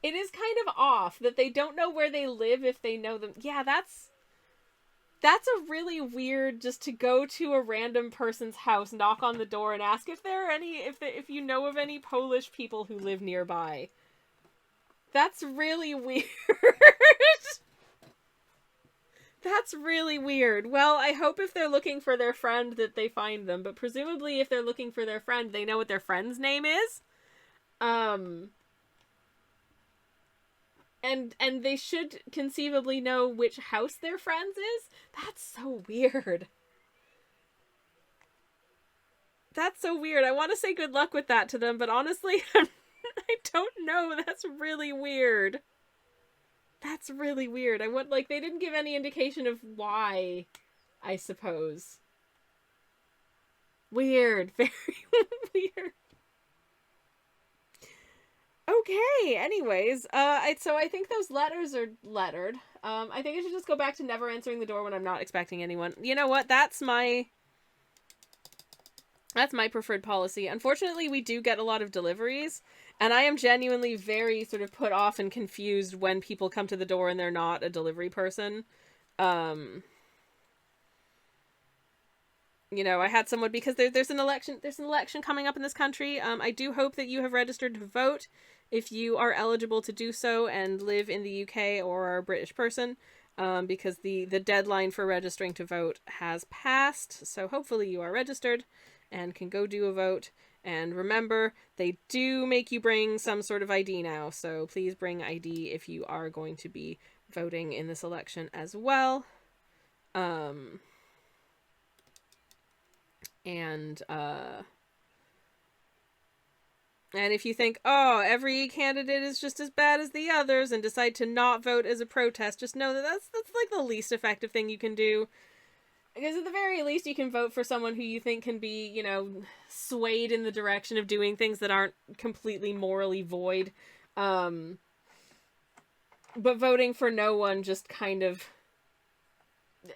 Speaker 1: It is kind of off that they don't know where they live if they know them. Yeah, that's a really weird, just to go to a random person's house, knock on the door, and ask if there are if you know of any Polish people who live nearby. That's really weird. That's really weird. Well, I hope if they're looking for their friend that they find them, but presumably if they're looking for their friend, they know what their friend's name is. And they should conceivably know which house their friends is. That's so weird. That's so weird. I want to say good luck with that to them, but honestly, I don't know. That's really weird. That's really weird. They didn't give any indication of why, I suppose. Weird. Very weird. Okay, anyways, so I think those letters are lettered. I think I should just go back to never answering the door when I'm not expecting anyone. You know what? That's my preferred policy. Unfortunately, we do get a lot of deliveries, and I am genuinely very sort of put off and confused when people come to the door and they're not a delivery person. You know, I had someone, because there's an election coming up in this country. I do hope that you have registered to vote if you are eligible to do so and live in the UK or are a British person, because the deadline for registering to vote has passed. So hopefully you are registered and can go do a vote. And remember, they do make you bring some sort of ID now, so please bring ID if you are going to be voting in this election as well. And if you think, oh, every candidate is just as bad as the others, and decide to not vote as a protest, just know that that's like the least effective thing you can do. Because at the very least, you can vote for someone who you think can be, you know, swayed in the direction of doing things that aren't completely morally void. But voting for no one just kind of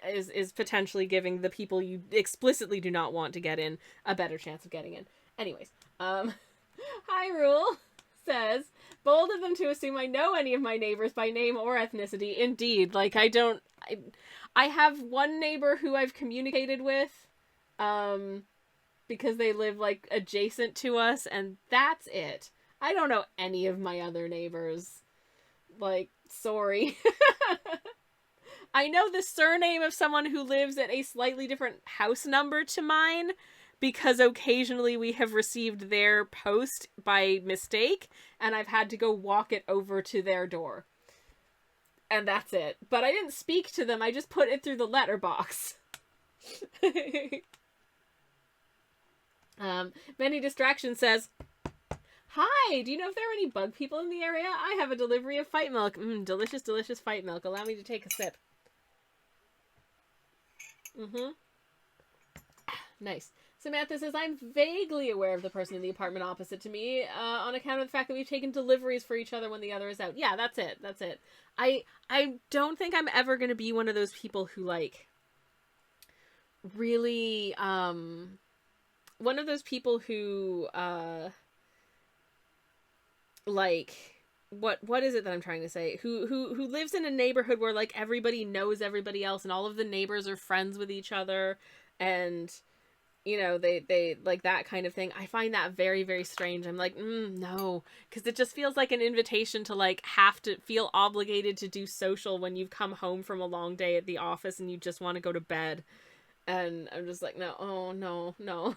Speaker 1: is potentially giving the people you explicitly do not want to get in a better chance of getting in. Anyways, Hyrule says, bold of them to assume I know any of my neighbors by name or ethnicity. Indeed, like, I have one neighbor who I've communicated with, because they live, like, adjacent to us, and that's it. I don't know any of my other neighbors. Like, sorry. I know the surname of someone who lives at a slightly different house number to mine, because occasionally we have received their post by mistake, and I've had to go walk it over to their door. And that's it. But I didn't speak to them, I just put it through the letterbox. Many Distractions says, "Hi, do you know if there are any bug people in the area? I have a delivery of fight milk. Delicious, delicious fight milk. Allow me to take a sip." Nice. Samantha says, "I'm vaguely aware of the person in the apartment opposite to me, on account of the fact that we've taken deliveries for each other when the other is out." Yeah, that's it. That's it. I don't think I'm ever going to be one of those people who, like, really, one of those people who, like, what is it that I'm trying to say? Who lives in a neighborhood where, like, everybody knows everybody else and all of the neighbors are friends with each other, and, you know, they like that kind of thing. I find that very, very strange. I'm like, no, because it just feels like an invitation to, like, have to feel obligated to do social when you've come home from a long day at the office and you just want to go to bed. And I'm just like, no, oh, no, no,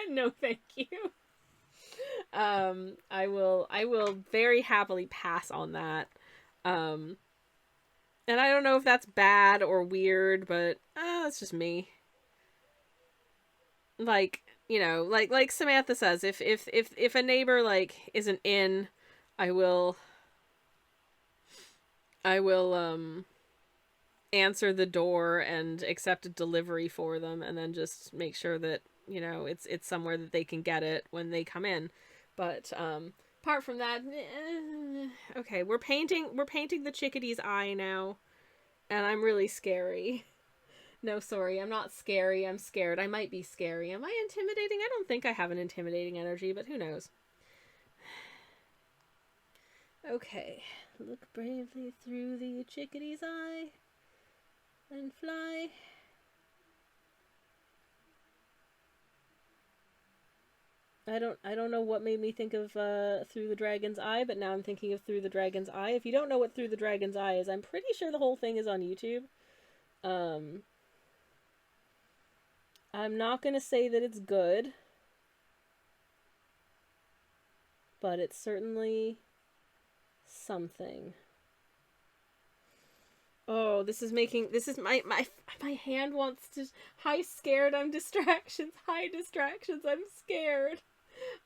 Speaker 1: no, thank you. I will very happily pass on that. And I don't know if that's bad or weird, but, it's just me. Like, you know, like Samantha says, if a neighbor, like, isn't in, I will answer the door and accept a delivery for them, and then just make sure that, you know, it's somewhere that they can get it when they come in. But apart from that, okay, we're painting the chickadee's eye now, and I'm really scary. No, sorry, I'm not scary. I'm scared. I might be scary. Am I intimidating? I don't think I have an intimidating energy, but who knows? Okay, look bravely through the chickadee's eye and fly. I don't know what made me think of Through the Dragon's Eye, but now I'm thinking of Through the Dragon's Eye. If you don't know what Through the Dragon's Eye is, I'm pretty sure the whole thing is on YouTube. I'm not gonna say that it's good, but it's certainly something. Oh, this is my hand wants to. Hi, scared. I'm distractions. Hi, distractions. I'm scared.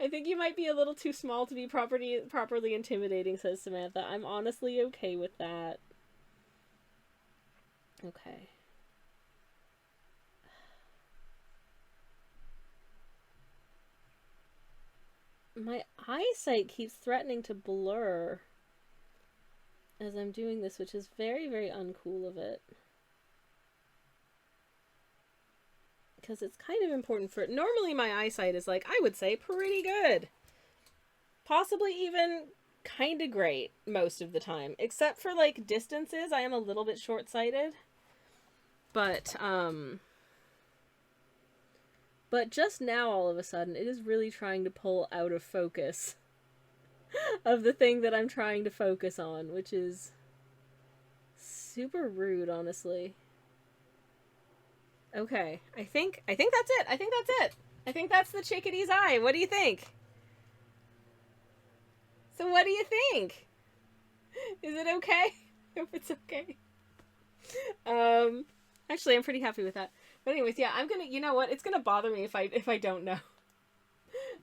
Speaker 1: I think you might be a little too small to be properly intimidating, says Samantha. I'm honestly okay with that. Okay. My eyesight keeps threatening to blur as I'm doing this, which is very, very uncool of it. Because it's kind of important for... Normally my eyesight is, like, I would say pretty good. Possibly even kind of great most of the time. Except for, like, distances, I am a little bit short-sighted. But just now, all of a sudden, it is really trying to pull out of focus of the thing that I'm trying to focus on, which is super rude, honestly. Okay, I think that's it. I think that's it. I think that's the chickadee's eye. What do you think? So what do you think? Is it okay? I hope it's okay. Actually, I'm pretty happy with that. But anyways, yeah, I'm gonna, you know what? It's gonna bother me if I don't know.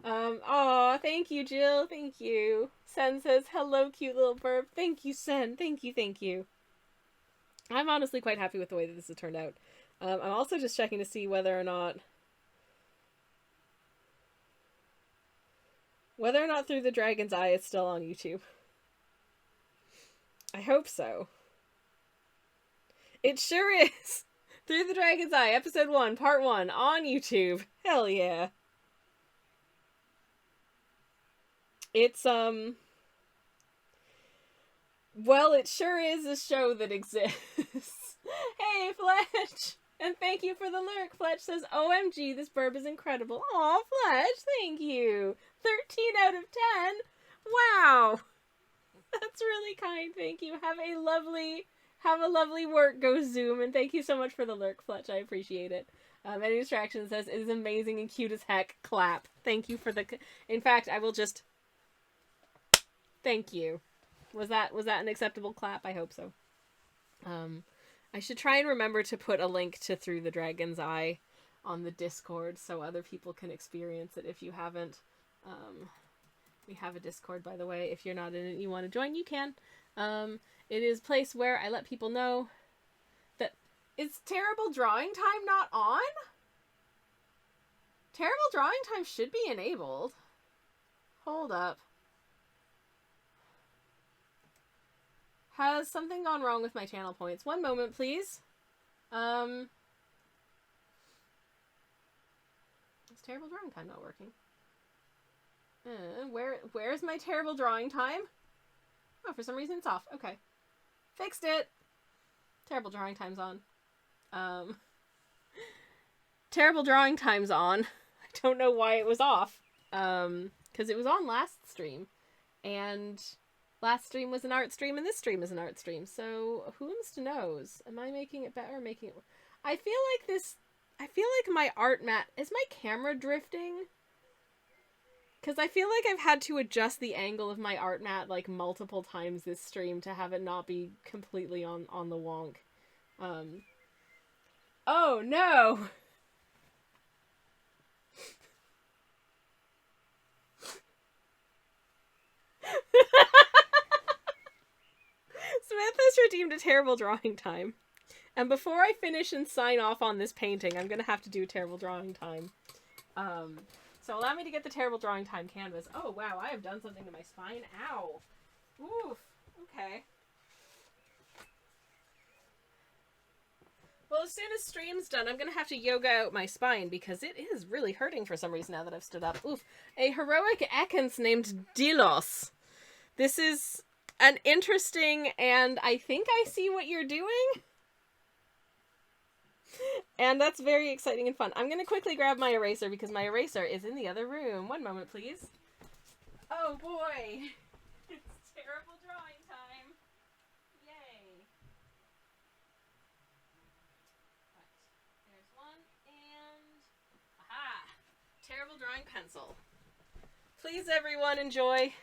Speaker 1: Aw, thank you, Jill. Thank you. Sen says, hello, cute little burp. Thank you, Sen. Thank you, thank you. I'm honestly quite happy with the way that this has turned out. I'm also just checking to see whether or not Through the Dragon's Eye is still on YouTube. I hope so. It sure is! Through the Dragon's Eye, Episode 1, Part 1, on YouTube. Hell yeah. It's, well, it sure is a show that exists. Hey, Fletch! And thank you for the lyric. Fletch says, OMG, this burb is incredible. Aw, Fletch, thank you. 13 out of 10. Wow. That's really kind. Thank you. Have a lovely work, Go Zoom, and thank you so much for the lurk, Fletch. I appreciate it. Any distraction says it is amazing and cute as heck. Clap. Thank you for the. In fact, I will just. Thank you. Was that an acceptable clap? I hope so. I should try and remember to put a link to Through the Dragon's Eye on the Discord so other people can experience it if you haven't. We have a Discord, by the way. If you're not in it and you want to join, you can. It is a place where I let people know that is Terrible Drawing Time not on? Terrible Drawing Time should be enabled. Hold up. Has something gone wrong with my channel points? One moment, please. Is Terrible Drawing Time not working? Where's my Terrible Drawing Time? Oh, for some reason it's off. Okay. Fixed it. Terrible Drawing Time's on. Terrible Drawing Time's on. I don't know why it was off. Because it was on last stream. And last stream was an art stream, and this stream is an art stream. So, who's to knows? Am I making it better or making it... I feel like my art mat... Is my camera drifting? Because I feel like I've had to adjust the angle of my art mat, like, multiple times this stream to have it not be completely on the wonk. Oh, no! Samantha's redeemed a Terrible Drawing Time. And before I finish and sign off on this painting, I'm gonna have to do Terrible Drawing Time. So allow me to get the Terrible Drawing Time canvas. Oh, wow, I have done something to my spine. Ow. Oof. Okay. Well, as soon as stream's done, I'm gonna have to yoga out my spine because it is really hurting for some reason now that I've stood up. Oof. A heroic Ekans named Dilos. This is an interesting, and I think I see what you're doing. And that's very exciting and fun. I'm going to quickly grab my eraser because my eraser is in the other room. One moment, please. Oh, boy. It's Terrible Drawing Time. Yay. Right. There's one, and... Aha! Terrible Drawing Pencil. Please, everyone, enjoy.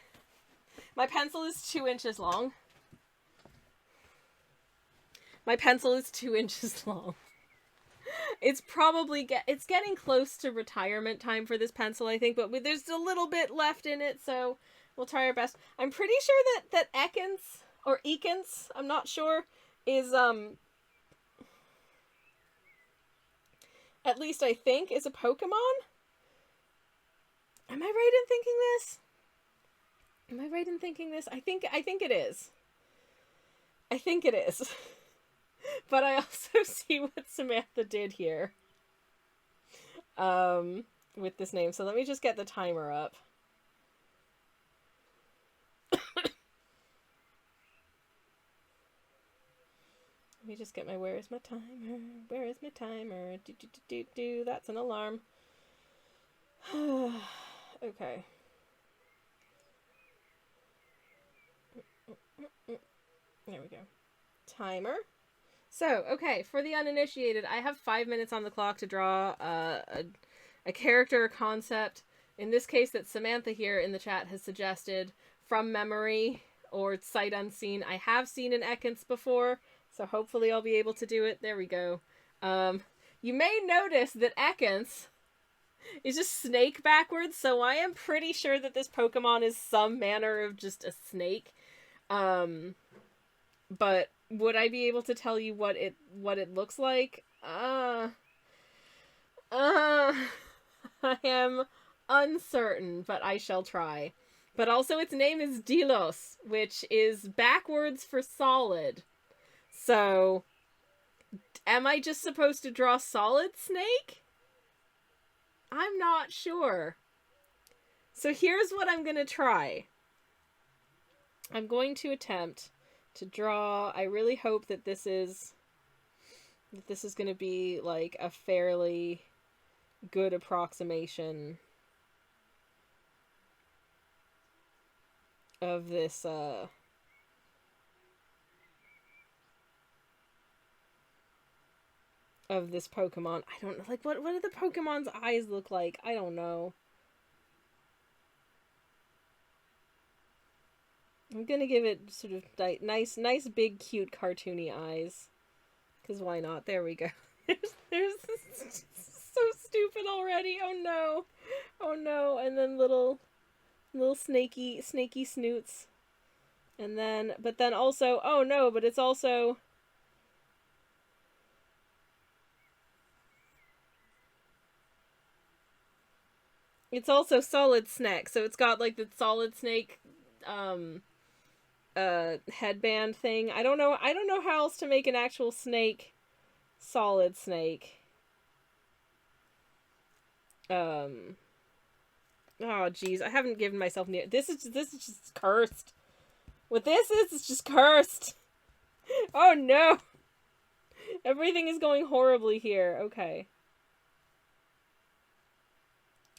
Speaker 1: My pencil is 2 inches long. My pencil is 2 inches long. It's probably it's getting close to retirement time for this pencil, I think, but there's a little bit left in it, so we'll try our best. I'm pretty sure that Ekans, or Ekans, I'm not sure, is, at least I think, is a Pokemon? Am I right in thinking this? Am I right in thinking this? I think it is. I think it is. But I also see what Samantha did here. With this name. So let me just get the timer up. Let me just get my where is my timer? Where is my timer? Do. That's an alarm. Okay. There we go. Timer. So, okay, for the uninitiated, I have 5 minutes on the clock to draw a character or concept. In this case, that Samantha here in the chat has suggested from memory or sight unseen. I have seen an Ekans before, so hopefully I'll be able to do it. There we go. You may notice that Ekans is just snake backwards, so I am pretty sure that this Pokemon is some manner of just a snake. But would I be able to tell you what it looks like? I am uncertain, but I shall try. But also its name is Dilos, which is backwards for solid. So, am I just supposed to draw Solid Snake? I'm not sure. So here's what I'm going to try. I'm going to attempt to draw... I really hope that this is that this is going to be, like, a fairly good approximation of this, Pokemon. I don't know, like, what do the Pokemon's eyes look like? I don't know. I'm gonna give it sort of nice, big, cute, cartoony eyes. Because why not? There we go. there's so stupid already. Oh no. Oh no. And then little snaky snoots. And then, but then also, oh no, but it's also... It's also Solid Snake, so it's got, like, the Solid Snake, headband thing. I don't know how else to make an actual snake Solid Snake. Oh jeez, I haven't given myself near... This is just cursed. What this is, it's just cursed. Oh no! Everything is going horribly here. Okay.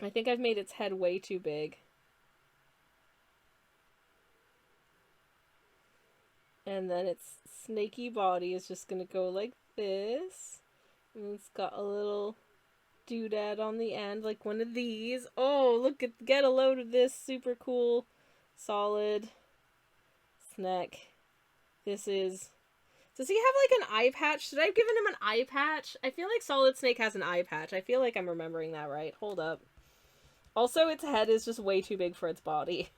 Speaker 1: I think I've made its head way too big. And then its snaky body is just gonna go like this. And it's got a little doodad on the end, like one of these. Oh, look at, get a load of this super cool Solid Snake. This is... Does he have, like, an eye patch? Should I have given him an eye patch? I feel like Solid Snake has an eye patch. I feel like I'm remembering that right. Hold up. Also, its head is just way too big for its body.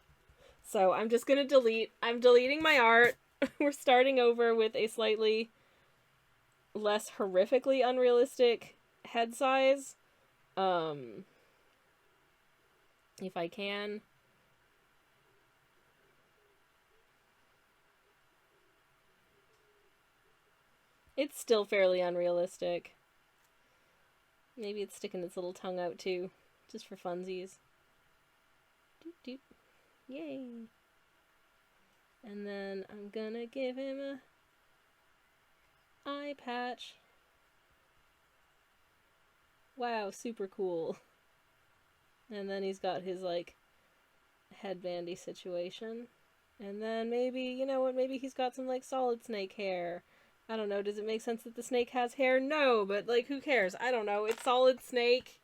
Speaker 1: So I'm just gonna delete. I'm deleting my art. We're starting over with a slightly less horrifically unrealistic head size. If I can. It's still fairly unrealistic. Maybe it's sticking its little tongue out too, just for funsies. Doop doop. Yay. And then I'm gonna give him a eye patch. Wow, super cool. And then he's got his, like, headbandy situation. And then maybe, you know what, maybe he's got some, like, Solid Snake hair. I don't know, does it make sense that the snake has hair? No, but, like, who cares? I don't know, it's Solid Snake.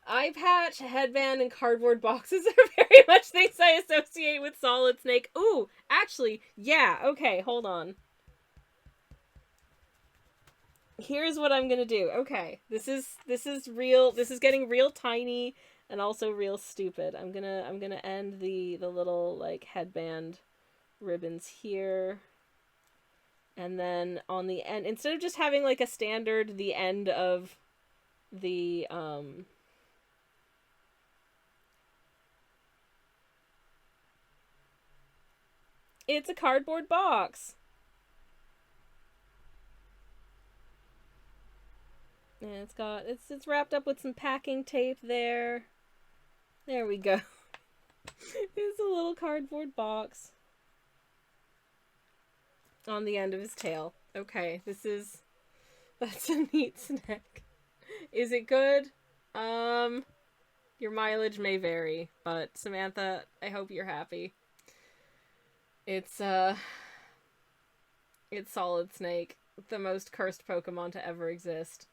Speaker 1: Eye patch, headband, and cardboard boxes are very much things I associate with Solid Snake. Ooh, actually, yeah, okay, hold on. Here's what I'm gonna do. Okay, this is real. This is getting real tiny and also real stupid. I'm gonna end the little, like, headband ribbons here, and then on the end, instead of just having, like, a standard the end of the it's a cardboard box. And it's wrapped up with some packing tape there. There we go. It's a little cardboard box on the end of his tail. Okay, that's a neat snack. Is it good? Your mileage may vary, but Samantha, I hope you're happy. It's Solid Snake, the most cursed Pokemon to ever exist.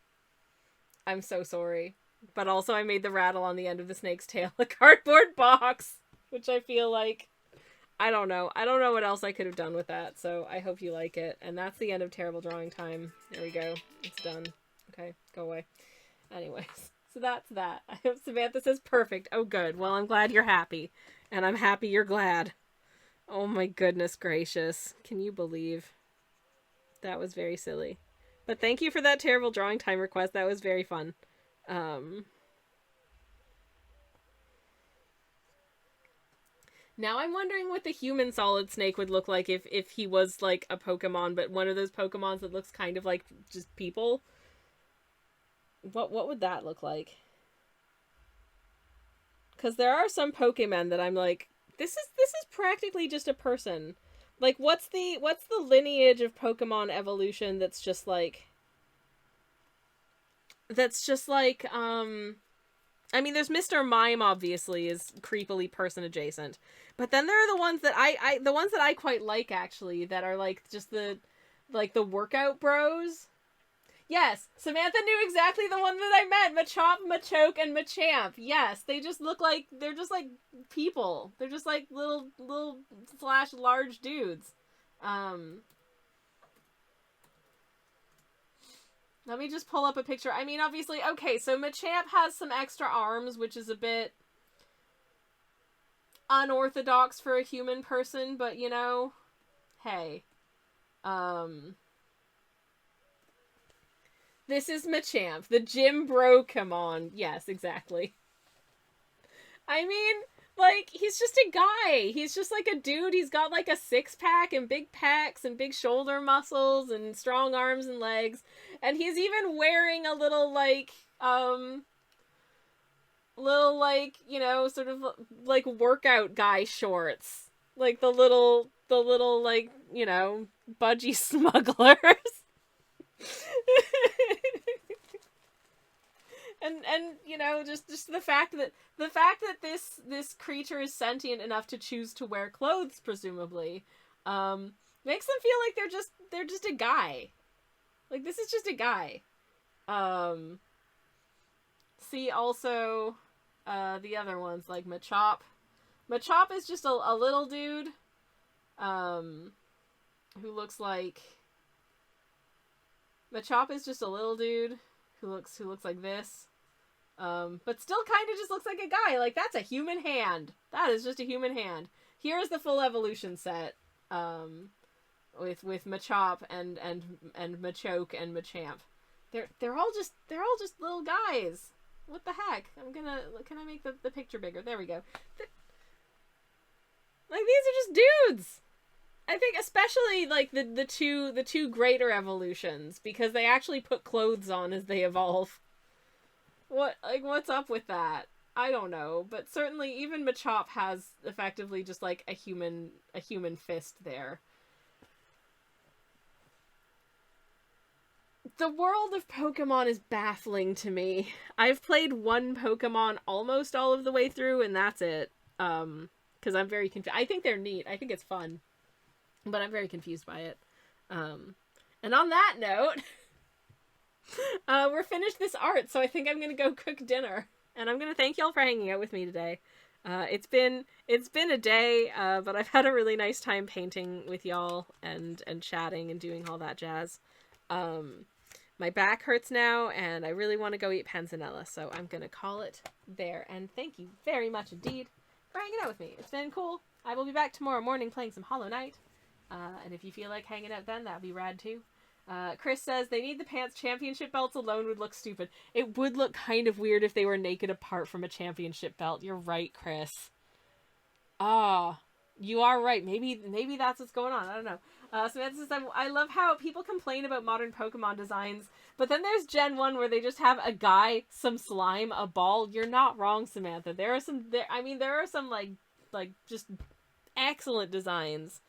Speaker 1: I'm so sorry. But also I made the rattle on the end of the snake's tail a cardboard box, which I feel like, I don't know what else I could have done with that, so I hope you like it. And that's the end of Terrible Drawing Time. There we go. It's done. Okay, go away. Anyways, so that's that. I hope Samantha says perfect. Oh, good. Well, I'm glad you're happy. And I'm happy you're glad. Oh my goodness gracious. Can you believe? That was very silly. But thank you for that Terrible Drawing Time request. That was very fun. Now I'm wondering what the human Solid Snake would look like if he was, like, a Pokemon, but one of those Pokemons that looks kind of like just people. What would that look like? Because there are some Pokemon that I'm like, this is practically just a person. Like, what's the lineage of Pokemon evolution that's just like I mean, there's Mr. Mime, obviously, is creepily person adjacent. But then there are the ones that the ones that I quite like, actually, that are like just the workout bros. Yes, Samantha knew exactly the one that I meant. Machop, Machoke, and Machamp. Yes, they just look like, they're just like people. They're just like little slash large dudes. Um, Let me just pull up a picture. I mean, obviously, okay, so Machamp has some extra arms, which is a bit unorthodox for a human person, but you know, hey. This is Machamp, the gym bro, come on. Yes, exactly. I mean, like, he's just a guy. He's just like a dude. He's got like a six-pack and big pecs and big shoulder muscles and strong arms and legs. And he's even wearing a little, like, you know, sort of like workout guy shorts. Like the little, like, you know, budgie smugglers. and you know, just the fact that this creature is sentient enough to choose to wear clothes, presumably, makes them feel like they're just a guy. Like, this is just a guy. See also the other ones, like Machop. Machop is just a little dude who looks like Machop is just a little dude who looks like this. But still kind of just looks like a guy. Like, that's a human hand. That is just a human hand. Here's the full evolution set. With Machop and Machoke and Machamp. They're all just little guys. What the heck? Can I make the picture bigger? There we go. Like, these are just dudes. I think especially like the two greater evolutions, because they actually put clothes on as they evolve. What's up with that? I don't know, but certainly even Machop has effectively just like a human fist there. The world of Pokemon is baffling to me. I've played one Pokemon almost all of the way through, and that's it. Because I'm very confused. I think they're neat. I think it's fun. But I'm very confused by it. And on that note, we're finished this art, so I think I'm gonna go cook dinner. And I'm gonna thank y'all for hanging out with me today. It's been a day, but I've had a really nice time painting with y'all and chatting and doing all that jazz. My back hurts now, and I really want to go eat panzanella, so I'm gonna call it there. And thank you very much indeed for hanging out with me. It's been cool. I will be back tomorrow morning playing some Hollow Knight. And if you feel like hanging out then, that'd be rad too. Chris says, they need the pants. Championship belts alone would look stupid. It would look kind of weird if they were naked apart from a championship belt. You're right, Chris. You are right. Maybe that's what's going on. I don't know. Samantha says, I love how people complain about modern Pokemon designs, but then there's Gen 1 where they just have a guy, some slime, a ball. You're not wrong, Samantha. There are some like just excellent designs.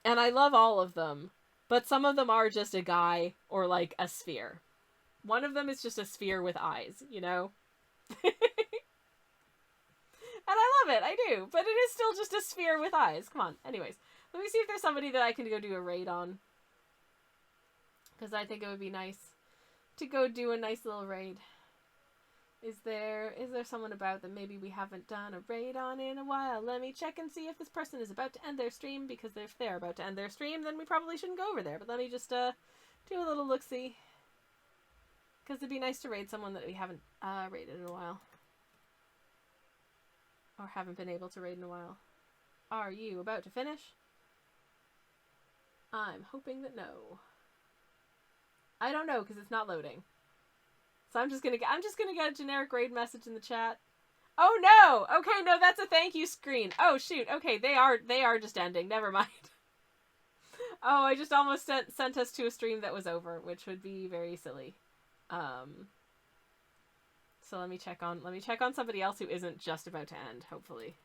Speaker 1: And I love all of them. But some of them are just a guy or like a sphere. One of them is just a sphere with eyes, you know? And I love it, I do. But it is still just a sphere with eyes. Come on. Anyways, let me see if there's somebody that I can go do a raid on. Because I think it would be nice to go do a nice little raid. Is there someone about that maybe we haven't done a raid on in a while? Let me check and see if this person is about to end their stream, because if they're about to end their stream, then we probably shouldn't go over there. But let me just do a little look-see. Because it'd be nice to raid someone that we haven't raided in a while. Or haven't been able to raid in a while. Are you about to finish? I'm hoping that no. I don't know, because it's not loading. So I'm just gonna get a generic raid message in the chat. Oh no! Okay, no, that's a thank you screen. Oh shoot, okay, they are just ending. Never mind. Oh, I just almost sent us to a stream that was over, which would be very silly. So let me check on somebody else who isn't just about to end, hopefully.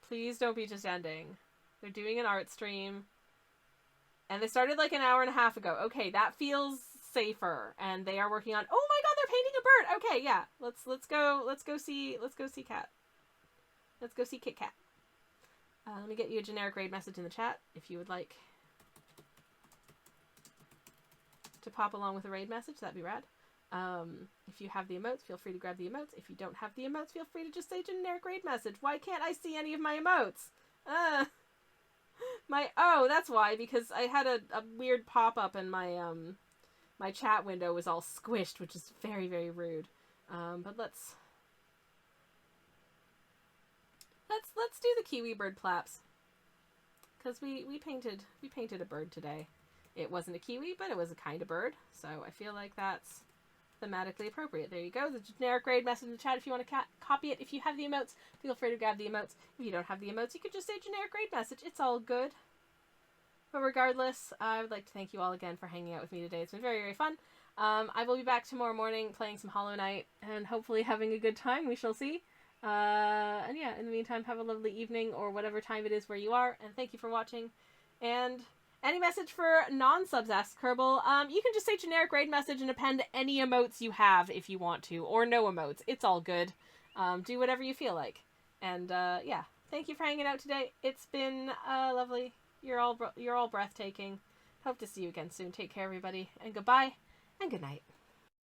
Speaker 1: Please don't be just ending. They're doing an art stream. And they started like an hour and a half ago. Okay, that feels safer. And they are working on, oh my god, they're painting a bird. Okay, yeah. Let's go see Cat. Let's go see Kit Kat. Let me get you a generic raid message in the chat if you would like to pop along with a raid message. That'd be rad. If you have the emotes, feel free to grab the emotes. If you don't have the emotes, feel free to just say generic raid message. Why can't I see any of my emotes? Oh, that's why, because I had a weird pop-up and my my chat window was all squished, which is very, very rude. But let's do the kiwi bird plaps. Because we painted a bird today. It wasn't a kiwi, but it was a kind of bird. So I feel like that's thematically appropriate. There you go. The generic raid message in the chat if you want to copy it. If you have the emotes, feel free to grab the emotes. If you don't have the emotes, you could just say generic raid message. It's all good. But regardless, I would like to thank you all again for hanging out with me today. It's been very, very fun. I will be back tomorrow morning playing some Hollow Knight and hopefully having a good time. We shall see. And yeah, in the meantime, have a lovely evening or whatever time it is where you are. And thank you for watching. And any message for non-subs, asks Kerbal. You can just say generic raid message and append any emotes you have if you want to. Or no emotes. It's all good. Do whatever you feel like. And yeah, thank you for hanging out today. It's been lovely. You're all breathtaking. Hope to see you again soon. Take care, everybody. And goodbye and good night.